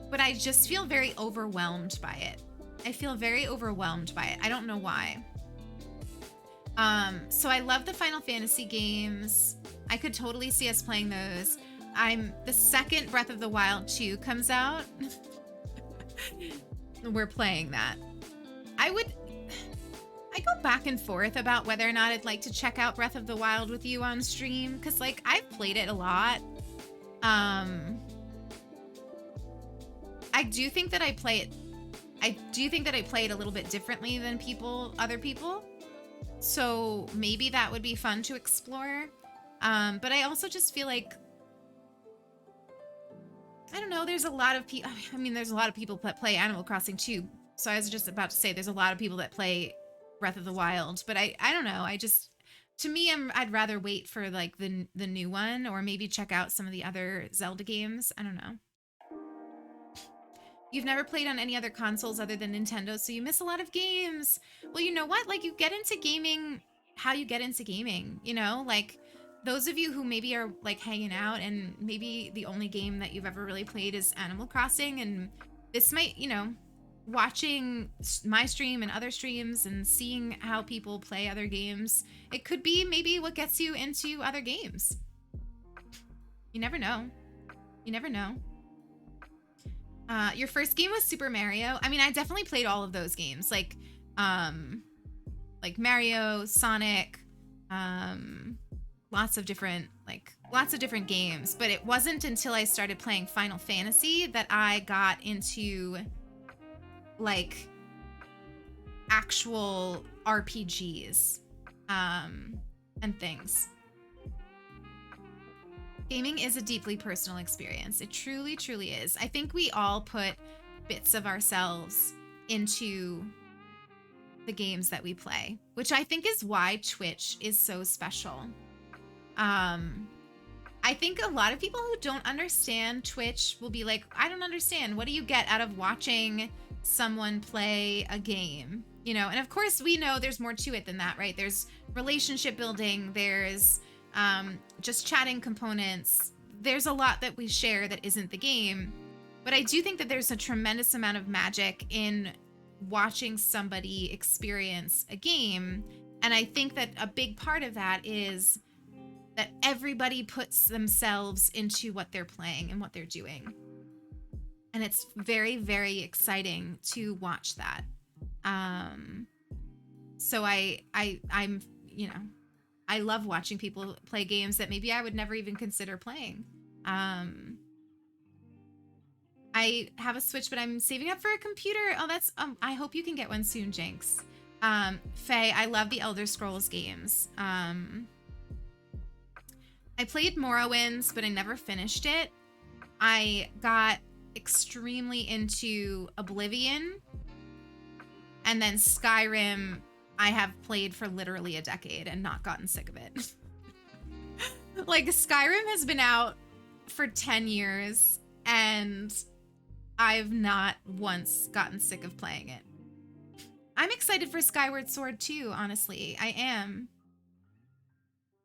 Speaker 1: but I just feel very overwhelmed by it. I feel very overwhelmed by it. I don't know why. So I love the Final Fantasy games. I could totally see us playing those. The second Breath of the Wild 2 comes out, we're playing that. I go back and forth about whether or not I'd like to check out Breath of the Wild with you on stream, because like I've played it a lot. I do think that I play it a little bit differently than other people. So maybe that would be fun to explore. But I also just feel like, I don't know, there's a lot of people, I mean, there's a lot of people that play Animal Crossing too. So I was just about to say there's a lot of people that play Breath of the Wild, but I don't know. To me, I'd rather wait for like the new one, or maybe check out some of the other Zelda games. I don't know. You've never played on any other consoles other than Nintendo, so you miss a lot of games. Well, you know what? Like, you get into gaming how you get into gaming, you know? Like, those of you who maybe are like hanging out and maybe the only game that you've ever really played is Animal Crossing, and this might, you know, watching my stream and other streams and seeing how people play other games, it could be maybe what gets you into other games. You never know. You never know. Your first game was Super Mario. I mean, I definitely played all of those games, like Mario, Sonic, lots of different games. But it wasn't until I started playing Final Fantasy that I got into like actual RPGs and things. Gaming is a deeply personal experience. It truly, truly is. I think we all put bits of ourselves into the games that we play, which I think is why Twitch is so special. I think a lot of people who don't understand Twitch will be like, I don't understand. What do you get out of watching someone play a game? You know, and of course we know there's more to it than that, right? There's relationship building, there's just chatting components. There's a lot that we share that isn't the game. But I do think that there's a tremendous amount of magic in watching somebody experience a game. And I think that a big part of that is that everybody puts themselves into what they're playing and what they're doing. And it's very, very exciting to watch that. So I'm, you know, I love watching people play games that maybe I would never even consider playing. I have a Switch, but I'm saving up for a computer. Oh, that's, I hope you can get one soon, Jinx. Faye, I love the Elder Scrolls games. I played Morrowind, but I never finished it. I got extremely into Oblivion, and then Skyrim I have played for literally a decade and not gotten sick of it. Like, Skyrim has been out for 10 years and I've not once gotten sick of playing it. I'm excited for Skyward Sword too, honestly. I am.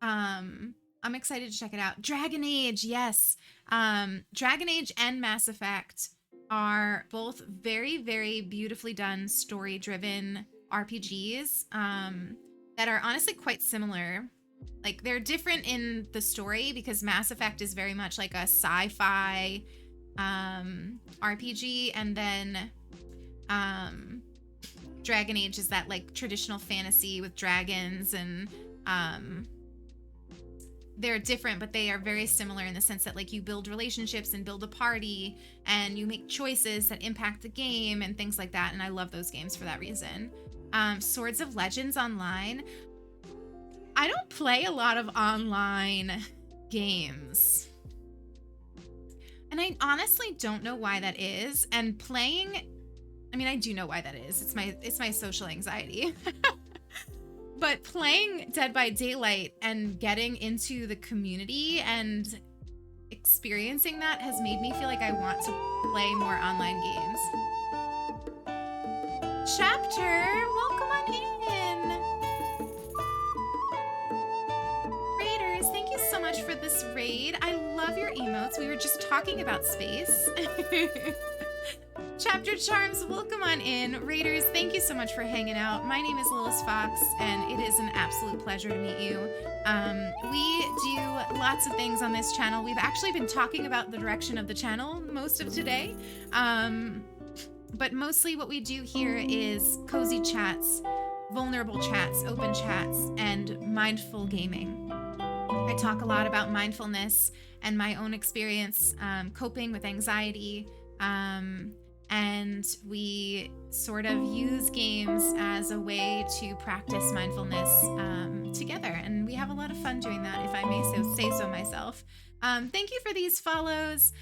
Speaker 1: I'm excited to check it out. Dragon Age, yes. Dragon Age and Mass Effect are both very, very beautifully done, story-driven RPGs that are honestly quite similar. Like, they're different in the story because Mass Effect is very much like a sci-fi RPG, and then Dragon Age is that like traditional fantasy with dragons, and they're different, but they are very similar in the sense that like you build relationships and build a party and you make choices that impact the game and things like that. And I love those games for that reason. Swords of Legends Online. I don't play a lot of online games. And I honestly don't know why that is. And playing, I mean, I do know why that is. It's my social anxiety. But playing Dead by Daylight and getting into the community and experiencing that has made me feel like I want to play more online games. Chapter, welcome on in. Raiders, thank you so much for this raid. I love your emotes. We were just talking about space. Chapter Charms, welcome on in. Raiders, thank you so much for hanging out. My name is Lilith Fox, and it is an absolute pleasure to meet you. We do lots of things on this channel. We've actually been talking about the direction of the channel most of today. But mostly what we do here is cozy chats, vulnerable chats, open chats, and mindful gaming. I talk a lot about mindfulness and my own experience coping with anxiety. And we sort of use games as a way to practice mindfulness together. And we have a lot of fun doing that, if I may say so myself. Thank you for these follows.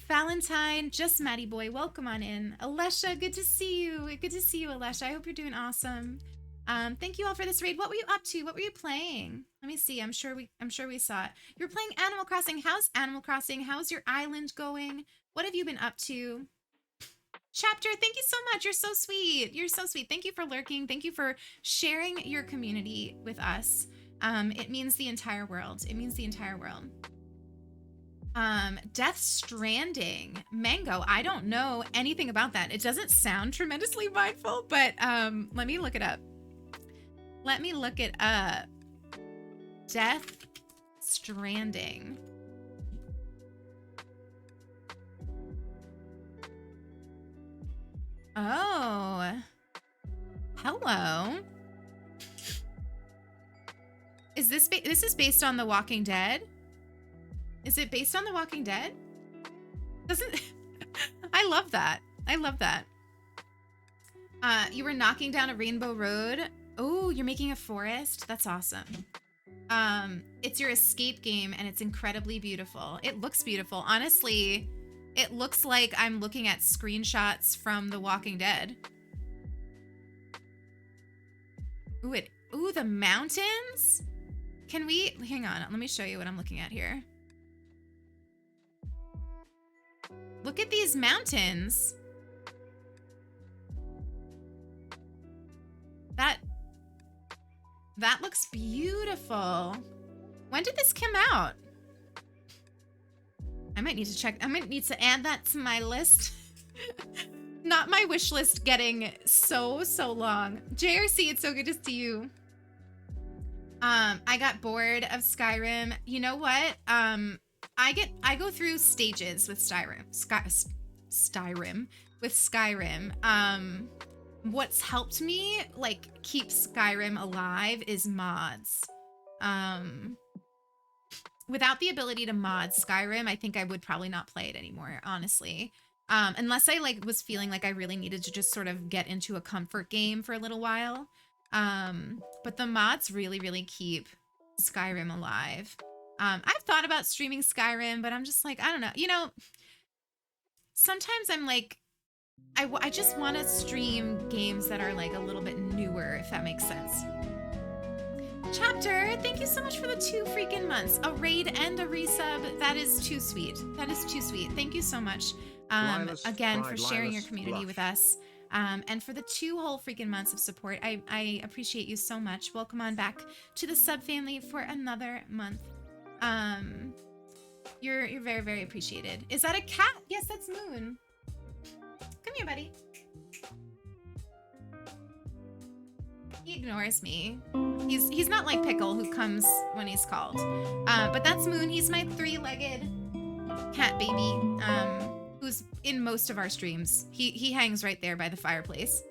Speaker 1: Valentine, Just Maddie Boy, welcome on in. Alesha, good to see you. Good to see you, Alesha. I hope you're doing awesome. Thank you all for this raid. What were you up to? What were you playing? Let me see. I'm sure we saw it. You're playing Animal Crossing. How's Animal Crossing? How's your island going? What have you been up to? Chapter, thank you so much. You're so sweet. You're so sweet. Thank you for lurking. Thank you for sharing your community with us. It means the entire world. It means the entire world. Death Stranding. Mango. I don't know anything about that. It doesn't sound tremendously mindful, but let me look it up. Let me look it up. Death Stranding. Oh. Hello. Is this this is based on The Walking Dead? Is it based on The Walking Dead? Doesn't I love that. I love that. You were knocking down a rainbow road. Oh, you're making a forest? That's awesome. It's your escape game and it's incredibly beautiful. It looks beautiful. Honestly, it looks like I'm looking at screenshots from The Walking Dead. Ooh, the mountains? Can we, hang on, let me show you what I'm looking at here. Look at these mountains. That looks beautiful. When did this come out? I might need to check. I might need to add that to my list. Not my wish list getting so long. JRC, it's so good to see you. I got bored of Skyrim. You know what? I go through stages with Skyrim. What's helped me like keep Skyrim alive is mods. Without the ability to mod Skyrim, I think I would probably not play it anymore, honestly. Unless I like was feeling like I really needed to just sort of get into a comfort game for a little while. But the mods really keep Skyrim alive. I've thought about streaming Skyrim, but I'm just like, I don't know. You know, sometimes I'm like, I just want to stream games that are like a little bit newer, if that makes sense. Chapter, thank you so much for the 2 freaking months. A raid and a resub. That is too sweet. That is too sweet. Thank you so much. Again, for sharing your community with us. And for the 2 whole freaking months of support. I appreciate you so much. Welcome on back to the sub family for another month. You're very appreciated. Is that a cat? Yes, that's Moon. Come here, buddy. He ignores me. He's not like Pickle, who comes when he's called. But that's Moon. He's my 3-legged cat baby, who's in most of our streams. He hangs right there by the fireplace.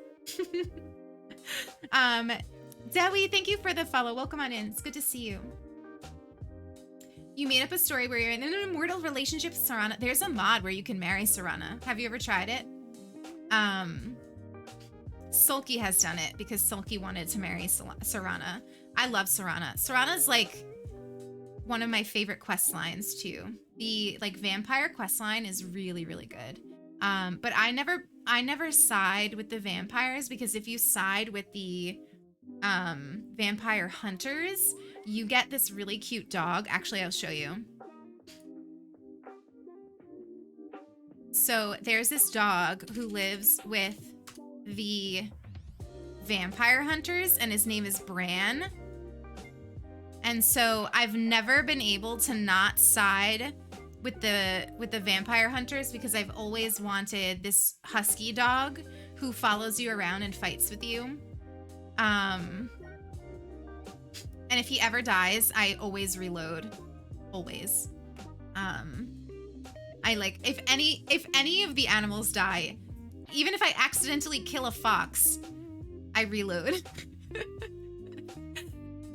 Speaker 1: Dewi, thank you for the follow. Welcome on in. It's good to see you. You made up a story where you're in an immortal relationship with Serana. There's a mod where you can marry Serana. Have you ever tried it? Sulky has done it because Sulky wanted to marry Serana. I love Serana. Serana's like one of my favorite quest lines too. The like vampire quest line is really good. But I never side with the vampires, because if you side with the vampire hunters, you get this really cute dog. Actually, I'll show you. So there's this dog who lives with the vampire hunters, and his name is Bran. And so I've never been able to not side with the vampire hunters, because I've always wanted this husky dog who follows you around and fights with you. And if he ever dies, I always reload. Always. I like, if any of the animals die, even if I accidentally kill a fox, I reload.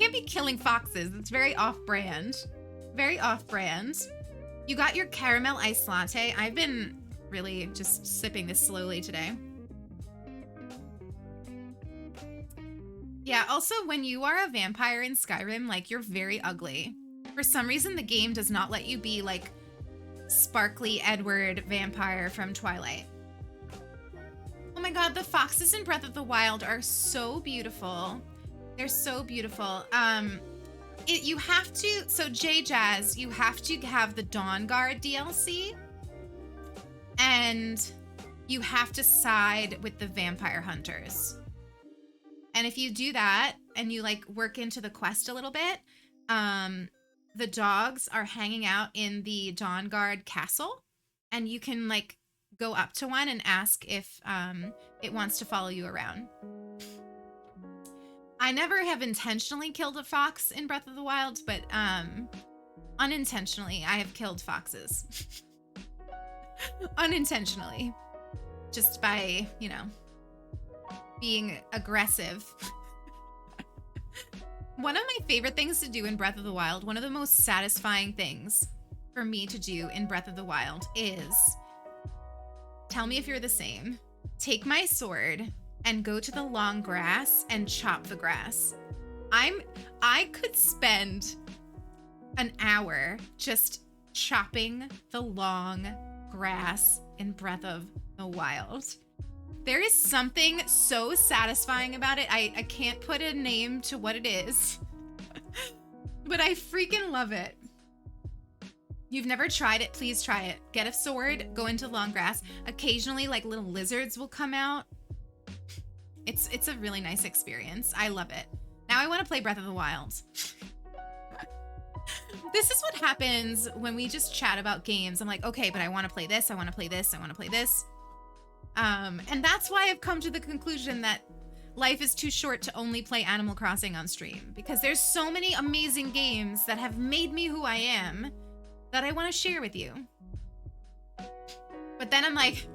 Speaker 1: Can't be killing foxes. It's very off-brand. Very off-brand. You got your caramel iced latte. I've been really just sipping this slowly today. Yeah, also, when you are a vampire in Skyrim, like, you're very ugly. For some reason, the game does not let you be, like, sparkly Edward vampire from Twilight. Oh my god, the foxes in Breath of the Wild are so beautiful. They're so beautiful. You have to, so J-Jazz, you have to have the Dawn Guard DLC. And you have to side with the vampire hunters. And if you do that, and you like work into the quest a little bit, the dogs are hanging out in the Dawn Guard castle, and you can like go up to one and ask if it wants to follow you around. I never have intentionally killed a fox in Breath of the Wild, but unintentionally I have killed foxes. Unintentionally. Just by, you know, being aggressive. One of my favorite things to do in Breath of the Wild, one of the most satisfying things for me to do in Breath of the Wild is, tell me if you're the same, take my sword and go to the long grass and chop the grass. I could spend an hour just chopping the long grass in Breath of the Wild. There is something so satisfying about it. I can't put a name to what it is, but I freaking love it. You've never tried it, please try it. Get a sword, go into long grass. Occasionally, like little lizards will come out. It's a really nice experience. I love it. Now I want to play Breath of the Wild. This is what happens when we just chat about games. I'm like, okay, but I want to play this. I want to play this. I want to play this. And that's why I've come to the conclusion that life is too short to only play Animal Crossing on stream, because there's so many amazing games that have made me who I am that I want to share with you. But then I'm like,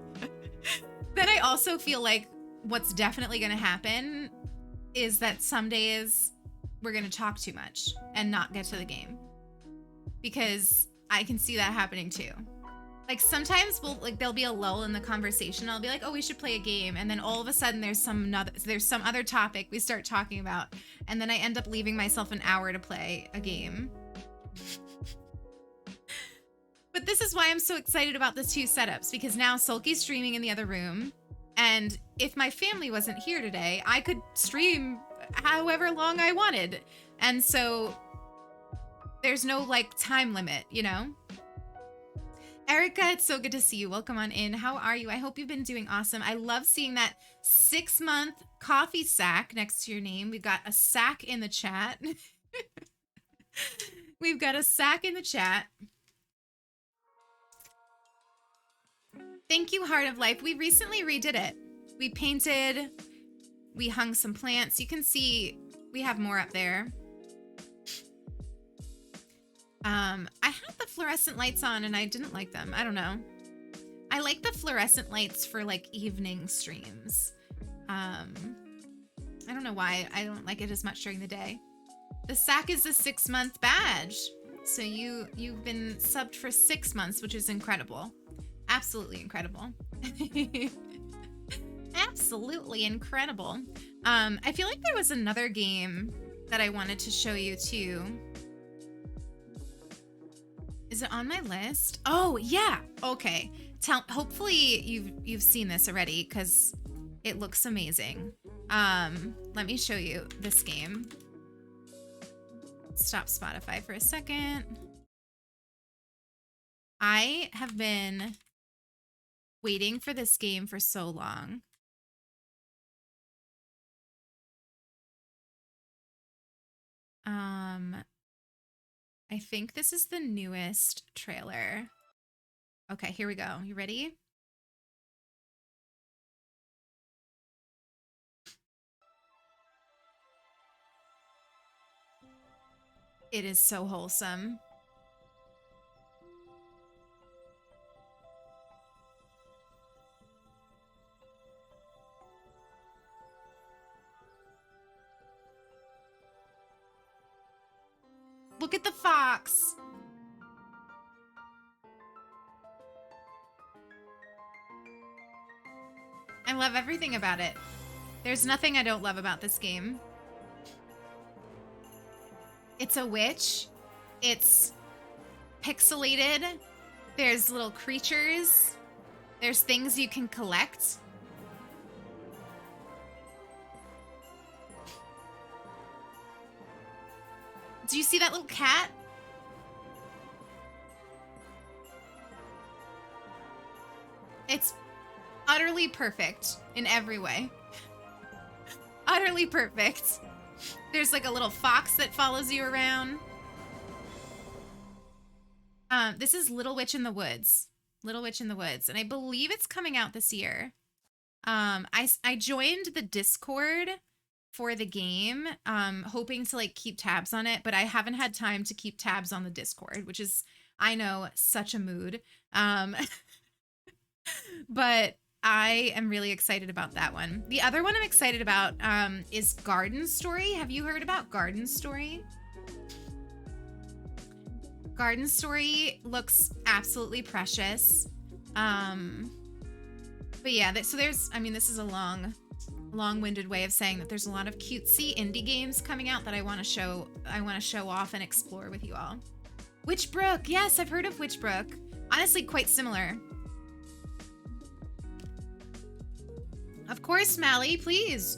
Speaker 1: then I also feel like what's definitely going to happen is that some days we're going to talk too much and not get to the game, because I can see that happening too. Like sometimes there'll be a lull in the conversation. I'll be like, oh, we should play a game. And then all of a sudden there's some other topic we start talking about. And then I end up leaving myself an hour to play a game. But this is why I'm so excited about the two setups, because now Sulky's streaming in the other room. And if my family wasn't here today, I could stream however long I wanted. And so there's no like time limit, you know? Erica, it's so good to see you. Welcome on in. How are you? I hope you've been doing awesome. I love seeing that 6-month coffee sack next to your name. We've got a sack in the chat. We've got a sack in the chat. Thank you, Heart of Life. We recently redid it. We painted, we hung some plants. You can see we have more up there. I had the fluorescent lights on and I didn't like them. I don't know. I like the fluorescent lights for like evening streams. I don't know why I don't like it as much during the day. The sack is a 6-month badge. So you've been subbed for 6 months, which is incredible. Absolutely incredible. Absolutely incredible. I feel like there was another game that I wanted to show you too. Is it on my list? Oh yeah. Okay. Hopefully you've seen this already because it looks amazing. Let me show you this game. Stop Spotify for a second. I have been waiting for this game for so long. I think this is the newest trailer. Okay, here we go. You ready? It is so wholesome. Look at the fox. I love everything about it. There's nothing I don't love about this game. It's a witch. It's pixelated. There's little creatures. There's things you can collect. Do you see that little cat? It's utterly perfect in every way. Utterly perfect. There's like a little fox that follows you around. This is Little Witch in the Woods. Little Witch in the Woods. And I believe it's coming out this year. I joined the Discord for the game, hoping to like keep tabs on it, but I haven't had time to keep tabs on the Discord, which is, I know, such a mood. But I am really excited about that one. The other one I'm excited about is Garden Story. Have you heard about Garden Story? Garden Story looks absolutely precious. But yeah, so there's, I mean, this is a long-winded way of saying that there's a lot of cutesy indie games coming out that I want to show off and explore with you all. Witchbrook, yes, I've heard of Witchbrook. Honestly, quite similar. Of course, Mally, please.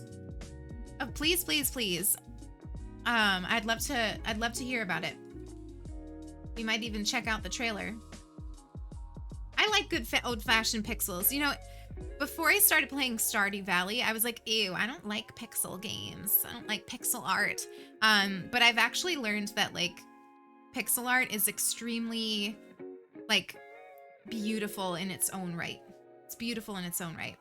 Speaker 1: Oh, please, please, please. I'd love to hear about it. We might even check out the trailer. I like good old-fashioned pixels. You know, before I started playing Stardew Valley, I was like, ew, I don't like pixel games. I don't like pixel art. But I've actually learned that like pixel art is extremely like beautiful in its own right. It's beautiful in ite own right.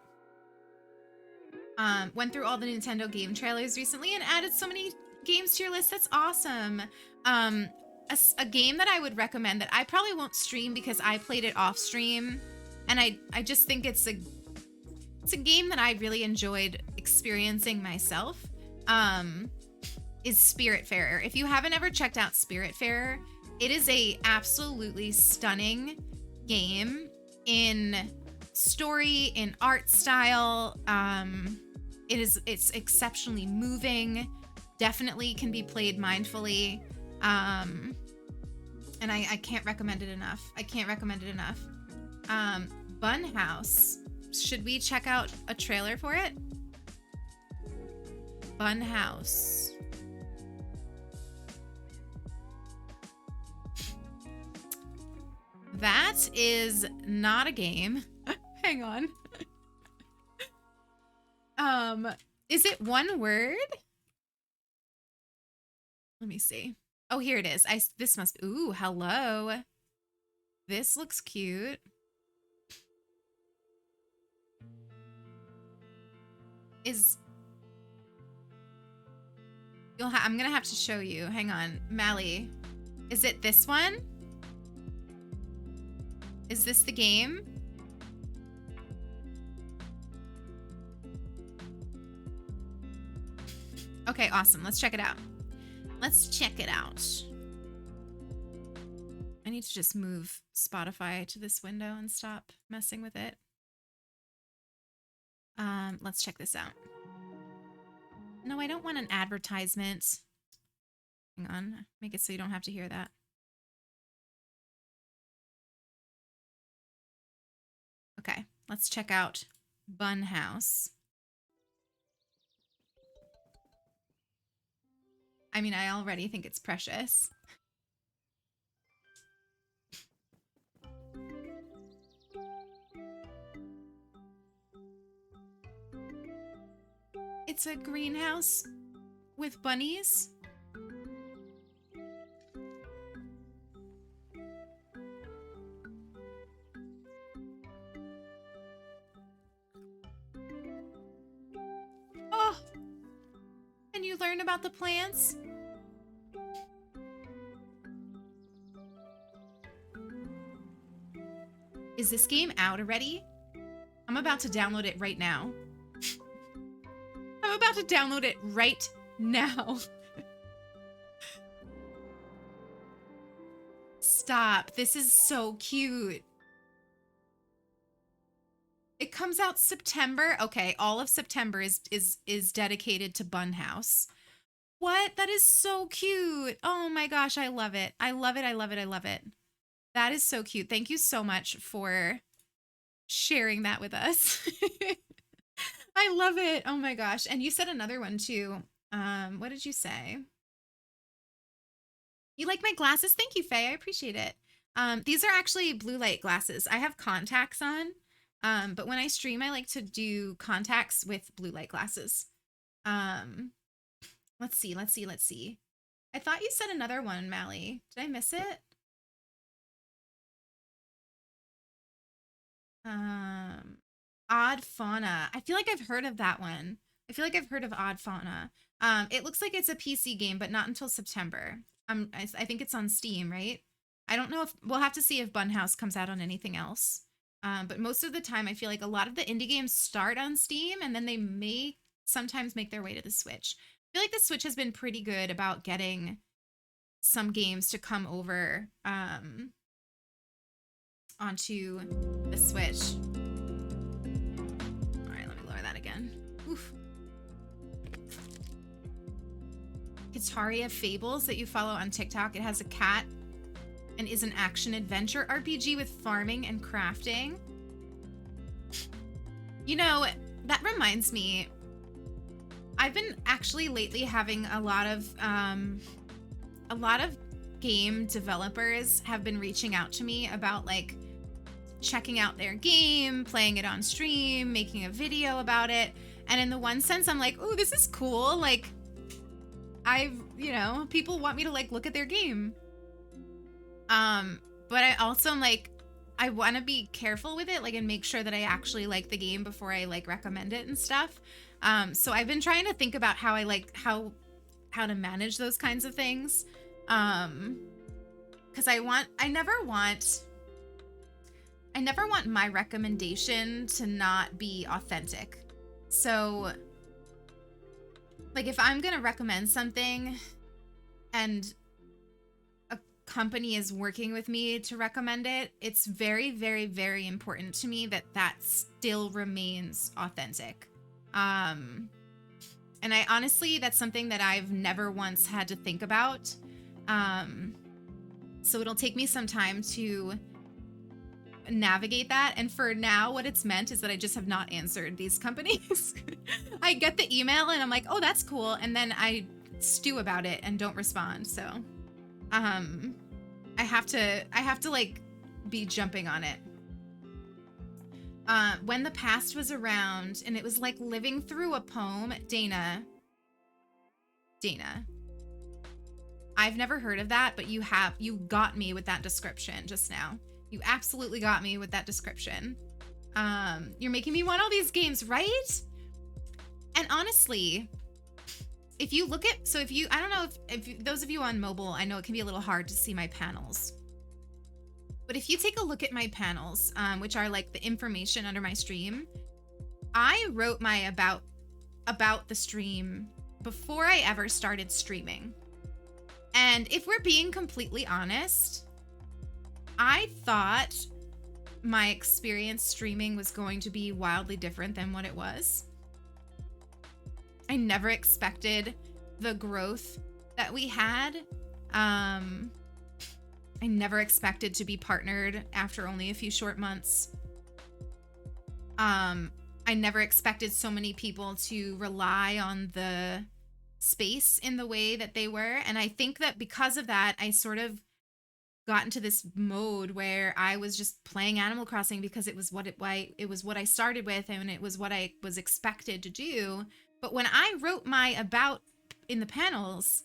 Speaker 1: Went through all the Nintendo game trailers recently and added so many games to your list. That's awesome. A game that I would recommend that I probably won't stream because I played it off stream, and I just think it's a game that I really enjoyed experiencing myself, is Spiritfarer. If you haven't ever checked out Spiritfarer, it is a absolutely stunning game in story, in art style. It's exceptionally moving, definitely can be played mindfully. And I can't recommend it enough. I can't recommend it enough. Bunhouse. Should we check out a trailer for it? Bunhouse. That is not a game. Hang on. Is it one word? Let me see. Oh, here it is. This must, ooh, hello. This looks cute. I'm gonna have to show you. Hang on, Mally. Is it this one? Is this the game? Okay, awesome. Let's check it out. Let's check it out. I need to just move Spotify to this window and stop messing with it. Let's check this out. No, I don't want an advertisement. Hang on. Make it so you don't have to hear that. Okay, let's check out Bunhouse. I mean, I already think it's precious. It's a greenhouse with bunnies. Oh, and you learn about the plants? Is this game out already? I'm about to download it right now. I'm about to download it right now. Stop. This is so cute. It comes out September. Okay, all of September is dedicated to Bunhouse. What? That is so cute. Oh my gosh, I love it. I love it. I love it. I love it. That is so cute. Thank you so much for sharing that with us. I love it. Oh my gosh. And you said another one too. What did you say? You like my glasses? Thank you, Faye. I appreciate it. These are actually blue light glasses. I have contacts on, but when I stream, I like to do contacts with blue light glasses. Let Let's see. I thought you said another one, Mally. Did I miss it? Odd Fauna. I feel like I've heard of that one. I feel like I've heard of Odd Fauna. It looks like it's a PC game, but not until September. I think it's on Steam, right? I don't know if we'll have to see if Bunhouse comes out on anything else. But most of the time, I feel like a lot of the indie games start on Steam and then they may sometimes make their way to the Switch. I feel like the Switch has been pretty good about getting some games to come over onto the Switch. All right, let me lower that again. Oof. Guitaria Fables that you follow on TikTok. It has a cat and is an action-adventure RPG with farming and crafting. You know, that reminds me, I've been actually lately having a lot of game developers have been reaching out to me about like checking out their game, playing it on stream, making a video about it. And in the one sense, I'm like, oh, this is cool. Like, people want me to like look at their game. But I also am like, I want to be careful with it, like, and make sure that I actually like the game before I like recommend it and stuff. So I've been trying to think about how I like how to manage those kinds of things. Because I never want my recommendation to not be authentic. So like if I'm gonna recommend something and a company is working with me to recommend it, it's very, very, very important to me that that still remains authentic. And I honestly, that's something that I've never once had to think about. So it'll take me some time to navigate that. And for now, what it's meant is that I just have not answered these companies. I get the email and I'm like, oh, that's cool. And then I stew about it and don't respond. So, I have to like be jumping on it. When the Past was around and it was like living through a poem, Dana, I've never heard of that, but you got me with that description just now. You absolutely got me with that description. You're making me want all these games, right? And honestly, if you look at, I don't know if those of you on mobile, I know it can be a little hard to see my panels. But if you take a look at my panels, which are like the information under my stream, I wrote my about the stream before I ever started streaming. And if we're being completely honest, I thought my experience streaming was going to be wildly different than what it was. I never expected the growth that we had. I never expected to be partnered after only a few short months. I never expected so many people to rely on the space in the way that they were. And I think that because of that, I sort of got into this mode where I was just playing Animal Crossing because it was what I started with and it was what I was expected to do. But when I wrote my about in the panels,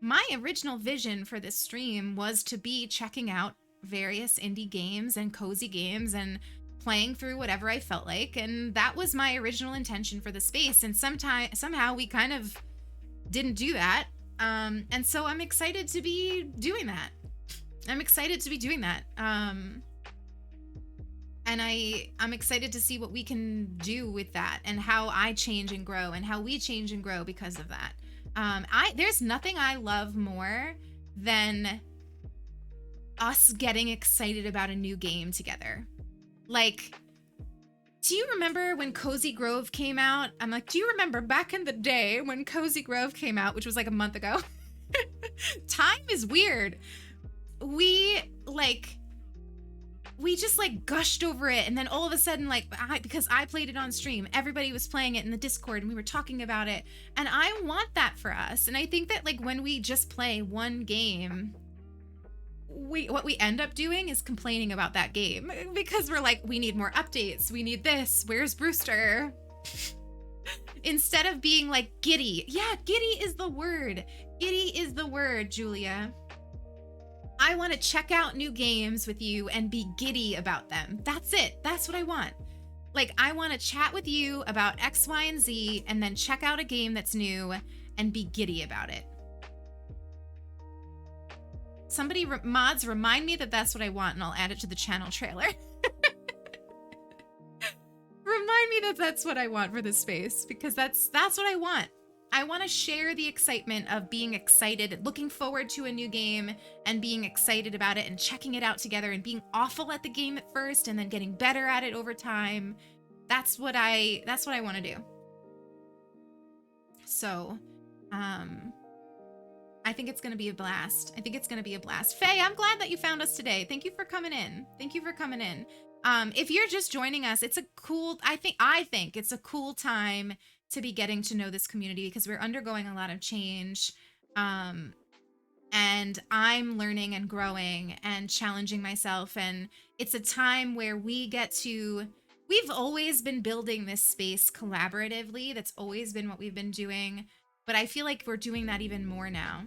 Speaker 1: my original vision for this stream was to be checking out various indie games and cozy games and playing through whatever I felt like. And that was my original intention for the space. And somehow we kind of didn't do that. And so I'm excited to be doing that. And I'm excited to see what we can do with that and how I change and grow and how we change and grow because of that. There's nothing I love more than us getting excited about a new game together. Like, do you remember when Cozy Grove came out? I'm like, do you remember back in the day when Cozy Grove came out, which was like a month ago? Time is weird. We just like gushed over it, and then all of a sudden, like, because I played it on stream, everybody was playing it in the Discord and we were talking about it, and I want that for us. And I think that like when we just play one game, what we end up doing is complaining about that game because we're like, we need more updates, we need this, where's Brewster? Instead of being like giddy. Yeah, giddy is the word. Giddy is the word, Julia. I want to check out new games with you and be giddy about them. That's it. That's what I want. Like, I want to chat with you about X, Y, and Z, and then check out a game that's new and be giddy about it. Somebody, mods, remind me that that's what I want, and I'll add it to the channel trailer. Remind me that that's what I want for this space, because that's what I want. I want to share the excitement of being excited, looking forward to a new game and being excited about it and checking it out together and being awful at the game at first and then getting better at it over time. That's what I want to do. So, I think it's going to be a blast. I think it's going to be a blast. Faye, I'm glad that you found us today. Thank you for coming in. Thank you for coming in. If you're just joining us, it's a cool, I think it's a cool time to be getting to know this community because we're undergoing a lot of change. And I'm learning and growing and challenging myself. And it's a time where we've always been building this space collaboratively. That's always been what we've been doing. But I feel like we're doing that even more now.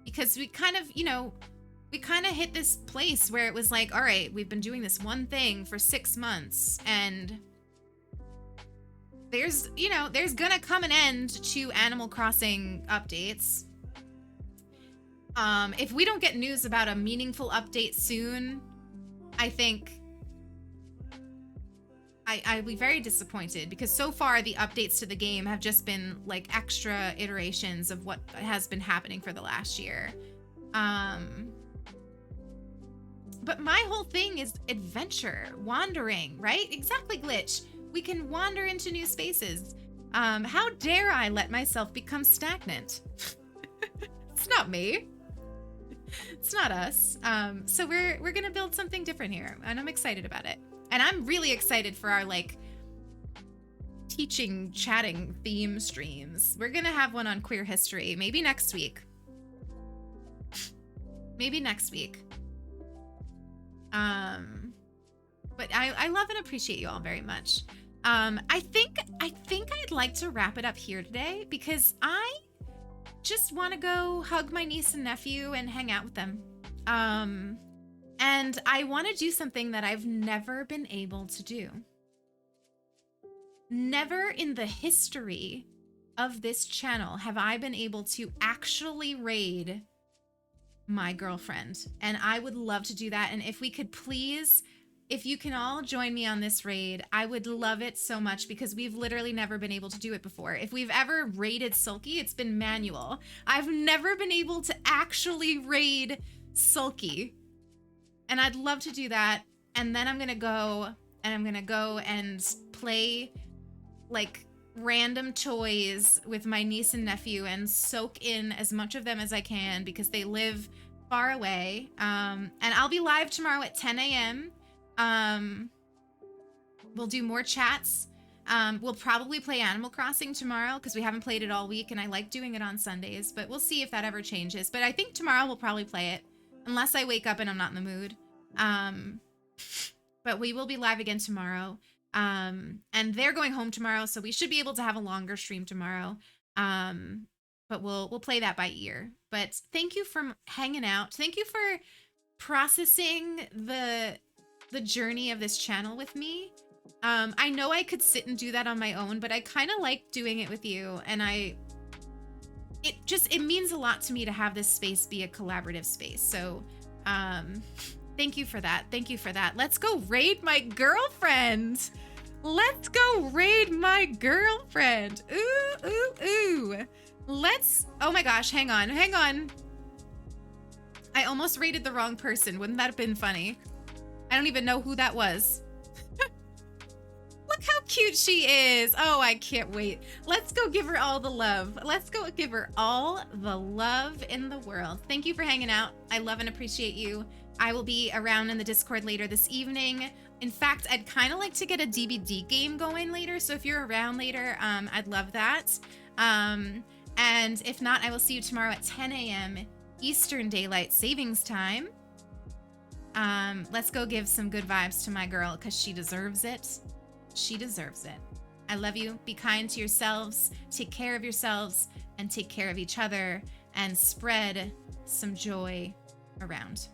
Speaker 1: Because we kind of hit this place where it was like, all right, we've been doing this one thing for 6 months and there's gonna come an end to Animal Crossing updates. If we don't get news about a meaningful update soon, I think I'll be very disappointed because so far the updates to the game have just been like extra iterations of what has been happening for the last year. But my whole thing is adventure, wandering, right? Exactly, Glitch. We can wander into new spaces. How dare I let myself become stagnant? It's not me. It's not us. So we're gonna build something different here, and I'm excited about it. And I'm really excited for our like teaching, chatting theme streams. We're gonna have one on queer history, maybe next week. Maybe next week. But I love and appreciate you all very much. I think I'd like to wrap it up here today because I just want to go hug my niece and nephew and hang out with them. And I want to do something that I've never been able to do. Never in the history of this channel have I been able to actually raid my girlfriend. And I would love to do that. And if we could please, if you can all join me on this raid, I would love it so much because we've literally never been able to do it before. If we've ever raided Sulky, it's been manual. I've never been able to actually raid Sulky. And I'd love to do that. And then I'm gonna go and play like random toys with my niece and nephew and soak in as much of them as I can because they live far away. And I'll be live tomorrow at 10 a.m. We'll do more chats. We'll probably play Animal Crossing tomorrow because we haven't played it all week and I like doing it on Sundays, but we'll see if that ever changes. But I think tomorrow we'll probably play it unless I wake up and I'm not in the mood. But we will be live again tomorrow. And they're going home tomorrow, so we should be able to have a longer stream tomorrow. But we'll play that by ear. But thank you for hanging out. Thank you for processing the journey of this channel with me. I know I could sit and do that on my own, but I kind of like doing it with you, and it means a lot to me to have this space be a collaborative space. So thank you for that. Thank you for that. Let's go raid my girlfriend. Let's go raid my girlfriend. Ooh, ooh, ooh. Oh my gosh, hang on. I almost raided the wrong person. Wouldn't that have been funny? I don't even know who that was. Look how cute she is. Oh, I can't wait. Let's go give her all the love. Let's go give her all the love in the world. Thank you for hanging out. I love and appreciate you. I will be around in the Discord later this evening. In fact, I'd kind of like to get a DBD game going later. So if you're around later, I'd love that. And if not, I will see you tomorrow at 10 a.m. Eastern Daylight Savings Time. Let's go give some good vibes to my girl because she deserves it. She deserves it. I love you. Be kind to yourselves. Take care of yourselves and take care of each other and spread some joy around.